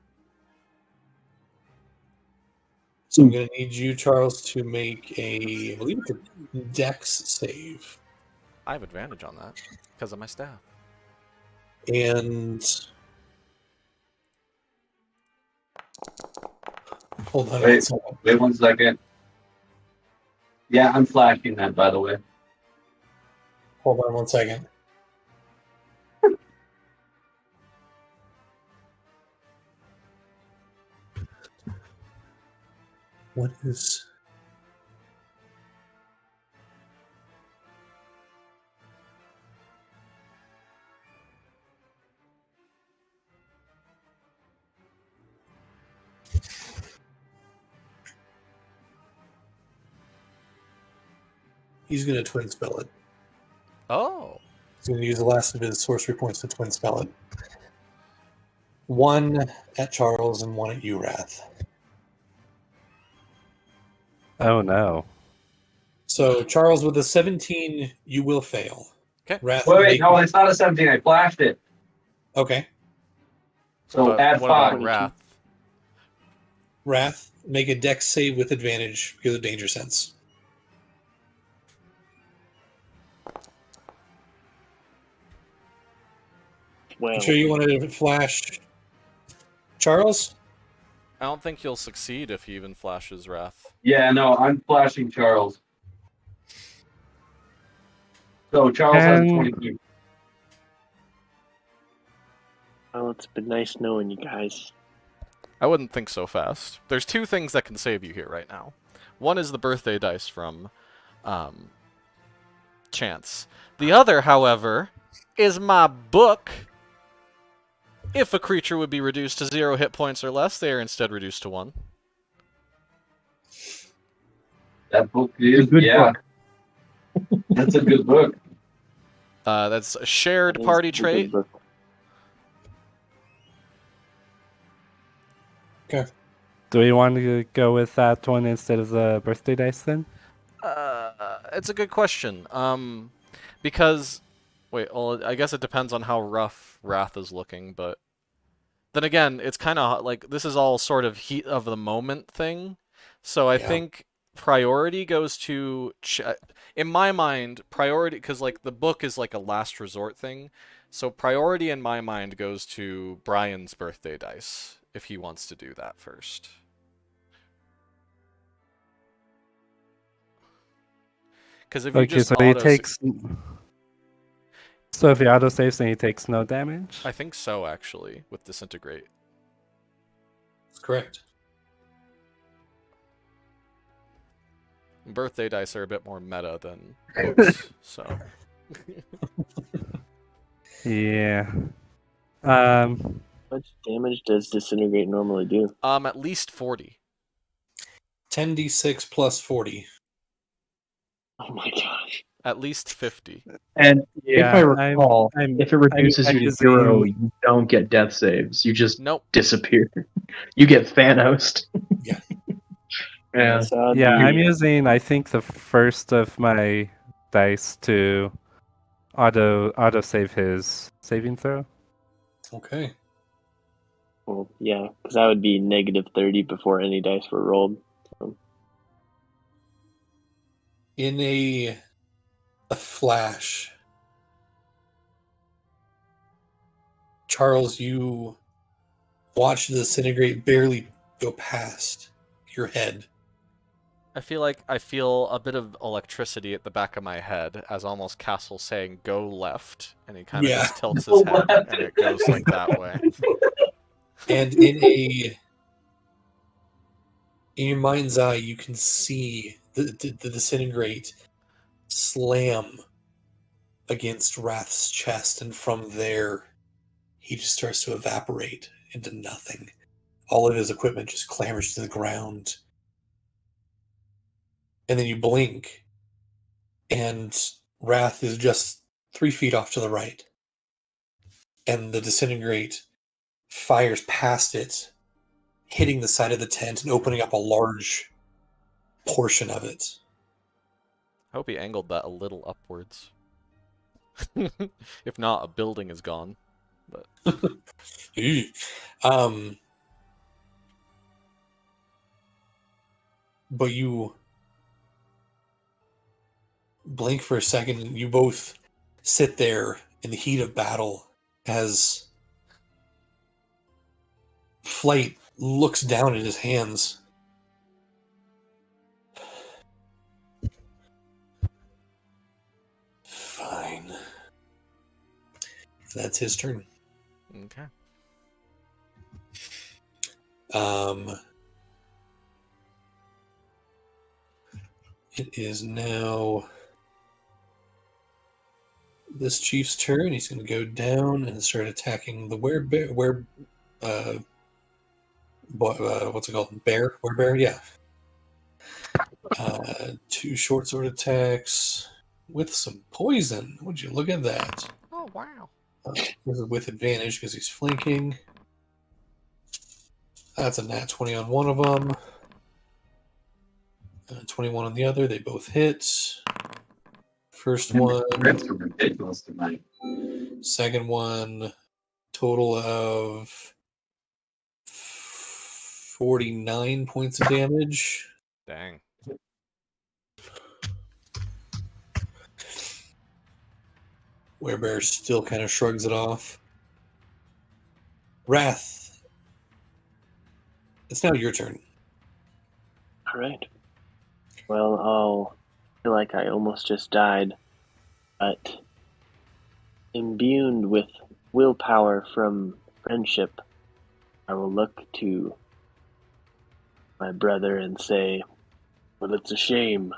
So I'm going to need you, Charles, to make I believe it's a Dex save. I have advantage on that because of my staff. And hold on one Wait, second. wait 1 second. Yeah, I'm flashing that, by the way. Hold on 1 second. What is... He's going to twin spell it. Oh. He's going to use the last of his sorcery points to twin spell it. 1 at Charles and 1 at you, Wrath. Oh no. So Charles, with a 17, you will fail. Okay. Wrath, Wait, no, it's not a 17. I flashed it. Okay. So But add what about 5. Wrath? Wrath, make a Dex save with advantage because of danger sense. Well, You sure you want to flash Charles? I don't think he'll succeed if he even flashes Wrath. Yeah, no, I'm flashing Charles. So Charles has And- 22. well, it's been nice knowing you guys. I wouldn't think so fast. There's 2 things that can save you here right now. One is the birthday dice from Chance. The other, however, is my book. If a creature would be reduced to 0 hit points or less, they are instead reduced to 1. That book is, good yeah. book. That's a good book. That's a shared That is party a good trait. book. Do we want to go with that one instead of the birthday dice then? It's a good question. Because wait, well, I guess it depends on how rough Wrath is looking, but then again, it's kind of like this is all sort of heat of the moment thing. So I Yeah. think priority goes to in my mind, priority because like the book is like a last resort thing. So priority in my mind goes to Brian's birthday dice if he wants to do that first. Because if you Okay, just so he auto, takes. So if he auto saves, then he takes no damage. I think so actually with disintegrate. That's correct. Birthday dice are a bit more meta than books, so. Yeah. How much damage does Disintegrate normally do? At least 40. 10d6 plus 40. Oh my gosh. At least 50. And if I Yeah, recall, I'm- if it reduces I'm you to using- 0, you don't get death saves. You just Nope. disappear. You get Thanos. Yeah. Yeah. So Yeah, I'm the, using I think the first of my dice to auto save his saving throw. Okay. well, yeah, because that would be negative 30 before any dice were rolled. So. In a flash, Charles, you watch the disintegrate barely go past your head. I feel like I feel a bit of electricity at the back of my head as almost Castle saying go left, and he kind of Yeah. just tilts Go his head left. and it goes like that way. And in your mind's eye, you can see the disintegrate slam against Wrath's chest, and from there, he just starts to evaporate into nothing. All of his equipment just clambers to the ground. And then you blink, and Wrath is just 3 feet off to the right. And the disintegrate fires past it, hitting the side of the tent and opening up a large portion of it. I hope he angled that a little upwards. If not, a building is gone. Ew. But you blink for a second, and you both sit there in the heat of battle as Flight looks down at his hands. Fine. That's his turn. Okay. It is now this chief's turn. He's going to go down and start attacking the what's it called? Werebear? Yeah. 2 short sword attacks with some poison. Would you look at that? Oh, wow. This is with advantage because he's flanking. That's a nat 20 on one of them. 21 on the other. They both hit. First one. Rents are ridiculous tonight. Second one. Total of 49 points of damage. Dang. Werebear still kind of shrugs it off. Wrath. It's now your turn. All right. Well, I'll feel like I almost just died, but imbued with willpower from friendship, I will look to my brother and say, well, it's a shame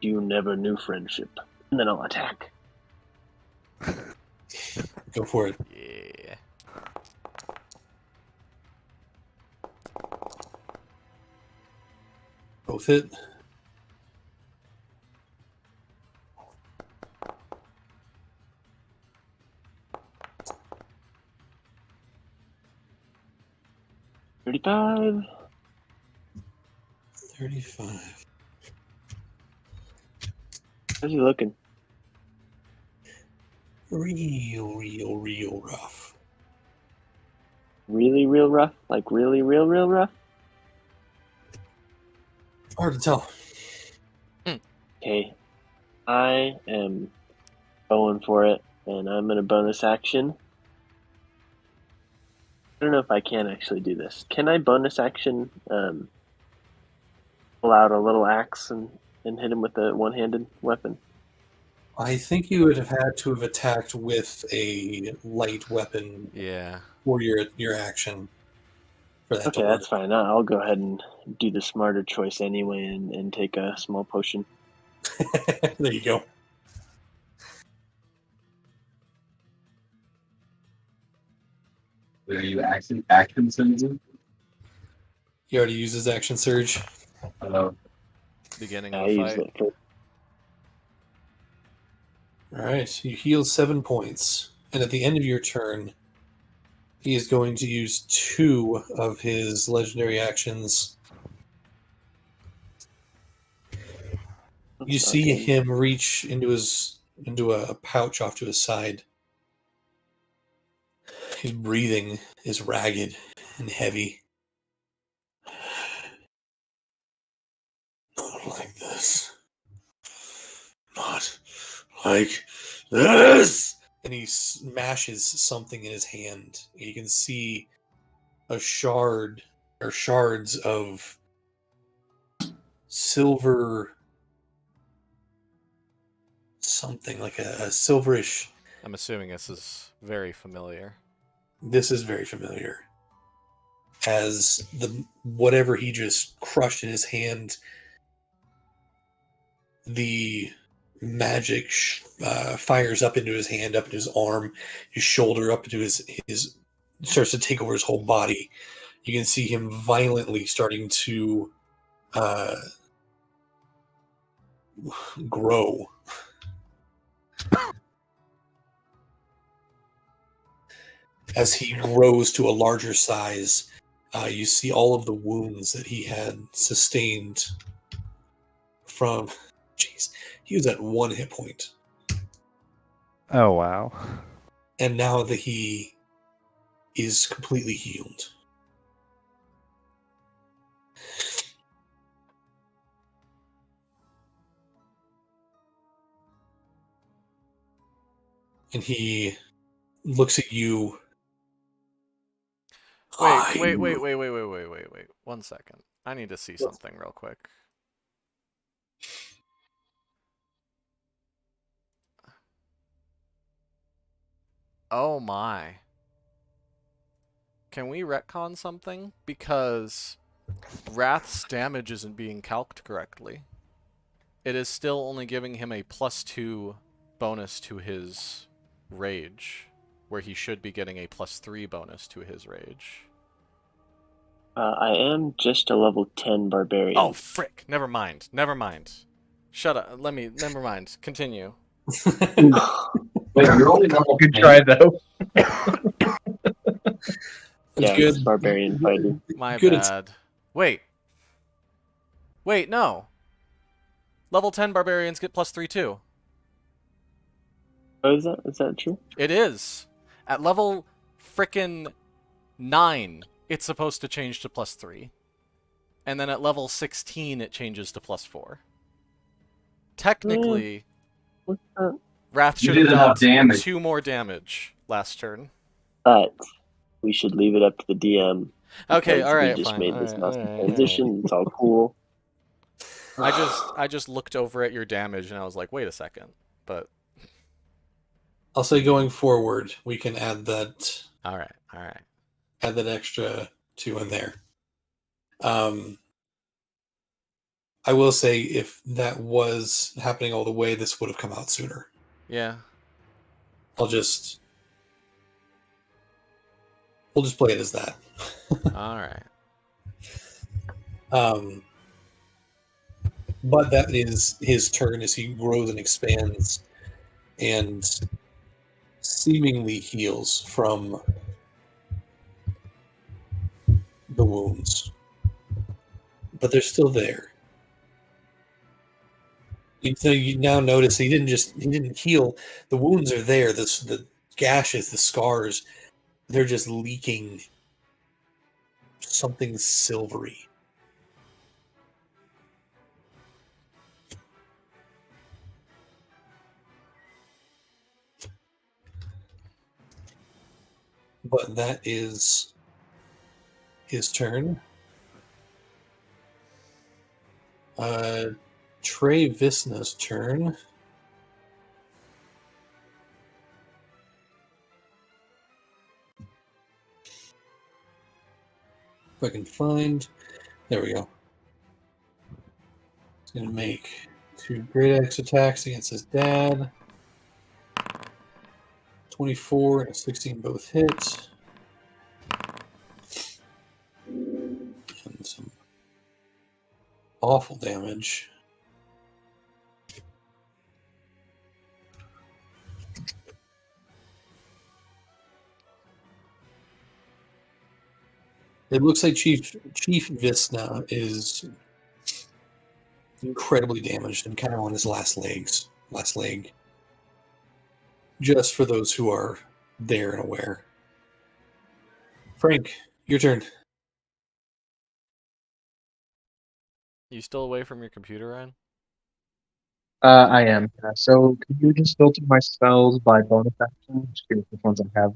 you never knew friendship. And then I'll attack. Go for it. Yeah. Both hit. $35. 35. How's he looking? Real rough. Really real rough? Like really real rough? Hard to tell. Okay. I am going for it, and I'm going to bonus action. I don't know if I can actually do this. Can I bonus action pull out a little axe and hit him with a one-handed weapon? I think you would have had to have attacked with a light weapon Yeah. for your action. For that Okay, to that's work. fine. I'll go ahead and do the smarter choice anyway and take a small potion. There you go. Are you action sensing? He already used his action surge. Beginning I of the use fight. it for All right, you heal 7 points, and at the end of your turn, he is going to use 2 of his legendary actions. You see Okay. him reach into a pouch off to his side. His breathing is ragged and heavy. Not like this. like this, and he smashes something in his hand. You can see a shard or shards of silver, something like a silverish. I'm assuming this is very familiar. This is very familiar. As the whatever he just crushed in his hand, the magic fires up into his hand, up into his arm, his shoulder, up into his starts to take over his whole body. You can see him violently starting to grow. As he grows to a larger size, you see all of the wounds that he had sustained from. Jeez, he was at 1 hit point, Oh wow. and now that he is completely healed. And he looks at you. Wait. 1 second. I need to see something real quick. Oh my. Can we retcon something? Because Wrath's damage isn't being calced correctly. It is still only giving him a +2 bonus to his rage, where he should be getting a +3 bonus to his rage. I am just a level 10 barbarian. Oh, frick! Never mind. Shut up. Never mind. Continue. Wait, you're only level Good 10? try though. Yeah, good. it's barbarian fighting. My Good. bad. Wait, no. Level 10 barbarians get +3 too. Oh, is that true? It is. At level frickin' 9, it's supposed to change to +3. And then at level 16, it changes to +4. Technically, What's that? Wrath You should did have enough dealt damage. 2 more damage last turn. But we should leave it up to the DM. Okay, because alright, we just fine. made this Alright, awesome alright. transition. It's all cool. I just looked over at your damage and I was like, wait a second. But I'll say going forward, we can add that alright. extra 2 in there. I will say, if that was happening all the way, this would have come out sooner. Yeah. We'll just play it as that. Alright. But that is his turn as he grows and expands and seemingly heals from the wounds. But they're still there. You now notice he didn't heal. The wounds are there. The gashes, the scars, they're just leaking something silvery. But that is his turn. Trey Visna's turn. If I can find. There we go. He's going to make 2 great axe attacks against his dad. 24 and a 16 both hit. And some awful damage. It looks like Chief Visna is incredibly damaged and kind of on his last leg. Just for those who are there and aware. Frank, your turn. You still away from your computer, Ryan? I am. Yeah. So can you just filter my spells by bonus action? Just curious which ones I have.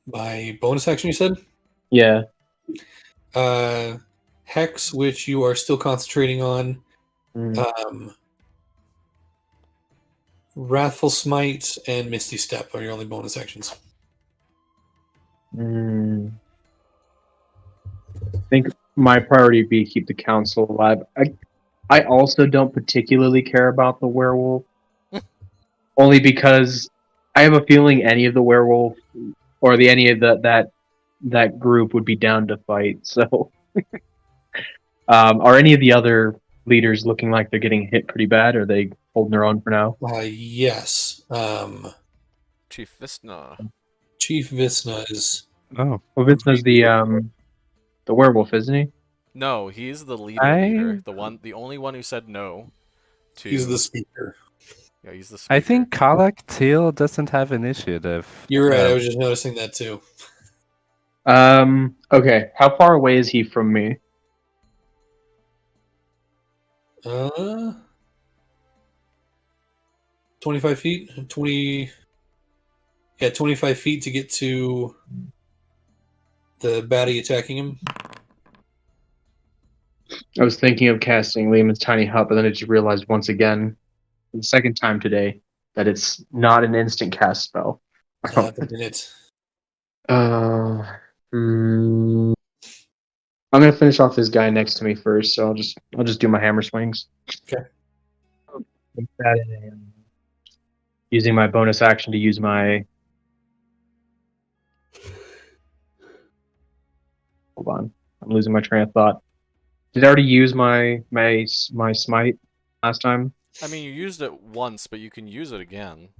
By bonus action, you said? Yeah. Hex, which you are still concentrating on. Mm. Wrathful Smite and Misty Step are your only bonus actions. Mm. I think my priority would be keep the council alive. I also don't particularly care about the werewolf, only because I have a feeling any of the werewolf or any of that group would be down to fight. So, are any of the other leaders looking like they're getting hit pretty bad? Or are they holding their own for now? Yes. Chief Visna. Chief Visna is. Oh, Well, Vince's the werewolf, isn't he? No, he's the leader. I The only one who said no to. He's the speaker. Yeah, he's the speaker. I think Kalak Teal doesn't have initiative. You're right. I was just noticing that too. Okay. How far away is he from me? 25 feet? 20. Yeah, 25 feet to get to the baddie attacking him. I was thinking of casting Lehman's Tiny Hut, but then I just realized once again, for the second time today, that it's not an instant cast spell. Not the minute. Uh, hmm. I'm gonna finish off this guy next to me first, so I'll just do my hammer swings. Okay. Make that in, using my bonus action to use my. Hold on, I'm losing my train of thought. Did I already use my smite last time? I mean, you used it once, but you can use it again.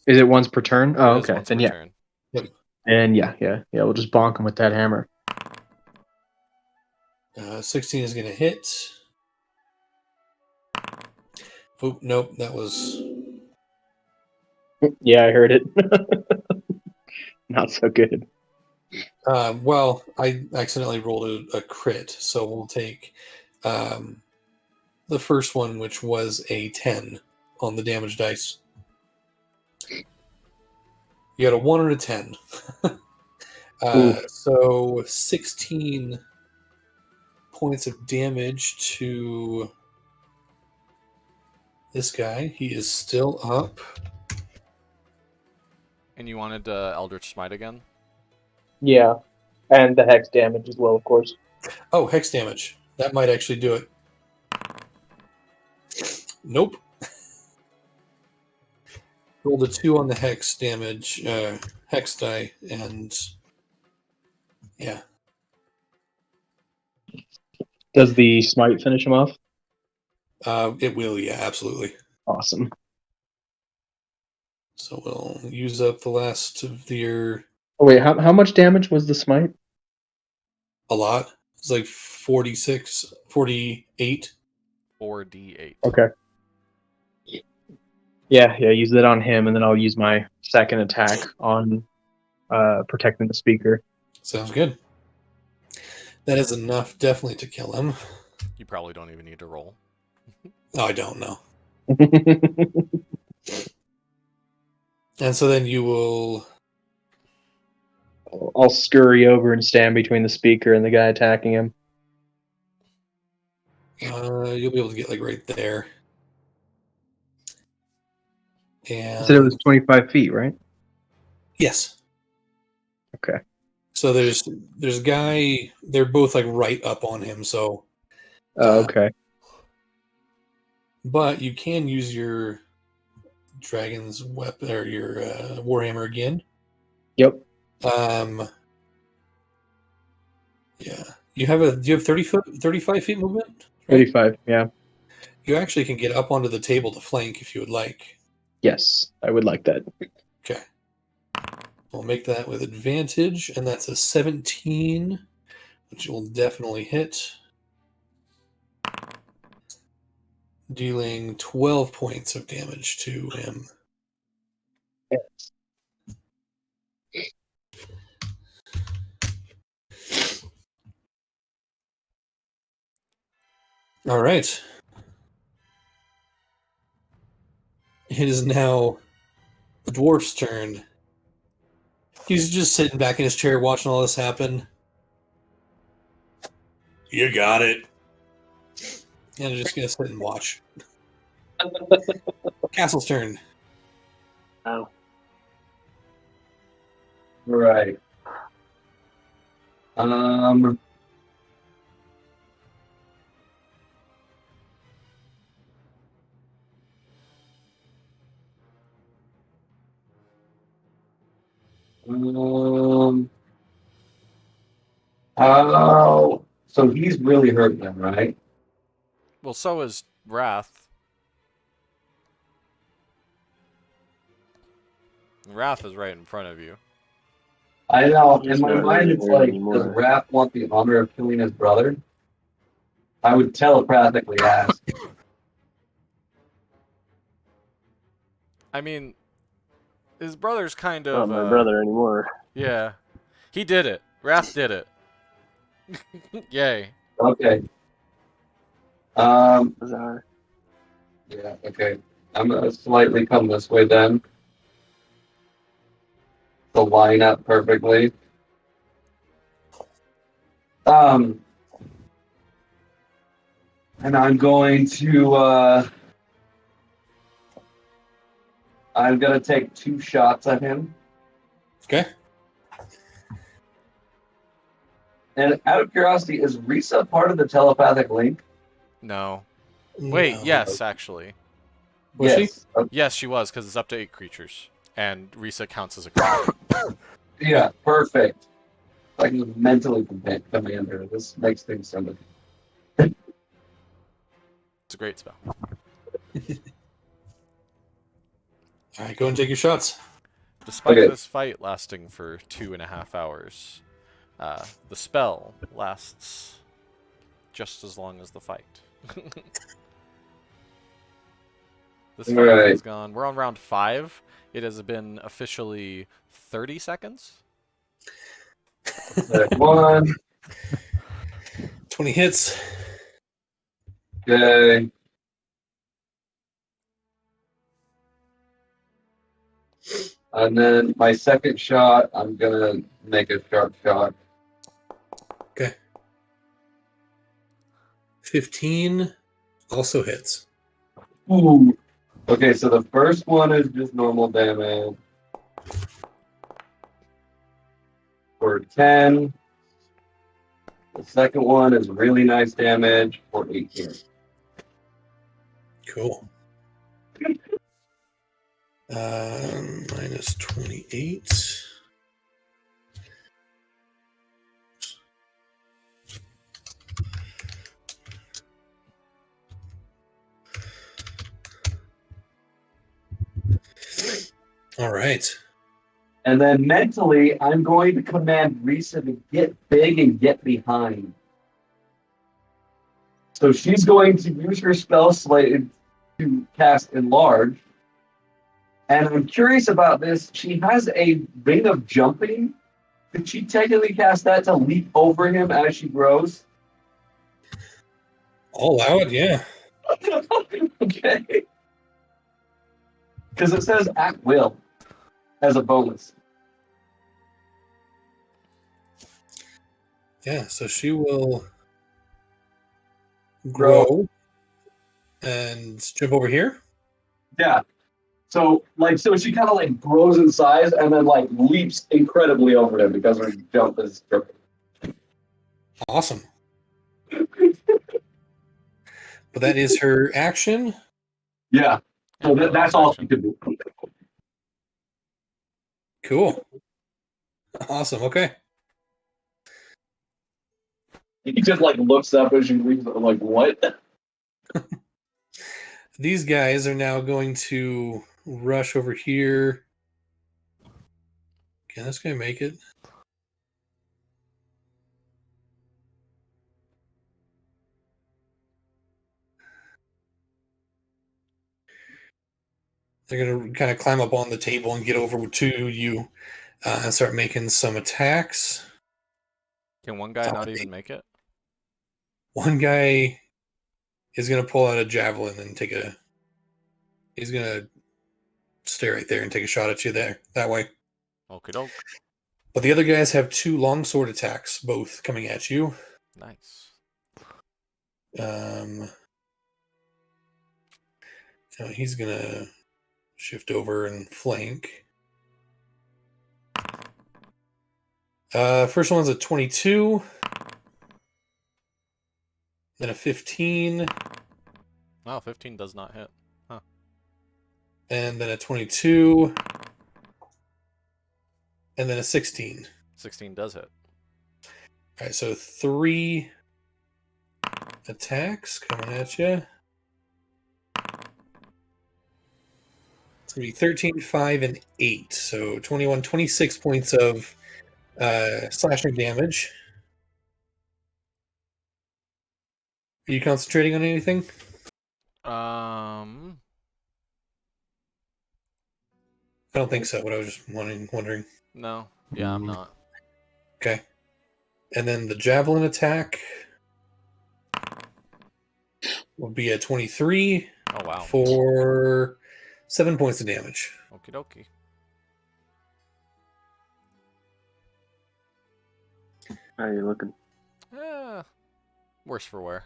Is it once per turn? Oh, It is okay. once Then per yeah, turn. and yeah. We'll just bonk him with that hammer. 16 is going to hit. Oh, nope. That was. Yeah, I heard it. Not so good. Well, I accidentally rolled a crit, so we'll take the first one, which was a 10 on the damage dice. You got a 1 and a 10. Oof. So 16 points of damage to this guy. He is still up. And you wanted Eldritch Smite again? Yeah, and the hex damage as well, of course. Oh, hex damage. That might actually do it. Nope. Rolled a 2 on the hex damage, hex die, and yeah. Does the smite finish him off? It will, yeah, absolutely. Awesome. So we'll use up the last of your. Oh wait, how much damage was the smite? A lot. It's like 46, 48. 4d8. Okay. Yeah, use that on him, and then I'll use my second attack on protecting the speaker. Sounds good. That is enough, definitely, to kill him. You probably don't even need to roll. Oh, I don't know. And so then you will. I'll scurry over and stand between the speaker and the guy attacking him. You'll be able to get like right there. And I said it was 25 feet, right? yes. Okay. So there's a guy. They're both like right up on him. So, Okay. but you can use your dragon's weapon or your warhammer again. Yep. Yeah. Do you have 35 feet movement? Right? 35. Yeah. You actually can get up onto the table to flank if you would like. Yes, I would like that. Okay. We'll make that with advantage, and that's a 17, which will definitely hit. Dealing 12 points of damage to him. All right. It is now the dwarf's turn. He's just sitting back in his chair watching all this happen. You got it. And I'm just gonna sit and watch. Castle's turn. Oh, Right. Um, oh, so he's really hurt then, right? Well, so is Wrath. Wrath is right in front of you. I know. he's In my not mind, really it's hurt like, does anymore. Raph want the honor of killing his brother? I would telepathically ask. I mean, his brother's kind Not of, my brother anymore. yeah. He did it. Wrath did it. Yay. Okay. Bizarre. Yeah. Okay. I'm gonna slightly come this way then. To line up perfectly. And I'm going to. I'm gonna take 2 shots at him. Okay. And out of curiosity, is Risa part of the telepathic link? No. Wait, No. yes, actually. Was she? Yes. Yes, she was, because it's up to 8 creatures. And Risa counts as a creature. Yeah. Perfect. I can mentally command her. This makes things so much. It's a great spell. Alright, go and take your shots. Despite Okay. this fight lasting for 2.5 hours, the spell lasts just as long as the fight. This fight Right. has gone. We're on round 5. It has been officially 30 seconds. Attack 1. 20 hits. Okay. And then my second shot, I'm gonna make a sharp shot. 15 also hits. Ooh. Okay, so the first one is just normal damage for 10. The second one is really nice damage for 18. Cool. Minus 28. All right. And then mentally, I'm going to command Risa to get big and get behind. So she's going to use her spell slate to cast Enlarge. And I'm curious about this. She has a ring of jumping. Could she technically cast that to leap over him as she grows? All out, yeah. Okay. Because it says at will as a bonus. Yeah, so she will grow and jump over here. Yeah. So she kind of like grows in size and then like leaps incredibly over him because her jump is perfect. Awesome. But that is her action. Yeah. So And that's bonus all action. she could do. Cool. Awesome. Okay. He just like looks up as she leaves. Like what? These guys are now going to rush over here. Okay, that's going to make it. They're going to kind of climb up on the table and get over to you and start making some attacks. Can one guy not even make it? One guy is going to pull out a javelin and take a. He's going to stay right there and take a shot at you there that way. Okie doke. But the other guys have 2 longsword attacks, both coming at you. Nice. Now he's gonna shift over and flank. First one's a 22, then a 15, Oh, 15 does not hit. and then a 22, and then a 16. 16 does hit. All right, so 3 attacks coming at you. 13, 5, and 8. So 21, 26 points of slashing damage. Are you concentrating on anything? Um, I don't think so, but I was just wondering. no. Yeah, I'm not. Okay. And then the javelin attack will be a 23 Oh, wow. for 7 points of damage. Okie dokie. How are you looking? Worse for wear.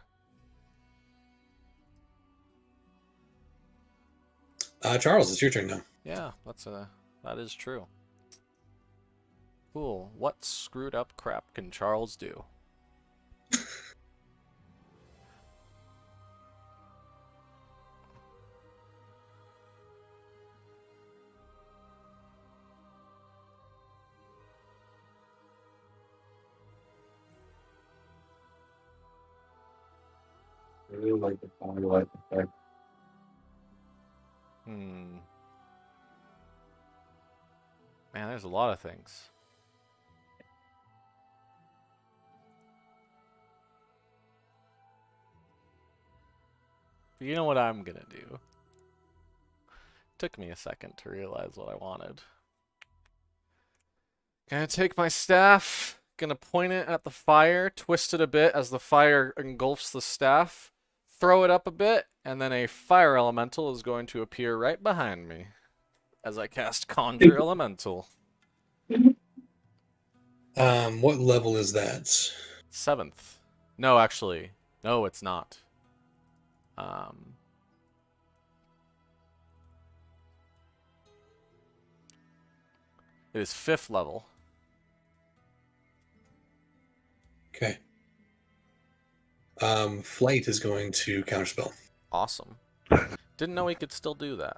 Charles, it's your turn now. Yeah, that is true. Cool. What screwed up crap can Charles do? I really like the firelight effect. Man, there's a lot of things. But you know what I'm gonna do? Took me a second to realize what I wanted. Gonna take my staff, gonna point it at the fire, twist it a bit as the fire engulfs the staff, throw it up a bit, and then a fire elemental is going to appear right behind me as I cast Conjure Elemental. What level is that? 7th. No, actually. No, it's not. It is 5th level. Okay. Flight is going to counterspell. Awesome. Didn't know he could still do that.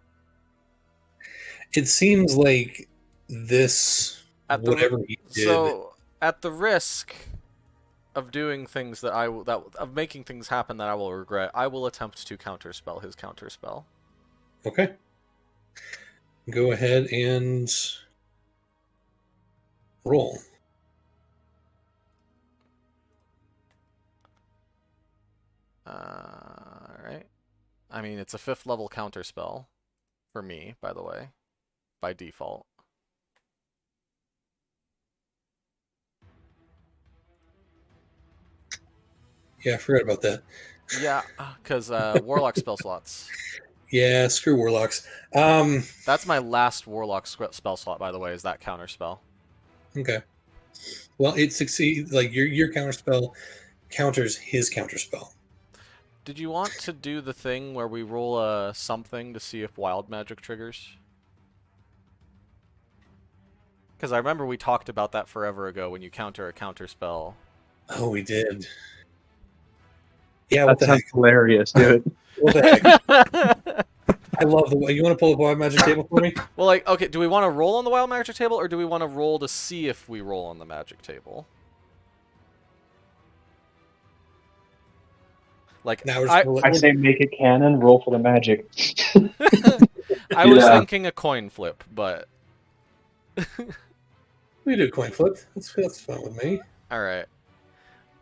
It seems like this, whatever he did. So, at the risk of doing things that of making things happen that I will regret, I will attempt to counterspell his counterspell. Okay. Go ahead and roll. Alright. I mean, it's a 5th level counterspell for me, by the way, by default. Yeah, I forgot about that. Yeah, because Warlock spell slots. Yeah, screw warlocks. That's my last Warlock spell slot, by the way, is that counterspell. Okay. Well, it succeeds. Like your counterspell counters his counterspell. Did you want to do the thing where we roll a something to see if wild magic triggers? Because I remember we talked about that forever ago when you counter a counterspell. Oh, we did. Yeah, what That the heck? sounds hilarious, dude. What the heck? I love the way you want to pull up wild magic table for me. Well, like, okay, do we want to roll on the wild magic table, or do we want to roll to see if we roll on the magic table? Like, Now we're just I say make it canon, roll for the magic. I was Yeah. thinking a coin flip, but we do a coin flip. That's fine with me. all right.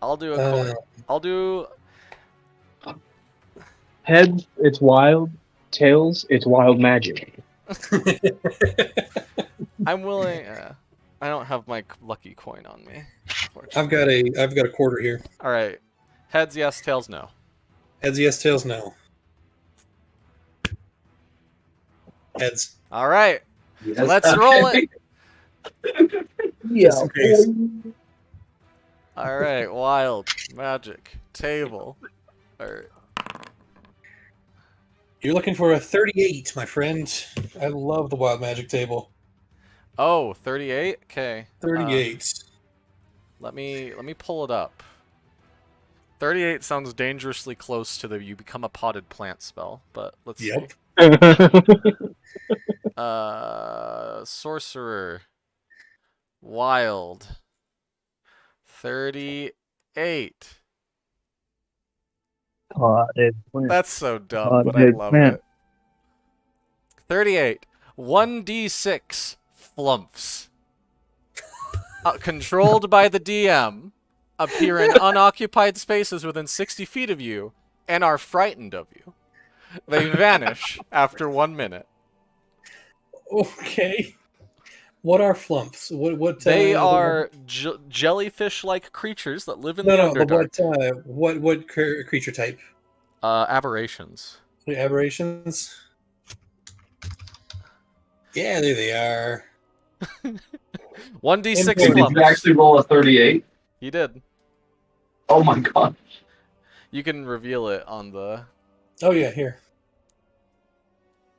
I'll do a coin. I'll do. Heads, it's wild. Tails, it's wild magic. I'm willing. I don't have my lucky coin on me. I've got a quarter here. All right. Heads yes, tails no. Heads yes, tails no. Heads. All right. Yes, Let's roll it. Just in case. All right. Wild magic table. All right. You're looking for a 38, my friend. I love the wild magic table. Oh, 38? Okay. 38. Let me pull it up. 38 sounds dangerously close to the you become a potted plant spell, but let's Yep. see. Sorcerer. Wild. 38. Potted plant. That's so dumb, but I Potted love plant. it. 38. 1d6 flumps. Controlled by the DM, appear in unoccupied spaces within 60 feet of you and are frightened of you. They vanish after 1 minute. Okay. What are flumps? What? They are jellyfish-like creatures that live in the Underdark. But what creature type? Aberrations. The aberrations. Yeah, there they are. 1d6 Wait, Did flumps. you actually roll a 38? You did. Oh my god. You can reveal it on the... Oh yeah, here.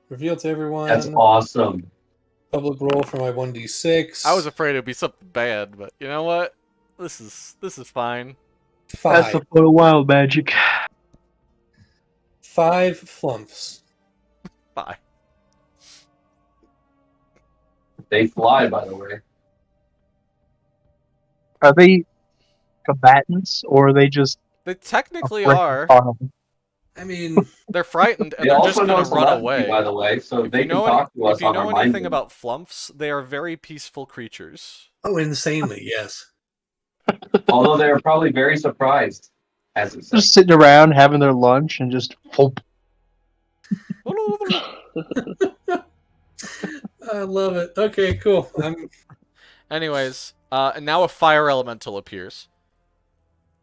Reveal to everyone. That's awesome. Public roll for my 1d6. I was afraid it would be something bad, but you know what? This is fine. That's 5. a foot of wild magic. 5 flumps. Bye. They fly, by the way. Are they combatants or are they just They technically afraid are. of harm? I mean, They're frightened and They they're just also gonna know run telepathy, away. by the way, so If they you can know talk to us if you on know our mind. anything about flumps, they are very peaceful creatures. oh, insanely, yes. Although they are probably very surprised, as it says. Just sitting around having their lunch and just whoop. I love it. Okay, cool. Anyways, and now a fire elemental appears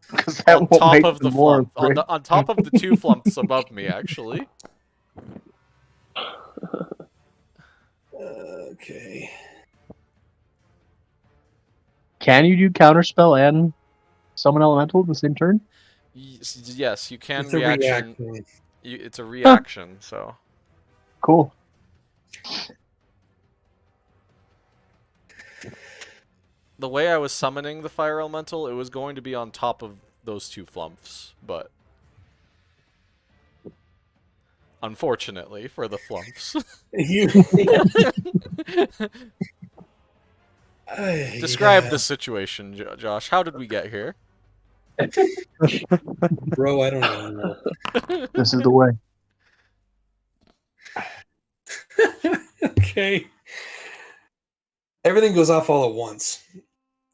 Because that on won't top make of the them more flump, on, afraid. on top of the 2 flumps above me, actually. Okay. Can you do counterspell and summon elemental at the same turn? Yes, you can It's a reaction. reaction. It's a reaction, so Cool. the way I was summoning the fire elemental, it was going to be on top of those 2 flumps, but unfortunately for the flumps. You. Describe Yeah. the situation, Josh. How did we get here? Bro, I don't even know. This is the way. Okay. Everything goes off all at once.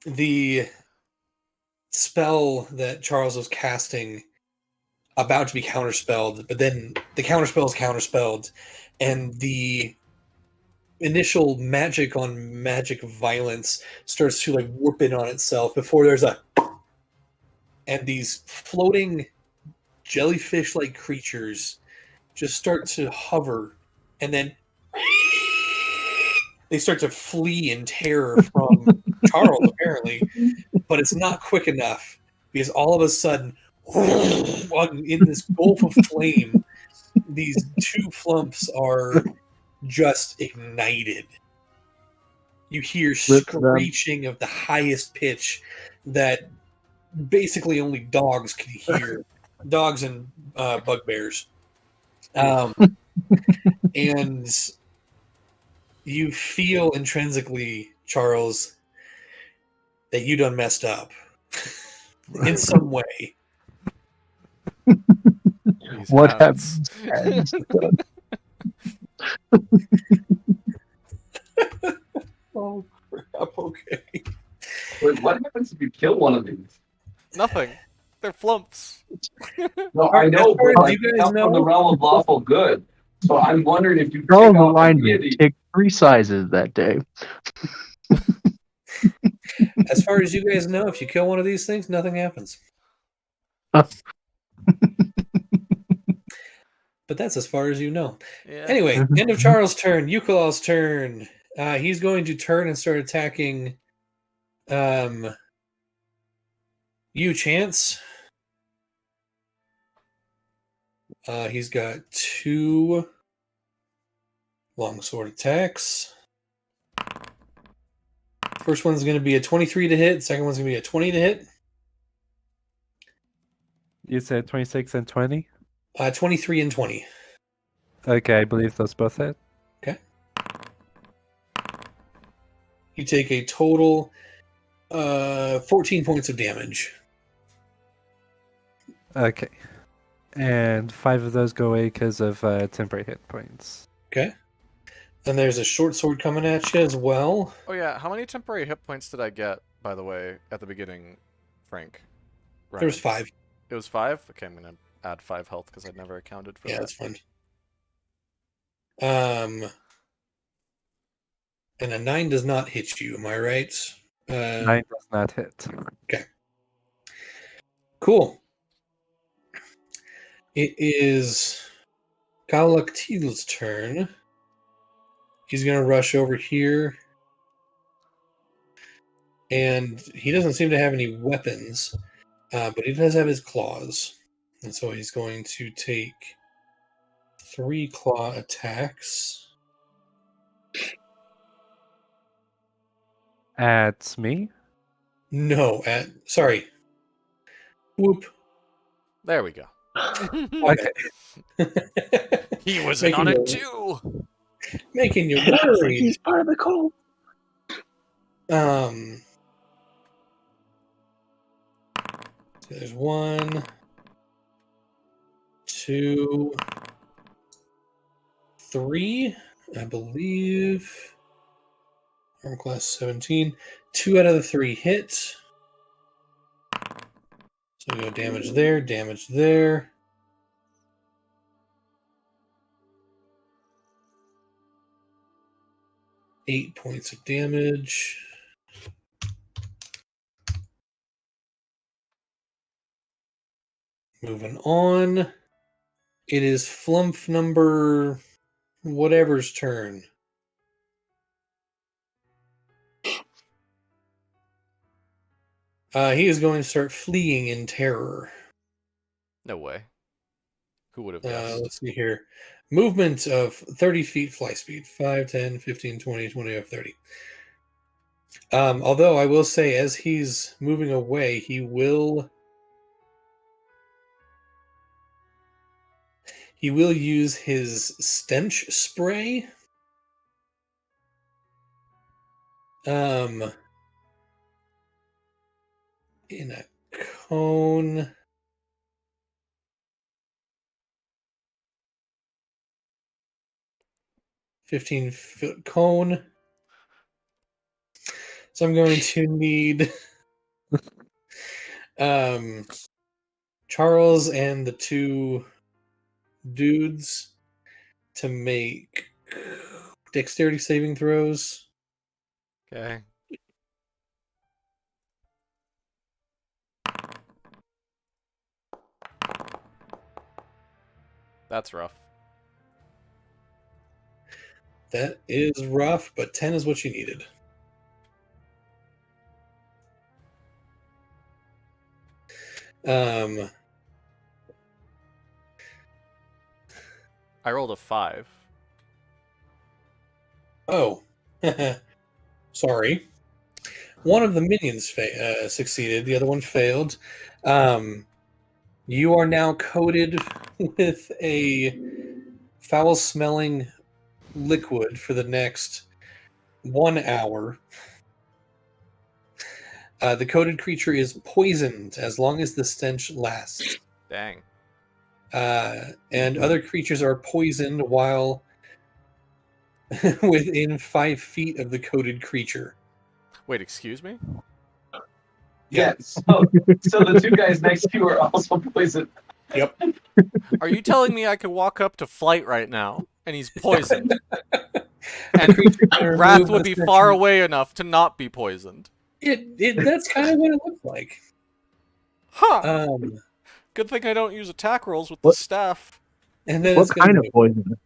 The spell that Charles was casting about to be counterspelled, but then the counterspell is counterspelled, and the initial magic on magic violence starts to like warp in on itself before there's a and these floating jellyfish-like creatures just start to hover, and then they start to flee in terror from Charles, apparently, but it's not quick enough because all of a sudden, in this gulf of flame, these 2 flumps are just ignited. You hear Rip them. screeching of the highest pitch that basically only dogs can hear. Dogs and bugbears. And you feel intrinsically, Charles, that you done messed up in some way. These What hands. happens? Oh crap! Okay. Wait, what happens if you kill one of these? Nothing. They're flumps. No, I know, As far but as like, you you guys come from the know- realm of lawful good. So I'm wondering if you Girl pick in the out a line deity. take 3 sizes that day. As far as you guys know, if you kill one of these things, nothing happens. but that's as far as you know. Yeah. Anyway, end of Charles' turn. Yukalaw's turn. He's going to turn and start attacking you, Chance. He's got 2 longsword attacks. First one's going to be a 23 to hit. Second one's going to be a 20 to hit. You said 26 and 20? 23 and 20. Okay, I believe those both hit. Okay. You take a total 14 points of damage. Okay. And 5 of those go away because of temporary hit points. Okay. Then there's a short sword coming at you as well. Oh yeah, how many temporary hit points did I get, by the way, at the beginning, Frank? There was 5. It was 5? Okay, I'm gonna add 5 health because I'd never accounted for Yeah, that. that's fine. And a 9 does not hit you, am I right? 9 does not hit. Okay. Cool. It is Galactil's turn. He's going to rush over here. And he doesn't seem to have any weapons, but he does have his claws. And so he's going to take 3 claw attacks. At me? No, sorry. Whoop. There we go. Okay. He was Making on it you- too! Making you worried. He's part of the cult. So there's 1, 2, 3, I believe. Armor class 17. 2 out of the 3 hit. So we go damage there, damage there. Eight points of damage. Moving on. It is Flumph number whatever's turn. He is going to start fleeing in terror. No way. Who would have guessed? Let's see here. Movement of 30 feet fly speed. 5, 10, 15, 20, 25, 30. Although I will say, as he's moving away, he will use his stench spray. In a cone. $15-foot cone. So I'm going to need Charles and the 2 dudes to make dexterity saving throws. Okay. That's rough. That is rough, but 10 is what you needed. I rolled a 5. Oh. Sorry. One of the minions succeeded. The other one failed. You are now coated with a foul-smelling liquid for the next 1 hour. The coated creature is poisoned as long as the stench lasts. Dang. And other creatures are poisoned while within 5 feet of the coated creature. Wait, excuse me? Yeah, so the 2 guys next to you are also poisoned. Yep. Are you telling me I could walk up to Flight right now and he's poisoned? And Wrath would be far away enough to not be poisoned. That's kind of what it looks like. Huh! Good thing I don't use attack rolls with the What? staff. And then What it's going kind to of move. poison?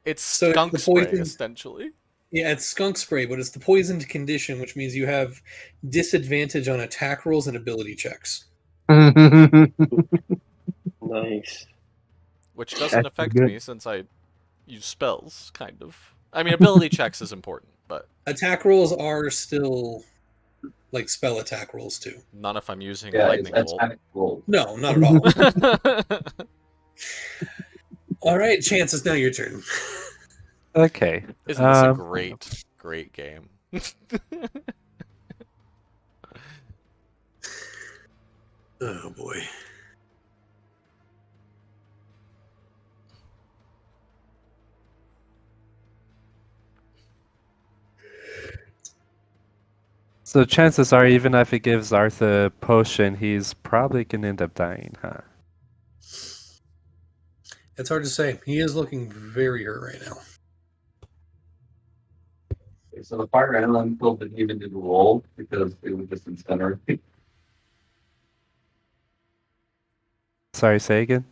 It's So it's skunk the spray, poison- essentially. Yeah, it's skunk spray, but it's the poisoned condition, which means you have disadvantage on attack rolls and ability checks. Nice. Which doesn't That's affect good. me since I use spells, kind of. I mean, ability checks is important, but Attack rolls are still like spell attack rolls too. none if I'm using Yeah, it's lightning bolt. attack roll. No, not at all. All right, Chance, it's now your turn. Okay. Isn't this a great, great game? Oh boy. So chances are, even if he gives Arthur a potion, he's probably gonna end up dying, huh? It's hard to say. He is looking very hurt right now. So the fire elemental didn't even do the roll because it was just incinerate. Sorry, say again?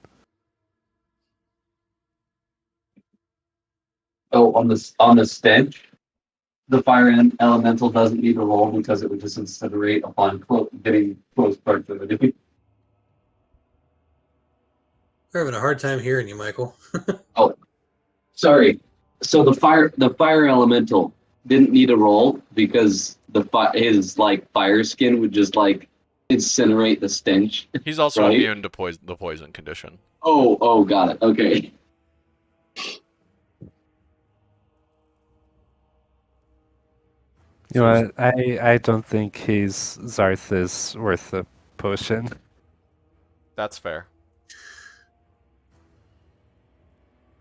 Oh, on the stench, the fire elemental doesn't need a roll because it would just incinerate upon getting close proximity. We're having a hard time hearing you, Michael. Oh, sorry. So the fire elemental didn't need a roll because his like fire skin would just like incinerate the stench. He's also Right? immune to the poison condition. Oh, got it. Okay. You know what? I don't think Zarth is worth a potion. That's fair.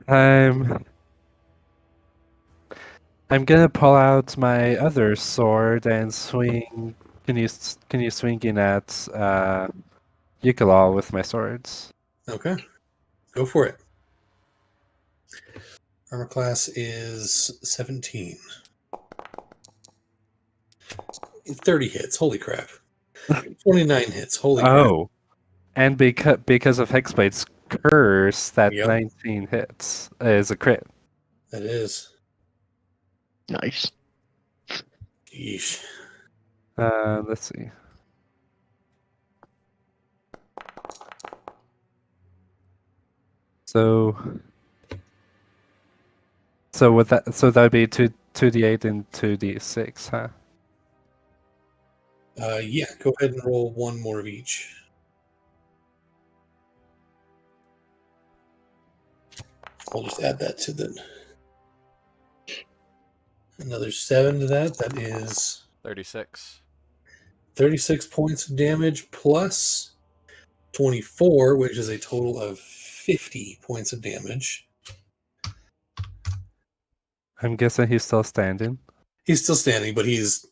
I'm gonna pull out my other sword and swing. Can you swing in at Yukilal with my swords? Okay, go for it. Armor class is 17. 30 hits. Holy crap. 29 hits. Holy crap. Oh, and because of Hexblade's curse, that Yep. 19 hits is a crit. That is. Nice. Yeesh. Let's see. So that would be 2d8 and 2d6, huh? Yeah, go ahead and roll one more of each. I'll just add that to the another 7 to that. That is 36. 36 points of damage plus 24, which is a total of 50 points of damage. I'm guessing he's still standing. He's still standing, but he's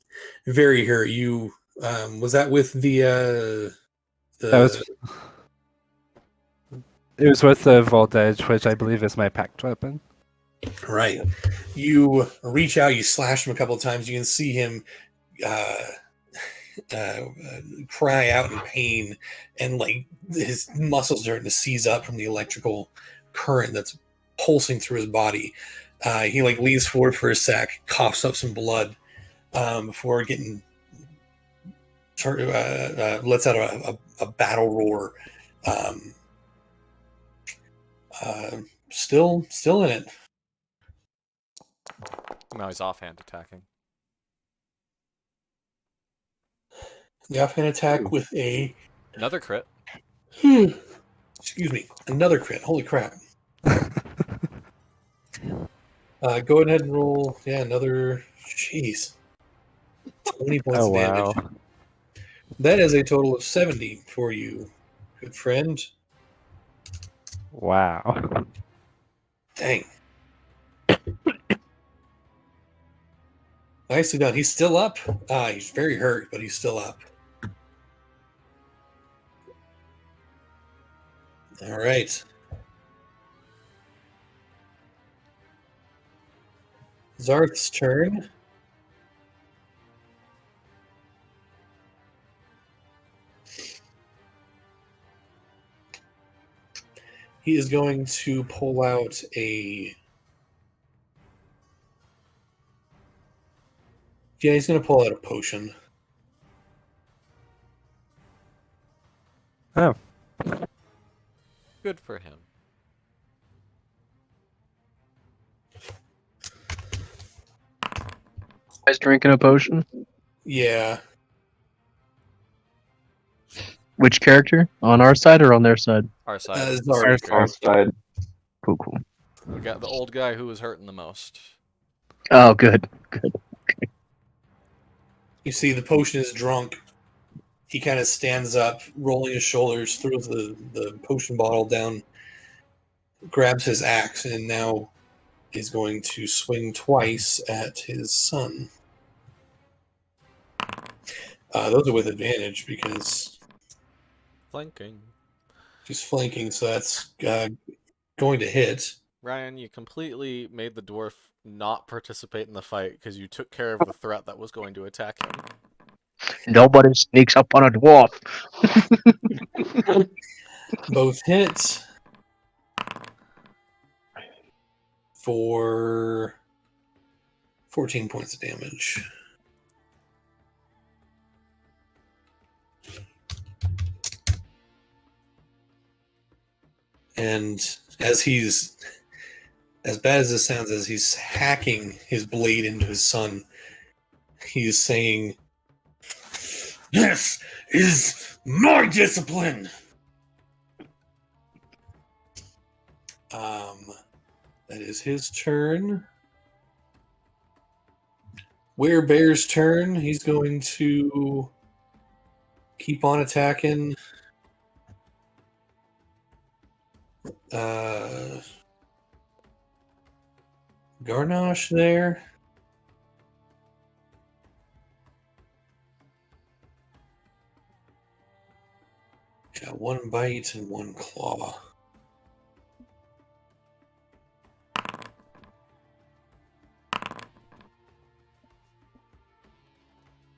very hurt. You was that with the That was It was with the voltage, which I believe is my packed weapon. right. You reach out, you slash him a couple of times. You can see him cry out in pain, and like his muscles starting to seize up from the electrical current that's pulsing through his body. He like leans forward for a sec, coughs up some blood before getting lets out a battle roar. Still in it. Now he's offhand attacking. The offhand attack with a Another crit. excuse me, another crit. Holy crap! Go ahead and roll. Yeah, another. Jeez, 20 points Oh of damage. wow. That is a total of 70 for you, good friend. Wow. Dang. Nicely done. He's still up. He's very hurt, but he's still up. All right. Zarth's turn. He is going to pull out a. Yeah, he's going to pull out a potion. Oh, Good for him. Guys drinking a potion? Yeah. Which character? On our side or on their side? Our side. the Zarya. speaker. Our side. Cool, cool. We got the old guy who was hurting the most. Oh, good. You see, the potion is drunk. He kind of stands up, rolling his shoulders, throws the potion bottle down, grabs his axe, and now is going to swing twice at his son. Those are with advantage because Flanking. he's flanking, so that's going to hit. Ryan, you completely made the dwarf not participate in the fight because you took care of the threat that was going to attack him. Nobody sneaks up on a dwarf. Both hits for 14 points of damage. And as bad as this sounds, as he's hacking his blade into his son, he's saying, "This is my discipline." That is his turn. Bear's turn. He's going to keep on attacking. Garnosh there. Got one bite and one claw.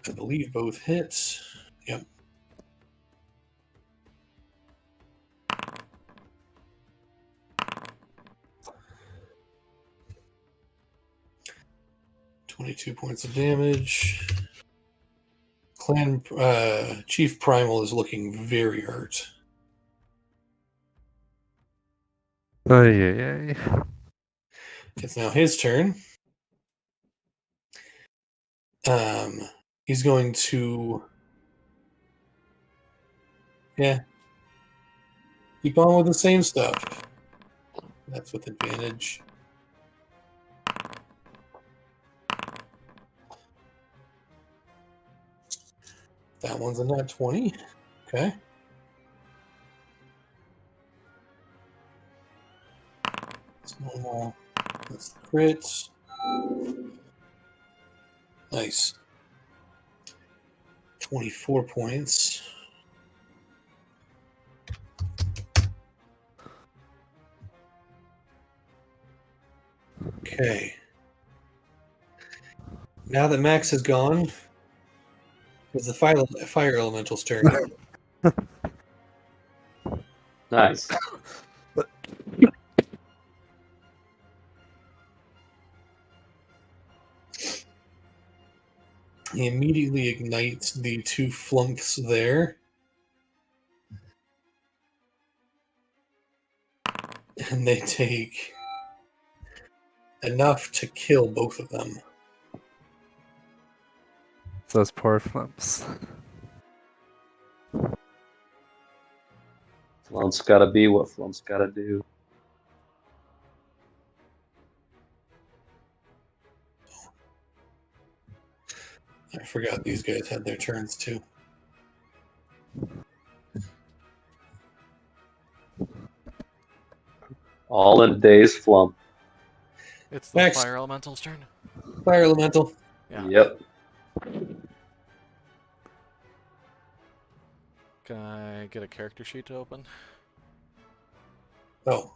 I believe both hits. Yep. $22 points of damage. Clan Chief Primal is looking very hurt. oh yeah. It's now his turn. He's going to keep on with the same stuff. That's with advantage. That one's a nat 20. Okay. It's normal. That's the crit. Nice. 24 points. Okay. Now that Max is gone, it's the fire elemental's turn. Nice. He immediately ignites the two flumps there. And they take enough to kill both of them. Those poor flumps. Flump's gotta be what Flump's gotta do. I forgot these guys had their turns too. All in a day's Flump. It's the Next. fire elemental's turn. Fire elemental. Yeah. Yep. Can I get a character sheet to open? Oh.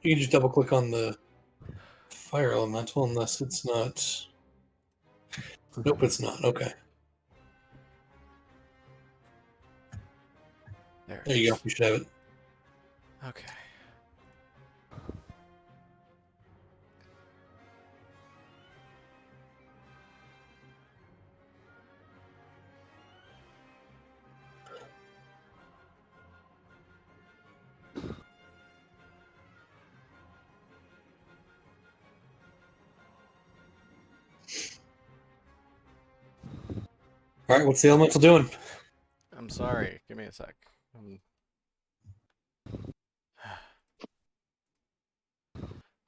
You can just double click on the fire elemental unless it's not. Nope, it's not. Okay. There. There you go. You should have it. Okay. All right, what's the elemental doing? I'm sorry. Give me a sec.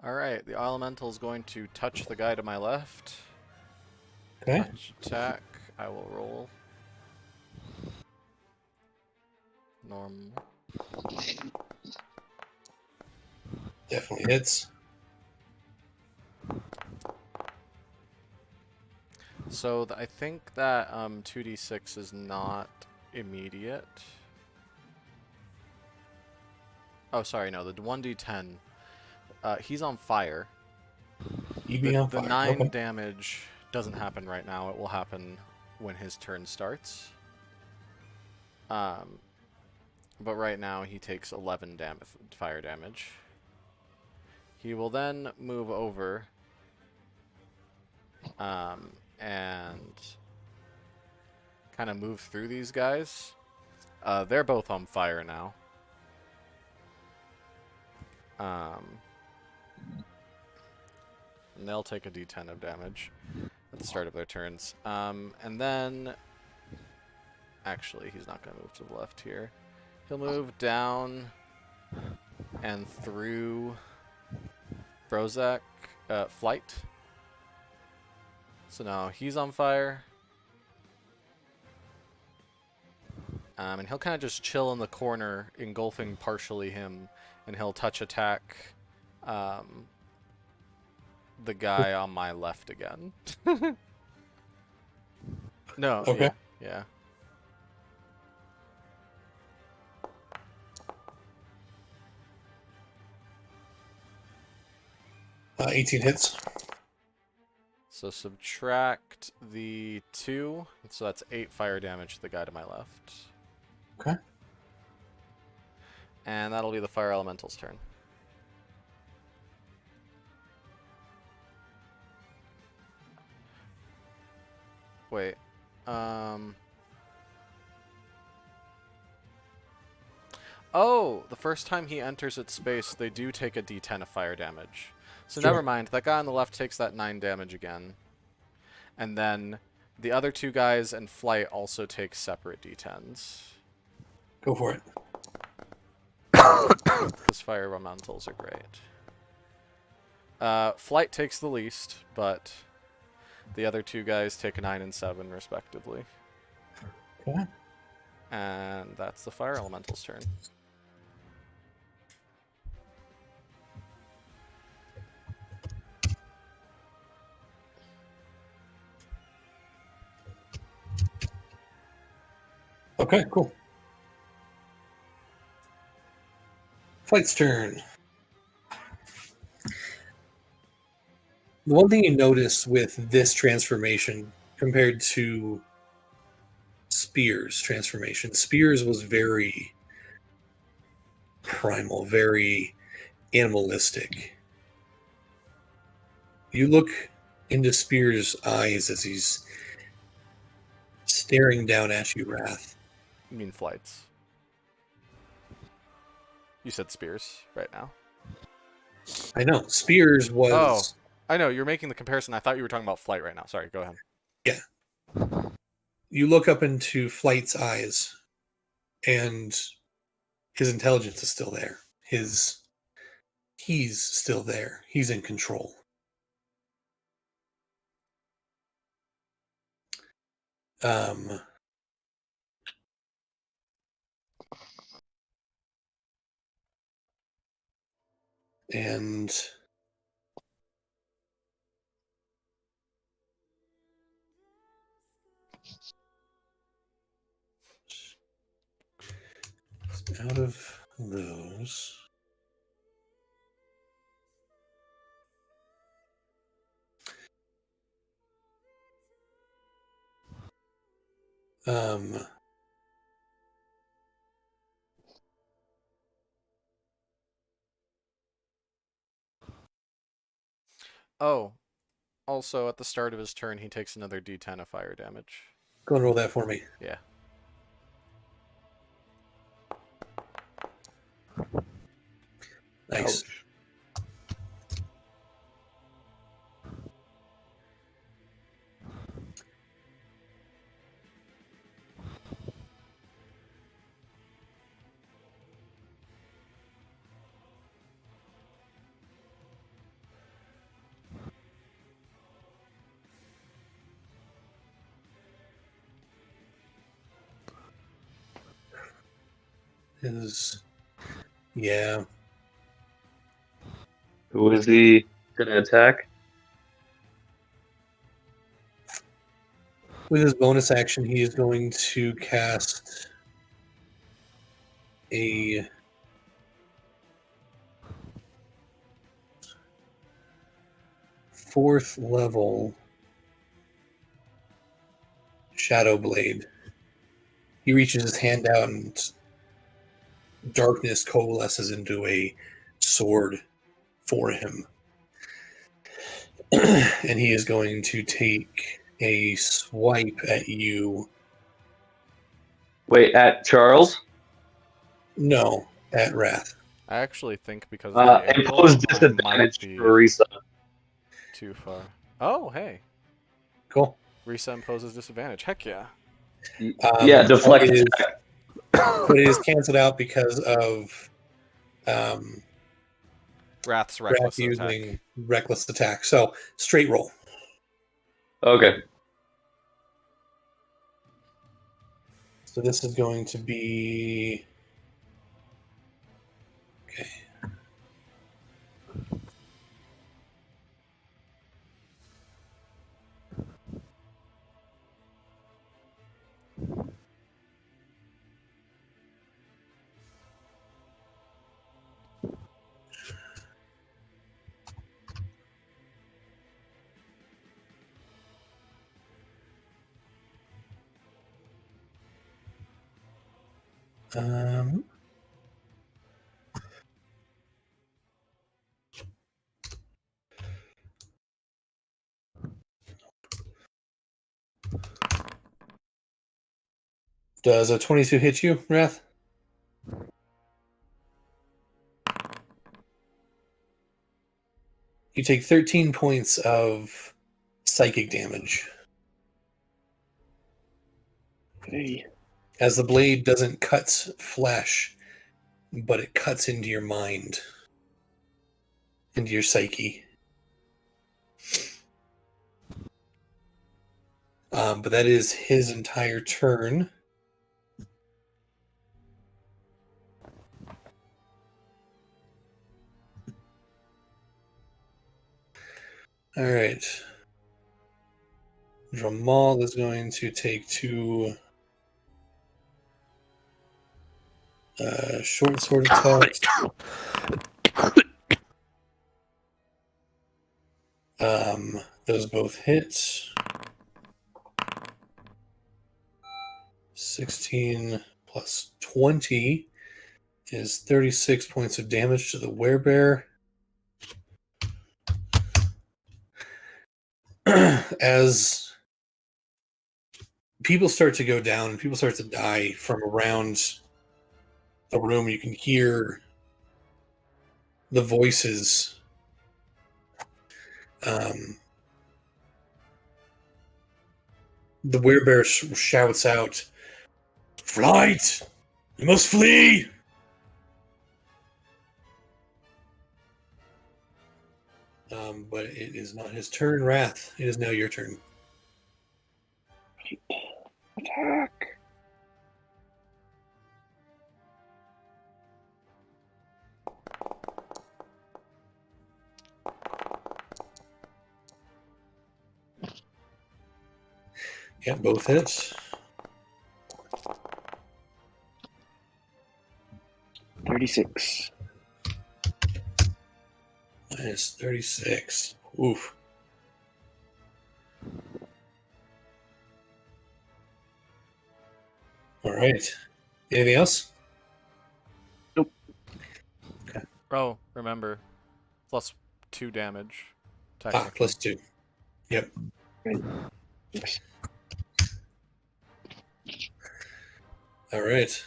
All right, the elemental is going to touch the guy to my left. Okay. Touch attack. I will roll. Normal. Definitely hits. So I think that 2d6 is not immediate. Oh, sorry, no, the 1d10. He's on fire. You be on The fire. 9 Okay. damage doesn't happen right now. It will happen when his turn starts. But right now he takes 11 fire damage. He will then move over and kind of move through these guys. They're both on fire now. And they'll take a d10 of damage at the start of their turns. And then... Actually, he's not going to move to the left here. He'll move down and through Brozak, Flight. So now he's on fire. And he'll kind of just chill in the corner, engulfing partially him, and he'll touch attack the guy on my left again. No, Okay. yeah. 18 hits. So subtract the 2, so that's 8 fire damage to the guy to my left. Okay. And that'll be the fire elemental's turn. Wait. Oh, the first time he enters its space, they do take a d10 of fire damage. So Sure. never mind. That guy on the left takes that 9 damage again. And then the other 2 guys and Flight also take separate d10s. Go for it. Because fire elementals are great. Flight takes the least, but the other 2 guys take 9 and 7 respectively. Okay. And that's the fire elemental's turn. Okay, cool. Flight's turn. The one thing you notice with this transformation compared to Spear's transformation, Spear's was very primal, very animalistic. You look into Spear's eyes as he's staring down at you, Wrath. You mean Flights. You said Spears right now. I know. Spears was... Oh, I know. You're making the comparison. I thought you were talking about Flight right now. Sorry, go ahead. Yeah. You look up into Flight's eyes, and his intelligence is still there. He's still there. He's in control. And out of those, Oh, also at the start of his turn, he takes another d10 of fire damage. go and roll that for me. Yeah. Nice. Ouch. is. Yeah. Who is he gonna attack? With his bonus action, he is going to cast a fourth level Shadow Blade. He reaches his hand out and darkness coalesces into a sword for him. And he is going to take a swipe at you. Wait, at Charles? No, at Wrath. I actually think because of the angle, Impose mine might disadvantage be for Risa. too far. Oh, hey. Cool. Risa imposes disadvantage. Heck yeah. Yeah, deflect attack. But it is canceled out because of Wrath's Wrath reckless using attack. reckless attack. So straight roll. Okay. So this is going to be okay. Um, does a 22 hit you, Wrath? You take 13 points of psychic damage. Okay. As the blade doesn't cut flesh, but it cuts into your mind, into your psyche. But that is his entire turn. All right. Dramal is going to take two short sword attacks. Those both hit. 16 plus 20 is 36 points of damage to the werebear. As people start to go down and people start to die from around the room, you can hear the voices. The werebear shouts out, "Flight! You must flee!" But it is not his turn, Wrath. It is now your turn. Attack. Yeah, both hits. 36. Minus 36. Oof. All right. Anything else? Oh, remember, +2 damage. Ah, Technically. plus 2. Yep. Thanks. All right.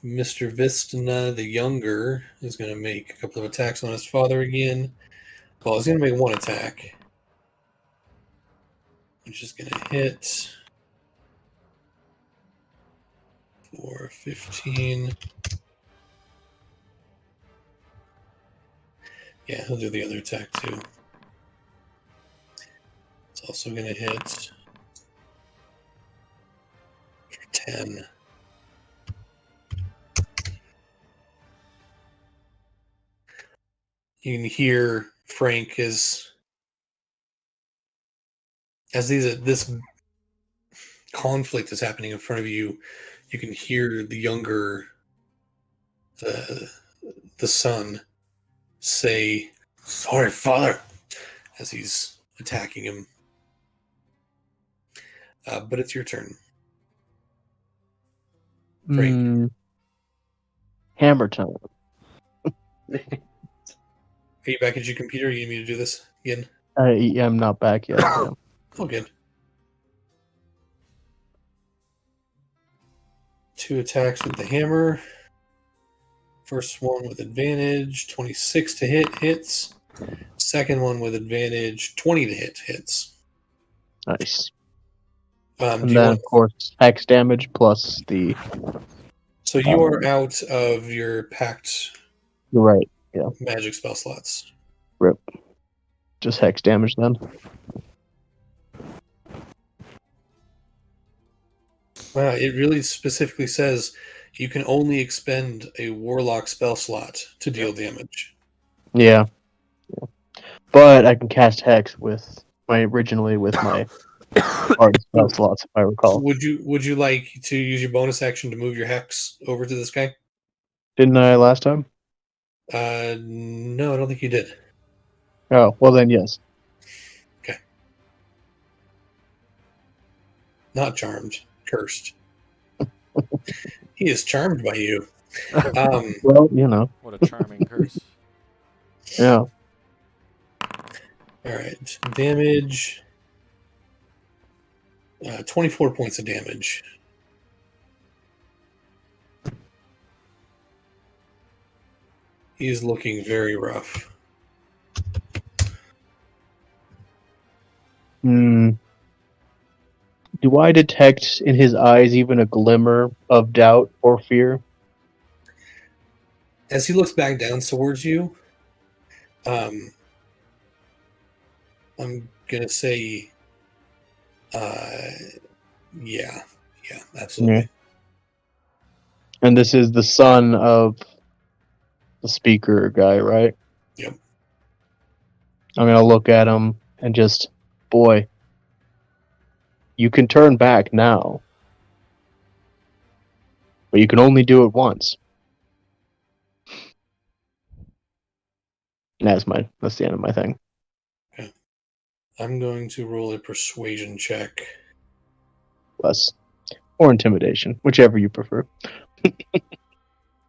Mr. Vistana the Younger is going to make a couple of attacks on his father again. Well, he's going to make one attack, which is going to hit for 15. Yeah, he'll do the other attack too. It's also going to hit for 10. You can hear Frank as this conflict is happening in front of you. You can hear the younger, the son, say, "Sorry, father," as he's attacking him. But it's your turn. Frank. Hammer time. Are you back at your computer? You need me to do this again? I'm not back yet. Yeah. Oh, good. 2 attacks with the hammer. First one with advantage, 26 to hit, hits. Second one with advantage, 20 to hit, hits. Nice. Do And you then, want? of course, hex damage plus the. So you are out of your packed You're right. Yeah. magic spell slots. Rip. Just hex damage then. Wow, it really specifically says you can only expend a warlock spell slot to deal damage. Yeah. But I can cast hex with my hard spell slots, if I recall. Would you like to use your bonus action to move your hex over to this guy? Didn't I last time? No, I don't think you did. Oh, well then yes. Okay. Not charmed, cursed. He is charmed by you. Well, you know. What a charming curse. Yeah. All right, damage. 24 points of damage. He is looking very rough. Do I detect in his eyes even a glimmer of doubt or fear? As he looks back down towards you, I'm gonna say, yeah, absolutely. Yeah. And this is the son of the speaker guy, right? Yep. I'm gonna look at him and just, boy, you can turn back now, but you can only do it once. And that's the end of my thing. Okay. I'm going to roll a persuasion check. Less or intimidation, whichever you prefer.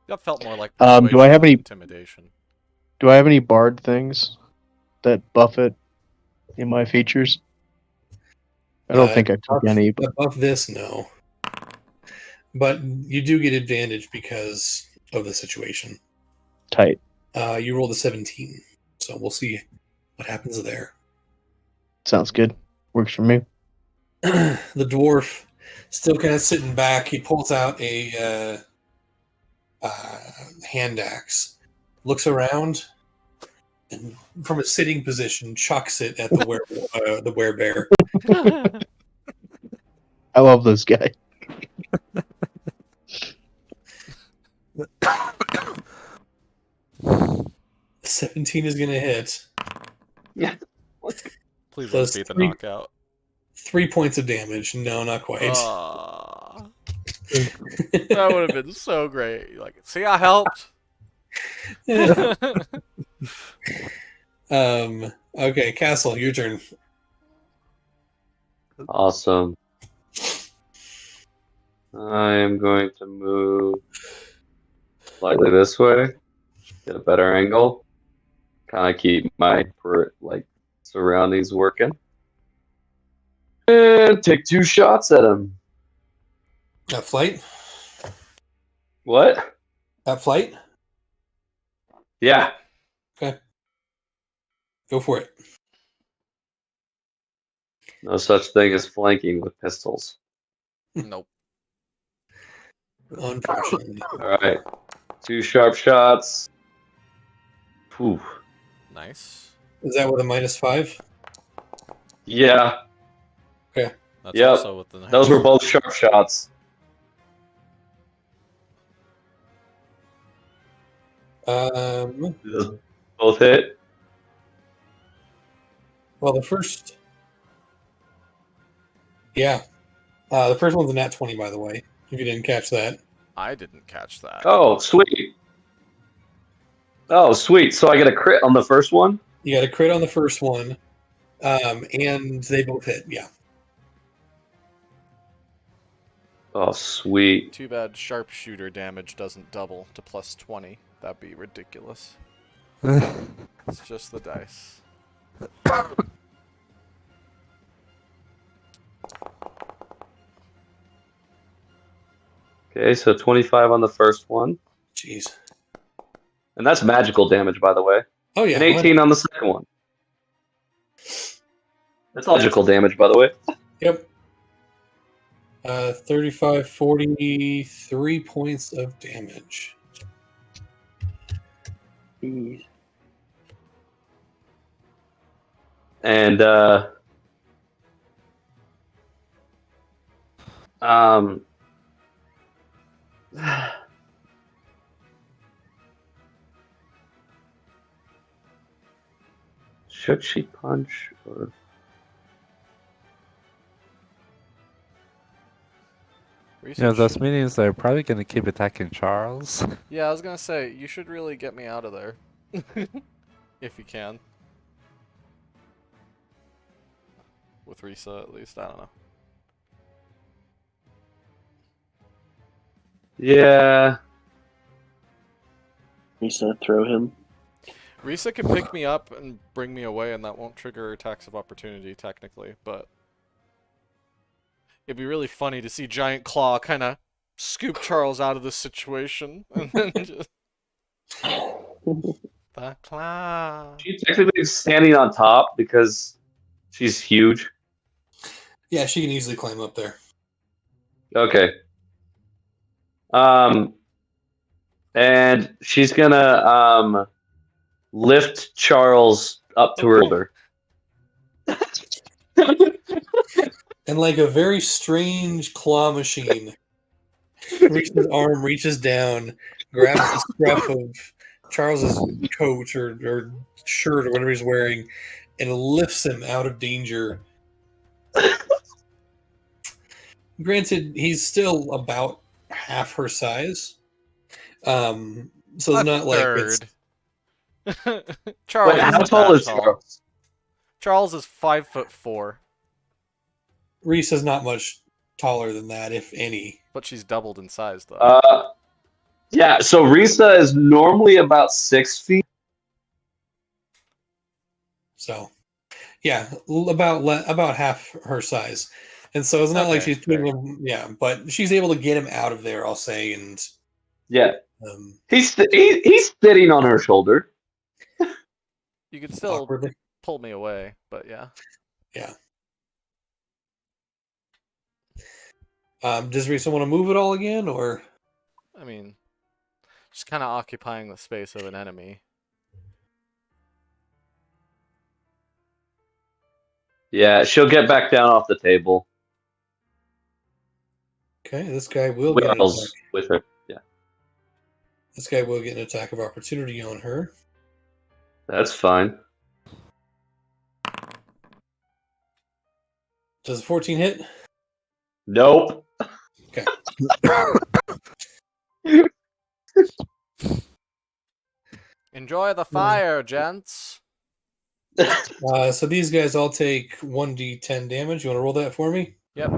That felt more like Do I persuasion have than any- intimidation. Do I have any bard things that buff it in my features? I don't think I took any. But Above this, no. But you do get advantage because of the situation. tight. You rolled a 17, so we'll see what happens there. Sounds good. Works for me. The dwarf, still kind of sitting back, he pulls out a hand axe, looks around, and from a sitting position, chucks it at the werebear. I love this guy. 17 is going to hit. Yeah. Please So let it's it be the 3 knockout. 3 points of damage. No, not quite. Aw. That would have been so great. You're like, see, I helped. Okay, Castle, your turn. Awesome. I am going to move slightly this way, get a better angle, kind of keep my surroundings working, and take 2 shots at him. At flight? What? At flight? Yeah. Okay. Go for it. No such thing as flanking with pistols. Nope. Unfortunately. All right. 2 sharp shots. Whew. Nice. Is that with a -5? Yeah. Okay. That's Yep. also with the knife. Those were both sharp shots. Those both hit. Well, the first. Yeah. The first one's a nat 20, by the way, if you didn't catch that. I didn't catch that. Oh, sweet. Oh, sweet. So I get a crit on the first one? You got a crit on the first one, and they both hit, yeah. Oh, sweet. Too bad sharpshooter damage doesn't double to +20. That'd be ridiculous. It's just the dice. Okay, so 25 on the first one. Jeez. And that's magical damage, by the way. Oh, yeah. And 18 on the second one. That's logical damage, by the way. Yep. 35, 43 points of damage. Jeez. And should she punch or Those minions are probably going to keep attacking Charles. Yeah, I was gonna say, you should really get me out of there. If you can. With Risa, at least. I don't know. yeah. Risa, throw him. Risa can pick me up and bring me away, and that won't trigger attacks of opportunity, technically, but... It'd be really funny to see Giant Claw kind of scoop Charles out of this situation, and then just... The claw. She's technically standing on top because she's huge. Yeah, she can easily climb up there. Okay. And she's gonna lift Charles up to her shoulder. And like a very strange claw machine, Risa's arm reaches down, grabs the scruff of Charles's coat or shirt or whatever he's wearing, and lifts him out of danger. Granted, he's still about half her size. So it's not like it's... Charles Wait, how isn't tall that is Charles? Charles is 5'4", Risa's not much taller than that, if any. but she's doubled in size though. Yeah, so Risa is normally about 6 feet. So, yeah, about half her size, and so it's not like Okay, she's putting him. Yeah, but she's able to get him out of there. I'll say, and Yeah, he's sitting on her shoulder. You could still awkwardly. pull me away, but yeah. Yeah. Does Risa want to move it all again, or? I mean, just kind of occupying the space of an enemy. Yeah, she'll get back down off the table. Okay, this guy will get an attack. Wells with her. Yeah, This guy will get an attack of opportunity on her. that's fine. Does a 14 hit? Nope. Okay. Enjoy the fire, gents. So these guys all take 1d10 damage. You want to roll that for me? Yep.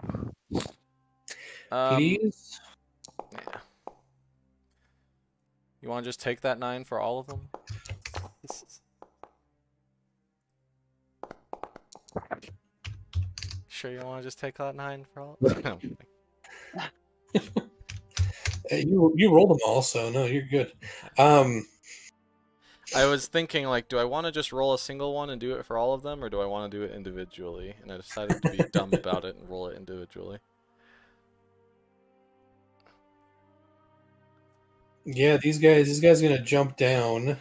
Please. Yeah. You want to just take that 9 for all of them? Sure you want to just take that 9 for all? Hey, you rolled them all, so no, you're good. I was thinking, like, do I want to just roll a single one and do it for all of them, or do I want to do it individually? And I decided to be dumb about it and roll it individually. Yeah, these guys gonna jump down.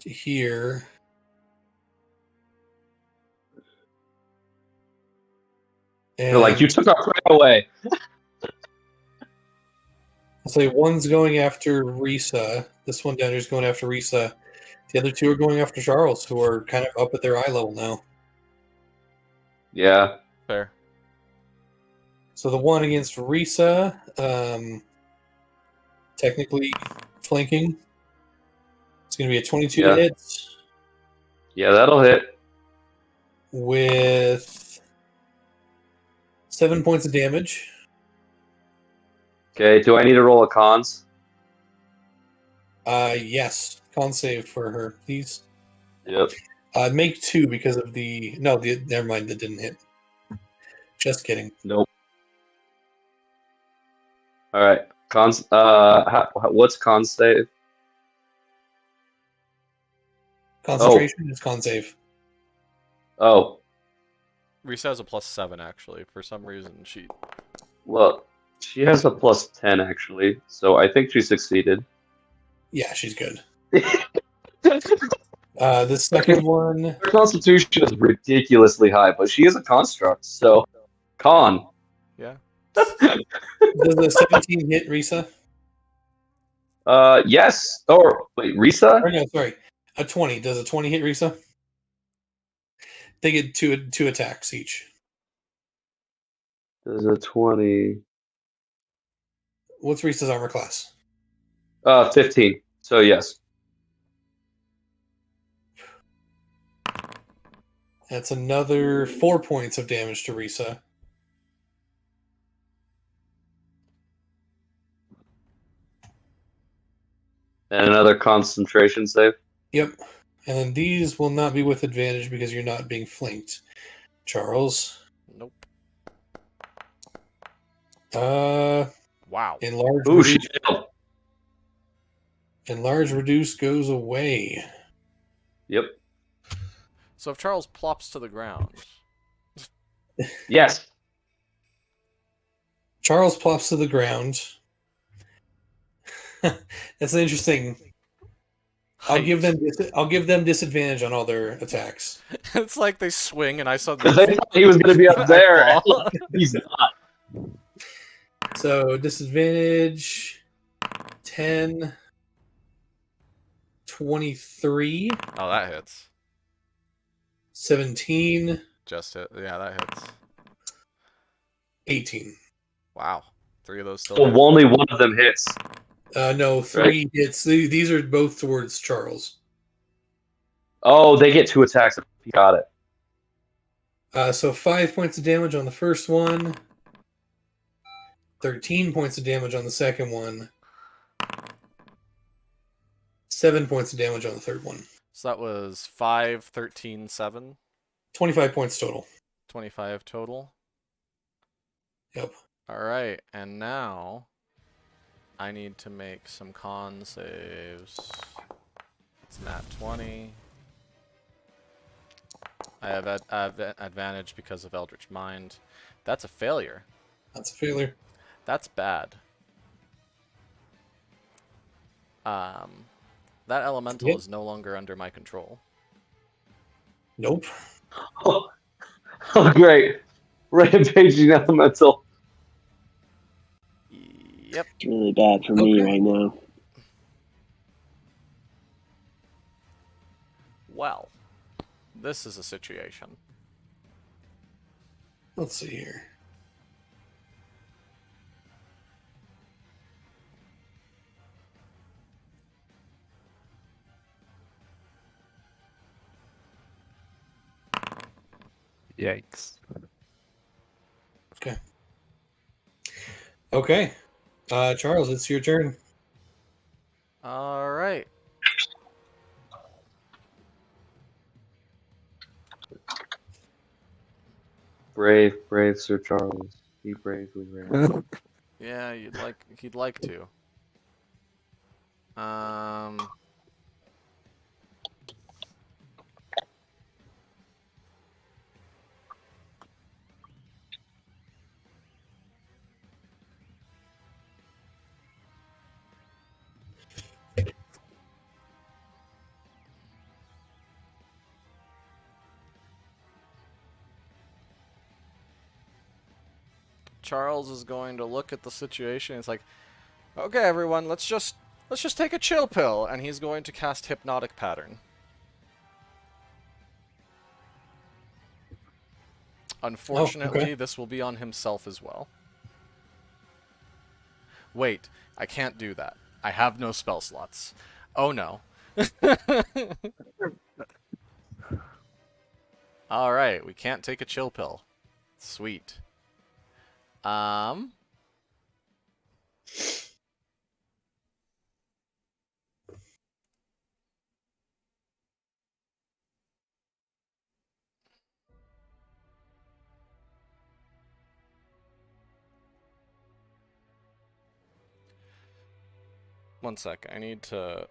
here. They're like, you And took our prey away. I'll say one's going after Risa. This one down here is going after Risa. The other two are going after Charles, who are kind of up at their eye level now. Yeah. Fair. So the one against Risa, technically flanking. It's going to be a 22 Yeah. to hit Yeah, that'll hit. with 7 points of damage. Okay, do I need to roll a cons? Yes. Con save for her, please. Yep. Make 2 because of the... No, never mind, that didn't hit. Just kidding. Nope. All right. Cons. What's con save? Concentration is con save. Oh, Risa has a +7 actually. For some reason, she. well, she has a +10 actually, so I think she succeeded. Yeah, she's good. Her The second one... constitution is ridiculously high, but she is a construct, so con. Yeah. Does a 17 hit Risa? Yes. Or wait, Risa? Or no, sorry. A 20. Does a 20 hit Risa? They get two attacks each. There's a 20. What's Risa's armor class? 15. So yes. That's another 4 points of damage to Risa. And another concentration save. Yep. And then these will not be with advantage because you're not being flanked. Charles. Nope. Wow. Enlarge Ooh, she reduce. failed. Enlarge reduce goes away. Yep. So if Charles plops to the ground, Yes. Charles plops to the ground. That's interesting. I'll give them disadvantage on all their attacks. It's like they swing and I Because suddenly I thought he was going to be up I there. and fall. He's not. So disadvantage 10, 23, Oh, that hits. 17, Just hit. Yeah, that hits. 18. Wow. 3 of those still So hit. only one of them hits. No, 3 hits. These are both towards Charles. Oh, they get 2 attacks. He got it. So 5 points of damage on the first one, 13 points of damage on the second one, 7 points of damage on the third one. So that was 5, 13, 7. 25 points total. 25 total. Yep. Alright, and now I need to make some con saves. It's nat 20. I have advantage because of Eldritch Mind. That's a failure. That's a failure. That's bad. That elemental Yep. is no longer under my control. Nope. Oh, great. Rampaging elemental. Yep. It's really bad for me Okay. right now. Well, this is a situation. Let's see here. Yikes. Okay. Charles, it's your turn. Alright. Brave, brave Sir Charles. He bravely ran. Yeah, he'd like to. Charles is going to look at the situation. It's like, okay, everyone, let's just take a chill pill, and he's going to cast Hypnotic Pattern. Unfortunately, this will be on himself as well. Wait, I can't do that. I have no spell slots. Oh no. Alright, we can't take a chill pill. Sweet. One sec, I need to...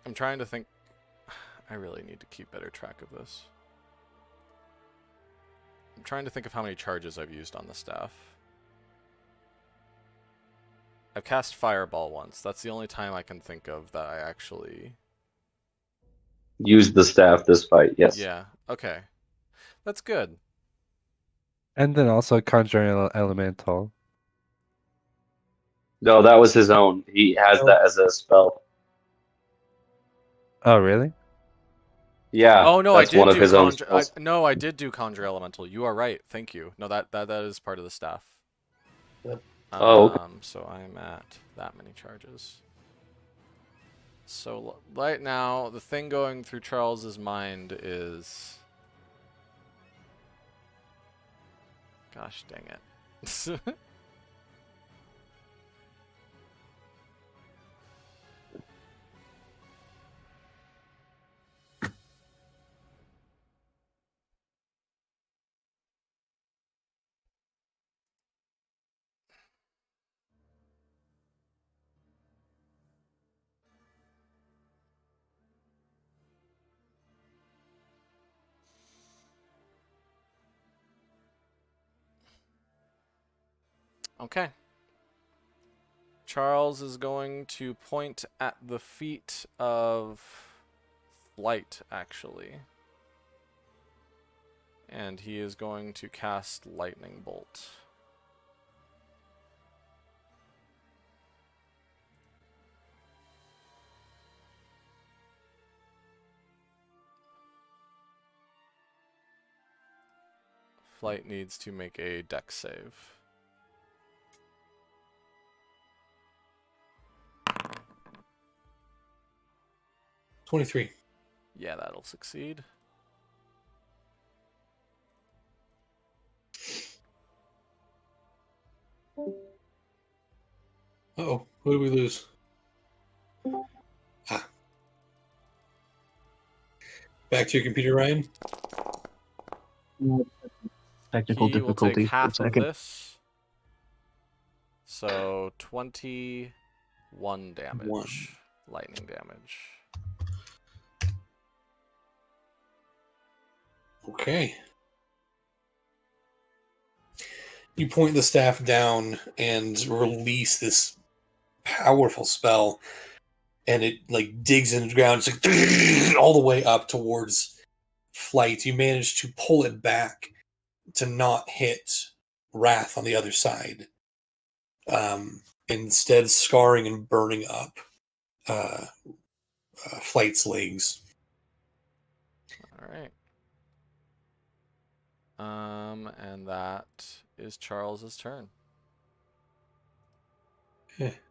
I'm trying to think... I really need to keep better track of this. I'm trying to think of how many charges I've used on the staff. I've cast Fireball once. That's the only time I can think of that I actually... Use the staff this fight, yes. Yeah, okay. That's good. And then also Conjuring Elemental. No, that was his own. He has that as a spell. Oh, really? Yeah, Oh no, I that's did one of do his own conjure. spells. No, I did do Conjure Elemental. You are right. Thank you. No, that is part of the staff. Yep. Oh, okay. So I'm at that many charges. So right now, the thing going through Charles's mind is, gosh dang it. Okay. Charles is going to point at the feet of Flight, actually. And he is going to cast Lightning Bolt. Flight needs to make a dex save. $23. Yeah, that'll succeed. Uh-oh, who did we lose? Ah. Back to your computer, Ryan. Technical He will difficulty take for a half of second. this. So 21 damage. One. Lightning damage. Okay. You point the staff down and release this powerful spell, and it like digs into the ground. It's like all the way up towards Flight. You manage to pull it back to not hit Wrath on the other side. Instead, scarring and burning up Flight's legs. All right. And that is Charles's turn.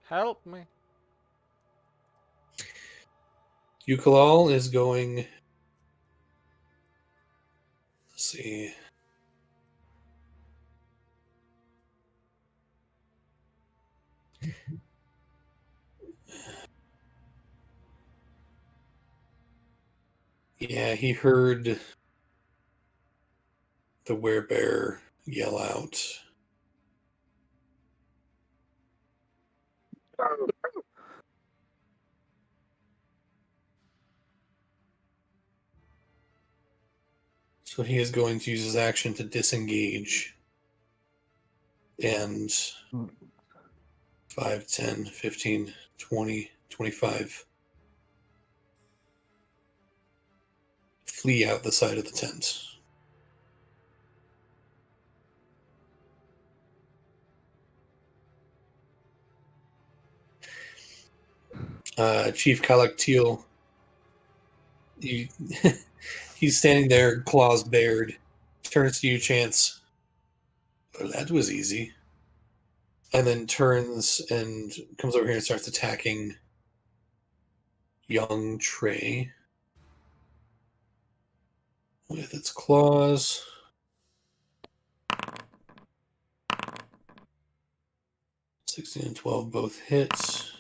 Help me. Ukalal is going. Let's see. Yeah, he heard the werebear yell out. So he is going to use his action to disengage. And 5, 10, 15, 20, 25. Flee out the side of the tent. Chief Kalaktil, you, he's standing there, claws bared, turns to you, Chance. Oh, that was easy. And then turns and comes over here and starts attacking young Trey with its claws. (16 and 12) both hits.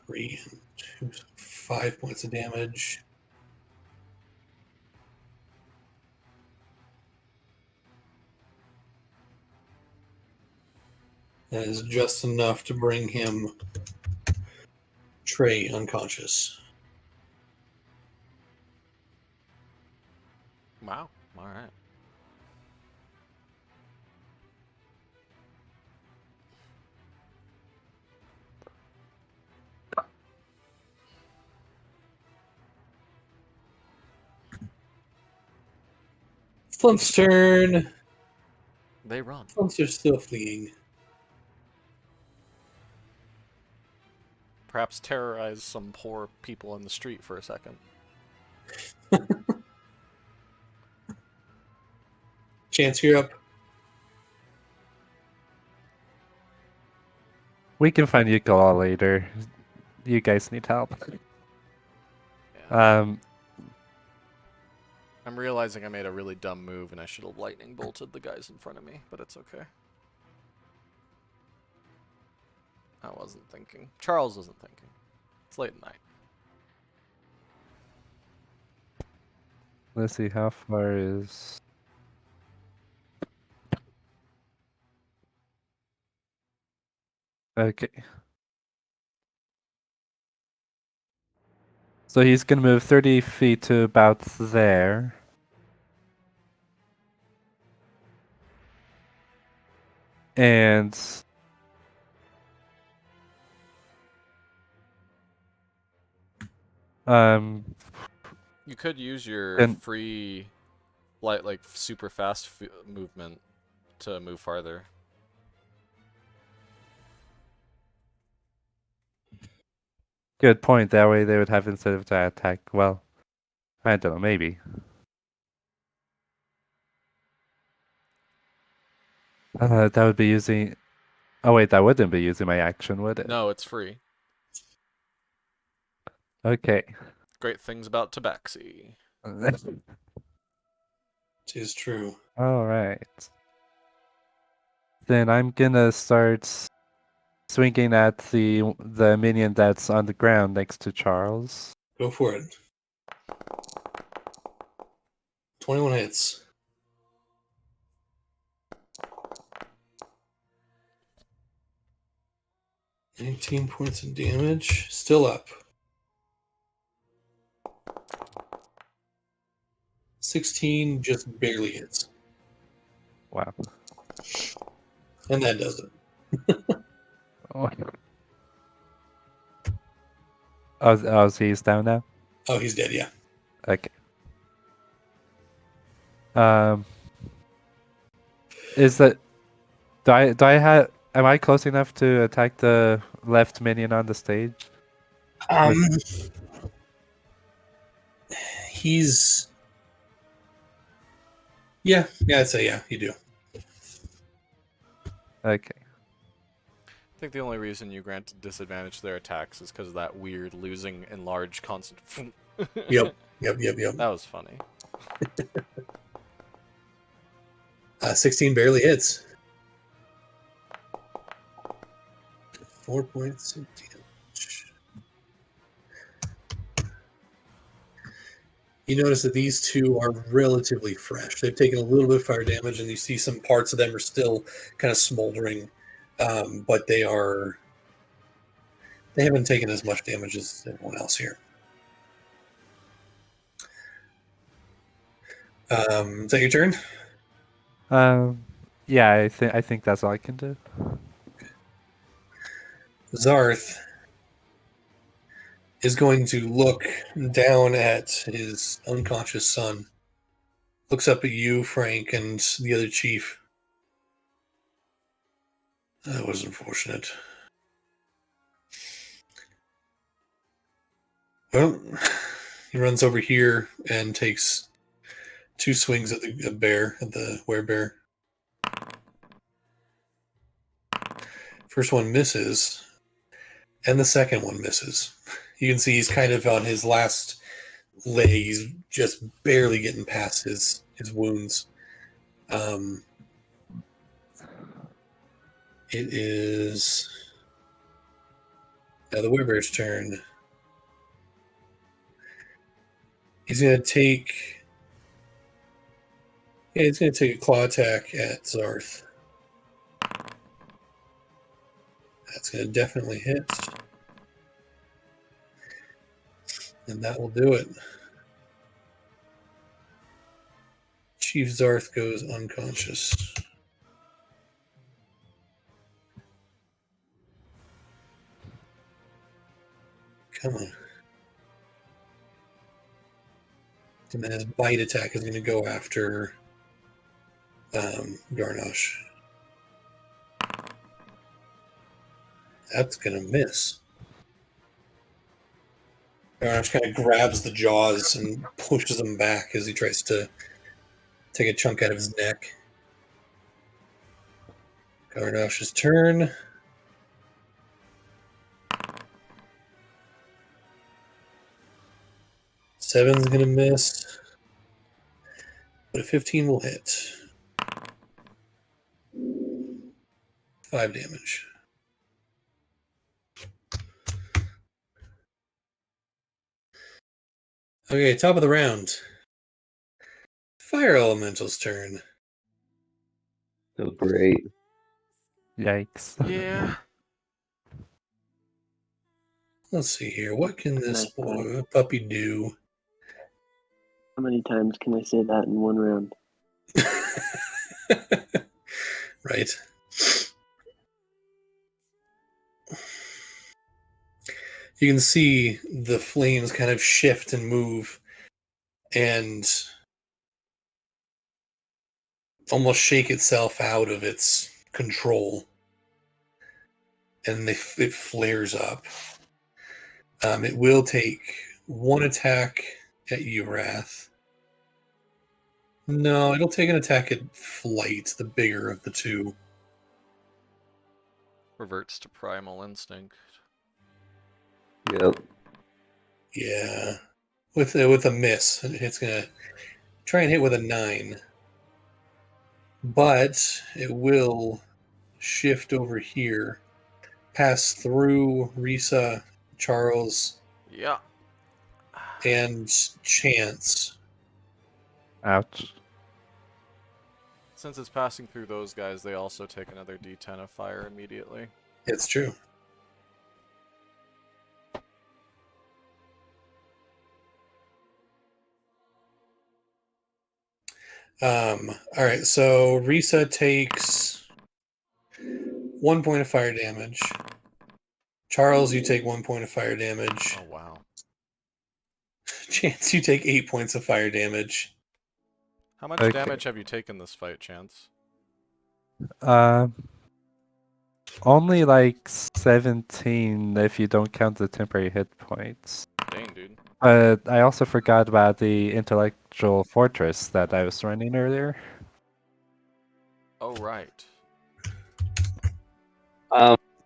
Three and 2, 5 points of damage. That is just enough to bring him Trey unconscious. Wow. All right. Flump's turn. They run. Flumps are still fleeing. Perhaps terrorize some poor people in the street for a second. Chance, you're up. We can find Yukola later. You guys need help. Yeah. I'm realizing I made a really dumb move and I should have lightning bolted the guys in front of me, but it's okay. I wasn't thinking. Charles wasn't thinking. It's late at night. Let's see, how far is... Okay. So he's gonna move 30 feet to about there. And... You could use your And- free, like super fast movement to move farther. Good point. That way they would have incentive to attack. Well, I don't know, maybe. That would be using... Oh wait, that wouldn't be using my action, would it? No, it's free. Okay. Great things about Tabaxi. It is true. Alright. Then I'm gonna start swinging at the minion that's on the ground next to Charles. Go for it. 21 hits. (19 points of damage. Still up. 16 just barely hits. Wow. And that does it. Oh, so he's down now? Oh, he's dead, yeah. Okay. Is that... Do I have... Am I close enough to attack the left minion on the stage? He's... Yeah, I'd say yeah, you do. Okay. I think the only reason you granted disadvantage to their attacks is because of that weird losing in large constant. Yep. That was funny. 16 barely hits. 4 points of damage. You notice that these two are relatively fresh. They've taken a little bit of fire damage, and you see some parts of them are still kind of smoldering, but they haven't taken as much damage as everyone else here. Is that your turn? Yeah, I think that's all I can do. Zarth is going to look down at his unconscious son. Looks up at you, Frank, and the other chief. That was unfortunate. Well, he runs over here and takes 2 swings at the werebear. First one misses, and the second one misses. You can see he's kind of on his last leg. He's just barely getting past his wounds. It is now the werebear's turn. He's going to take a claw attack at Zarth. That's going to definitely hit. And that will do it. Chief Zarth goes unconscious. Come on. And then his bite attack is going to go after Garnosh. That's going to miss. Garnosh kind of grabs the jaws and pushes him back as he tries to take a chunk out of his neck. Garnosh's turn. Seven's going to miss. But a 15 will hit. 5 damage. Okay, top of the round. Fire Elemental's turn. Oh, great. Yikes. Yeah. Let's see here. What can this puppy do? How many times can I say that in one round? Right. You can see the flames kind of shift and move and almost shake itself out of its control. And it flares up. It will take 1 attack at you, Wrath. No, it'll take an attack at Flight, the bigger of the two. Reverts to primal instinct. Yep. Yeah. With a miss. It's going to try and hit with a 9. But it will shift over here, pass through Risa, Charles, Yeah. and Chance. Ouch. Since it's passing through those guys, they also take another D10 of fire immediately. It's true. Alright, so Risa takes 1 point of fire damage. Charles, you take 1 point of fire damage. Oh, wow. Chance, you take 8 points of fire damage. How much Okay. damage have you taken this fight, Chance? Only like 17 if you don't count the temporary hit points. Dang, dude. But I also forgot about the intellectual fortress that I was running earlier. Oh, right.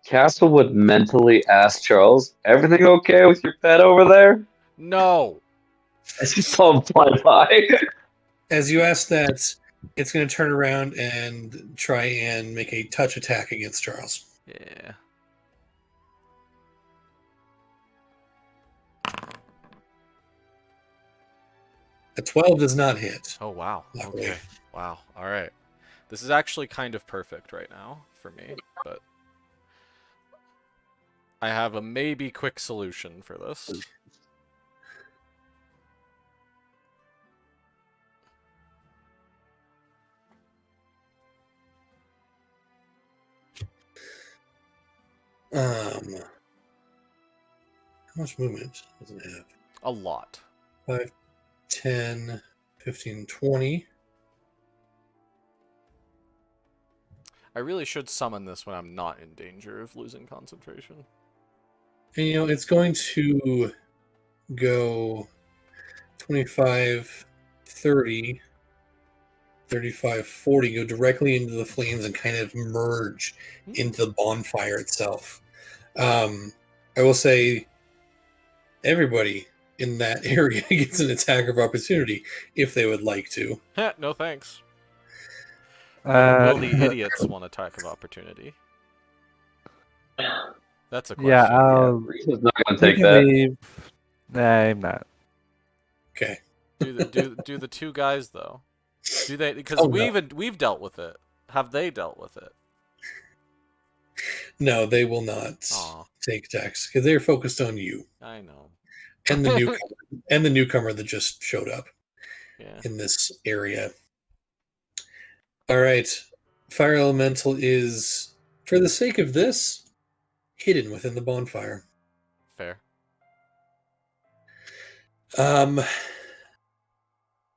Castle would mentally ask Charles, "Everything okay with your pet over there?" No! As you saw him fly by. As you ask that, it's going to turn around and try and make a touch attack against Charles. Yeah. A 12 does not hit. Oh, wow. Luckily. Okay. Wow. Alright. This is actually kind of perfect right now for me, but I have a maybe quick solution for this. How much movement does it have? A lot. 5, 10, 15, 20. I really should summon this when I'm not in danger of losing concentration. And it's going to go 25, 30, 35, 40, go directly into the flames and kind of merge into the bonfire itself. I will say everybody in that area gets an attack of opportunity if they would like to. No thanks. Will Uh, the idiots want attack of opportunity? That's a question. yeah, I'll. Reese's not gonna You take can that. leave. Nah, I'm not. Okay. Do the two guys though? Do they? Because Oh, no. we've dealt with it. Have they dealt with it? No, they will not Aw, take attacks because they're focused on you I know. and the newcomer that just showed up Yeah. in this area. All right. Fire elemental is, for the sake of this, hidden within the bonfire. Fair.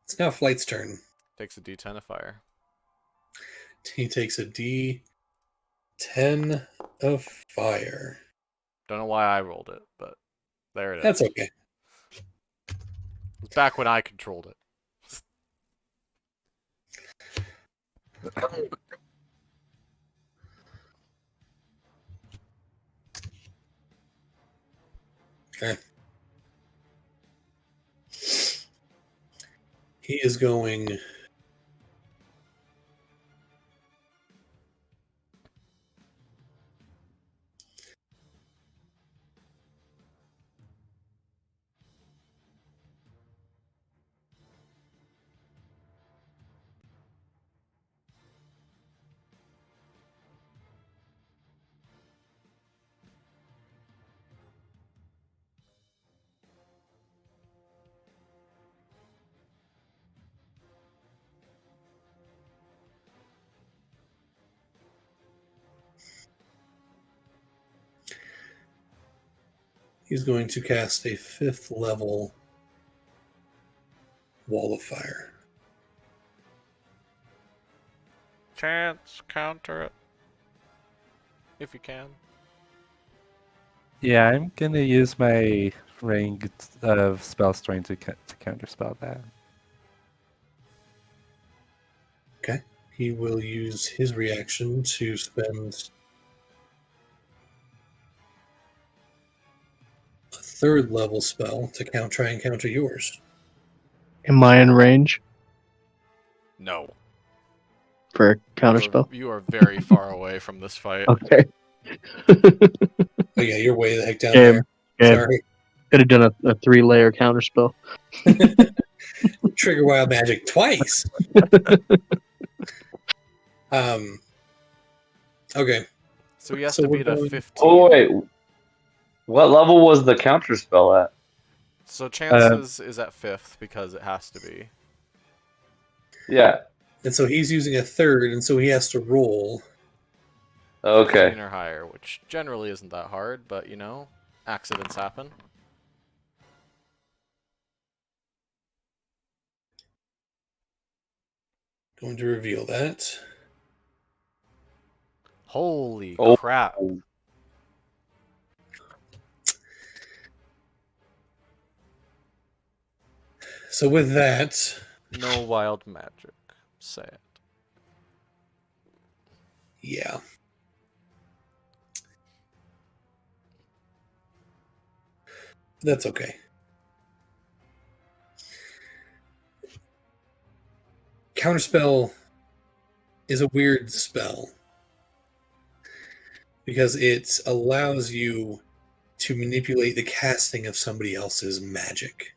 It's now Flight's turn. Takes a D10 of fire. He takes a D10 of fire. Don't know why I rolled it, but there it is. That's okay. Back when I controlled it. Okay. He is going. He's going to cast a 5th level wall of fire. Chance, counter it. If you can. Yeah, I'm gonna use my ring of spell strength to counterspell that. Okay. He will use his reaction to spend a 3rd level spell to try and counter yours. Am I in range No. for a counterspell? You are very far away from this fight. Okay. Oh yeah, you're way the heck down Game. there. Game. Sorry. Could have done a 3-layer counterspell. Trigger wild magic twice. Okay. So he has So to we're beat a going- 15. Oh wait, what level was the counter spell at? So chances is at 5th because it has to be. Yeah. And so he's using a 3rd, and so he has to roll. Okay. 15 or higher, which generally isn't that hard, but you know, accidents happen. Going to reveal that. Holy Oh. crap. So with that, No wild magic. Sad. yeah. That's okay. Counterspell is a weird spell because it allows you to manipulate the casting of somebody else's magic.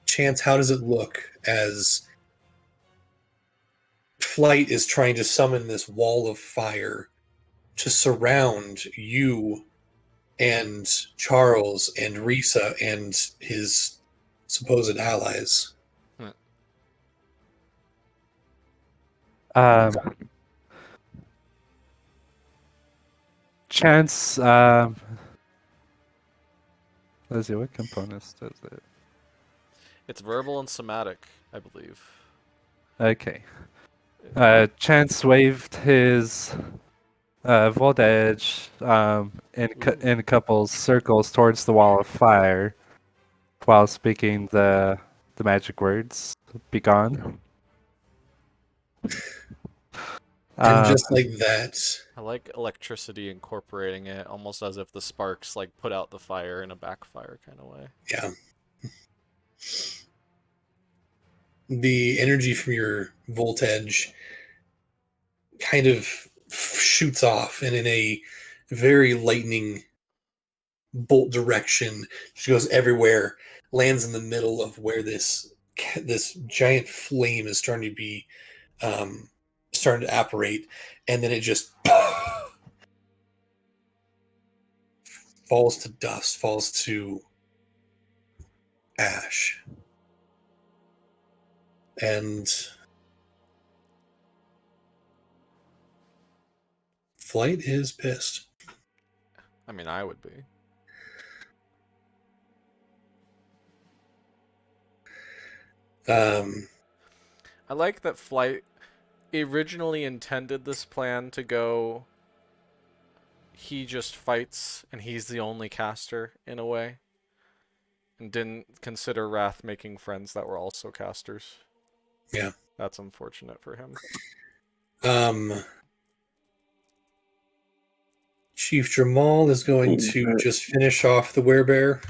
Chance, how does it look as Flight is trying to summon this wall of fire to surround you and Charles and Risa and his supposed allies? Chance. Let's see, what components does it? It's verbal and somatic, I believe. Okay. Chance waved his Volt Edge in a couple circles towards the wall of fire while speaking the magic words, "Be gone." And just like that, I like electricity incorporating it, almost as if the sparks like put out the fire in a backfire kind of way. yeah. The energy from your voltage kind of shoots off, and in a very lightning bolt direction, she goes everywhere, lands in the middle of where this giant flame is starting to be starting to apparate, and then it just falls to dust, falls to ash. And Flight is pissed. I mean, I would be. I like that Flight originally intended this plan to go. He just fights, and he's the only caster in a way, and didn't consider Wrath making friends that were also casters. Yeah. That's unfortunate for him. Chief Jamal is going to just finish off the werebear.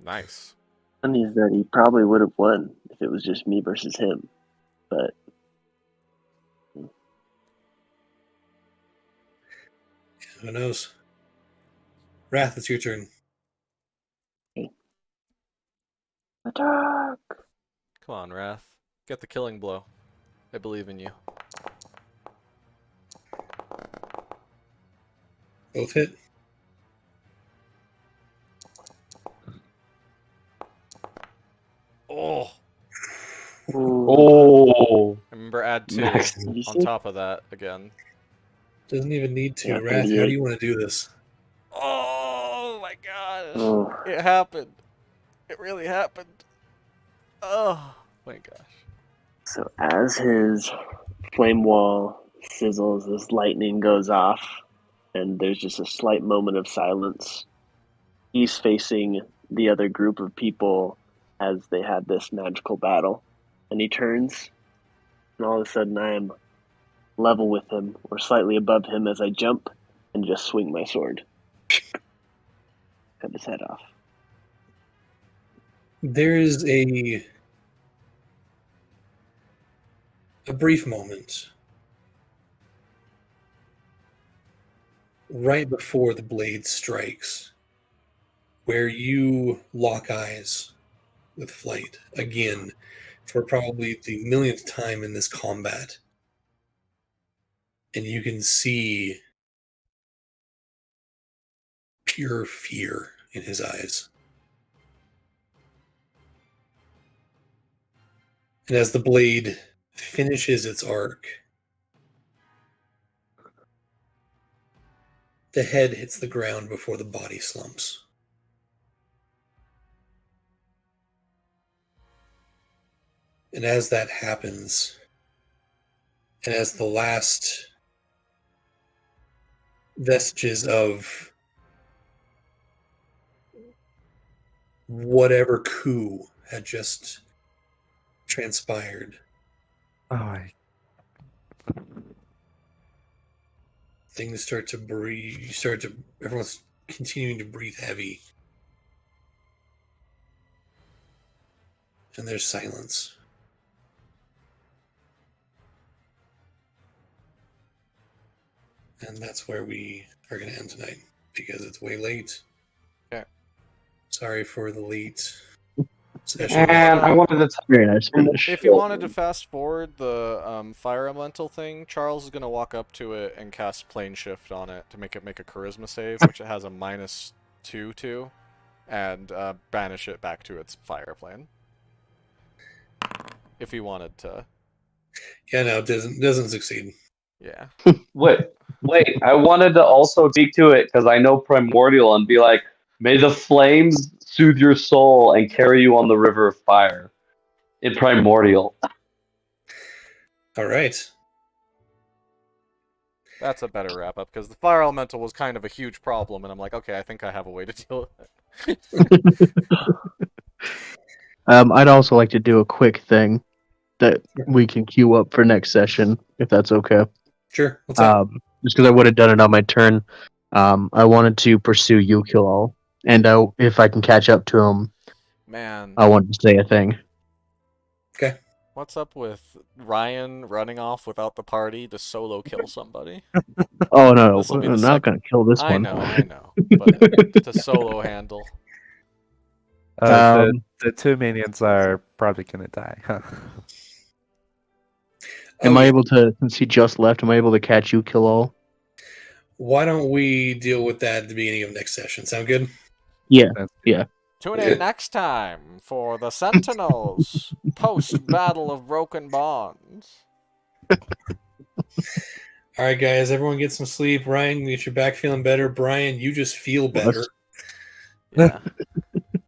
Nice. Funny is that he probably would have won if it was just me versus him, but Who knows? Wrath, it's your turn. attack! Come on, Wrath. Get the killing blow. I believe in you. Both hit. Oh! Oh, Remember, add 2 Nice. on top of that again. Doesn't even need to. Yeah, Wrath, how 38. do you want to do this? Oh my gosh! Oh. It happened. It really happened. Oh my gosh. So as his flame wall sizzles, this lightning goes off, and there's just a slight moment of silence. He's facing the other group of people as they had this magical battle, and he turns, and all of a sudden I am level with him, or slightly above him, as I jump and just swing my sword. Cut his head off. There is a brief moment right before the blade strikes where you lock eyes with Flight again for probably the millionth time in this combat. And you can see pure fear in his eyes. And as the blade finishes its arc, the head hits the ground before the body slumps. And as that happens, and as the last vestiges of whatever coup had just transpired, Oh, things start to breathe. Everyone's continuing to breathe heavy. And there's silence. And that's where we are going to end tonight because it's way late. Okay. Sorry for the late session. And I wanted to Very nice finish. If you wanted to fast forward the fire elemental thing, Charles is gonna walk up to it and cast plane shift on it to make it make a charisma save, which it has a -2 to, and banish it back to its fire plane. If you wanted to, Yeah, no, it doesn't succeed. yeah. wait. I wanted to also speak to it because I know Primordial and be like, may the flames soothe your soul and carry you on the river of fire in Primordial. All right. That's a better wrap up because the fire elemental was kind of a huge problem, and I'm like, okay, I think I have a way to deal with it. I'd also like to do a quick thing that we can queue up for next session, if that's okay. Sure. What's up? Just because I would have done it on my turn. I wanted to pursue Yukilal, and if I can catch up to him, Man, I wanted to say a thing. Okay. what's up with Ryan running off without the party to solo kill somebody? Oh no, This'll be the I'm not sec- gonna kill this I one. know, but to solo handle. The two minions are probably gonna die. Am I yeah. able to, since he just left, am I able to catch Yukilal? Why don't we deal with that at the beginning of next session? Sound good? Yeah, That's- yeah. Tune in next time for the Sentinels post Battle of Broken Bonds. All right, guys. Everyone get some sleep. Ryan, get your back feeling better. Brian, you just feel better. Yeah.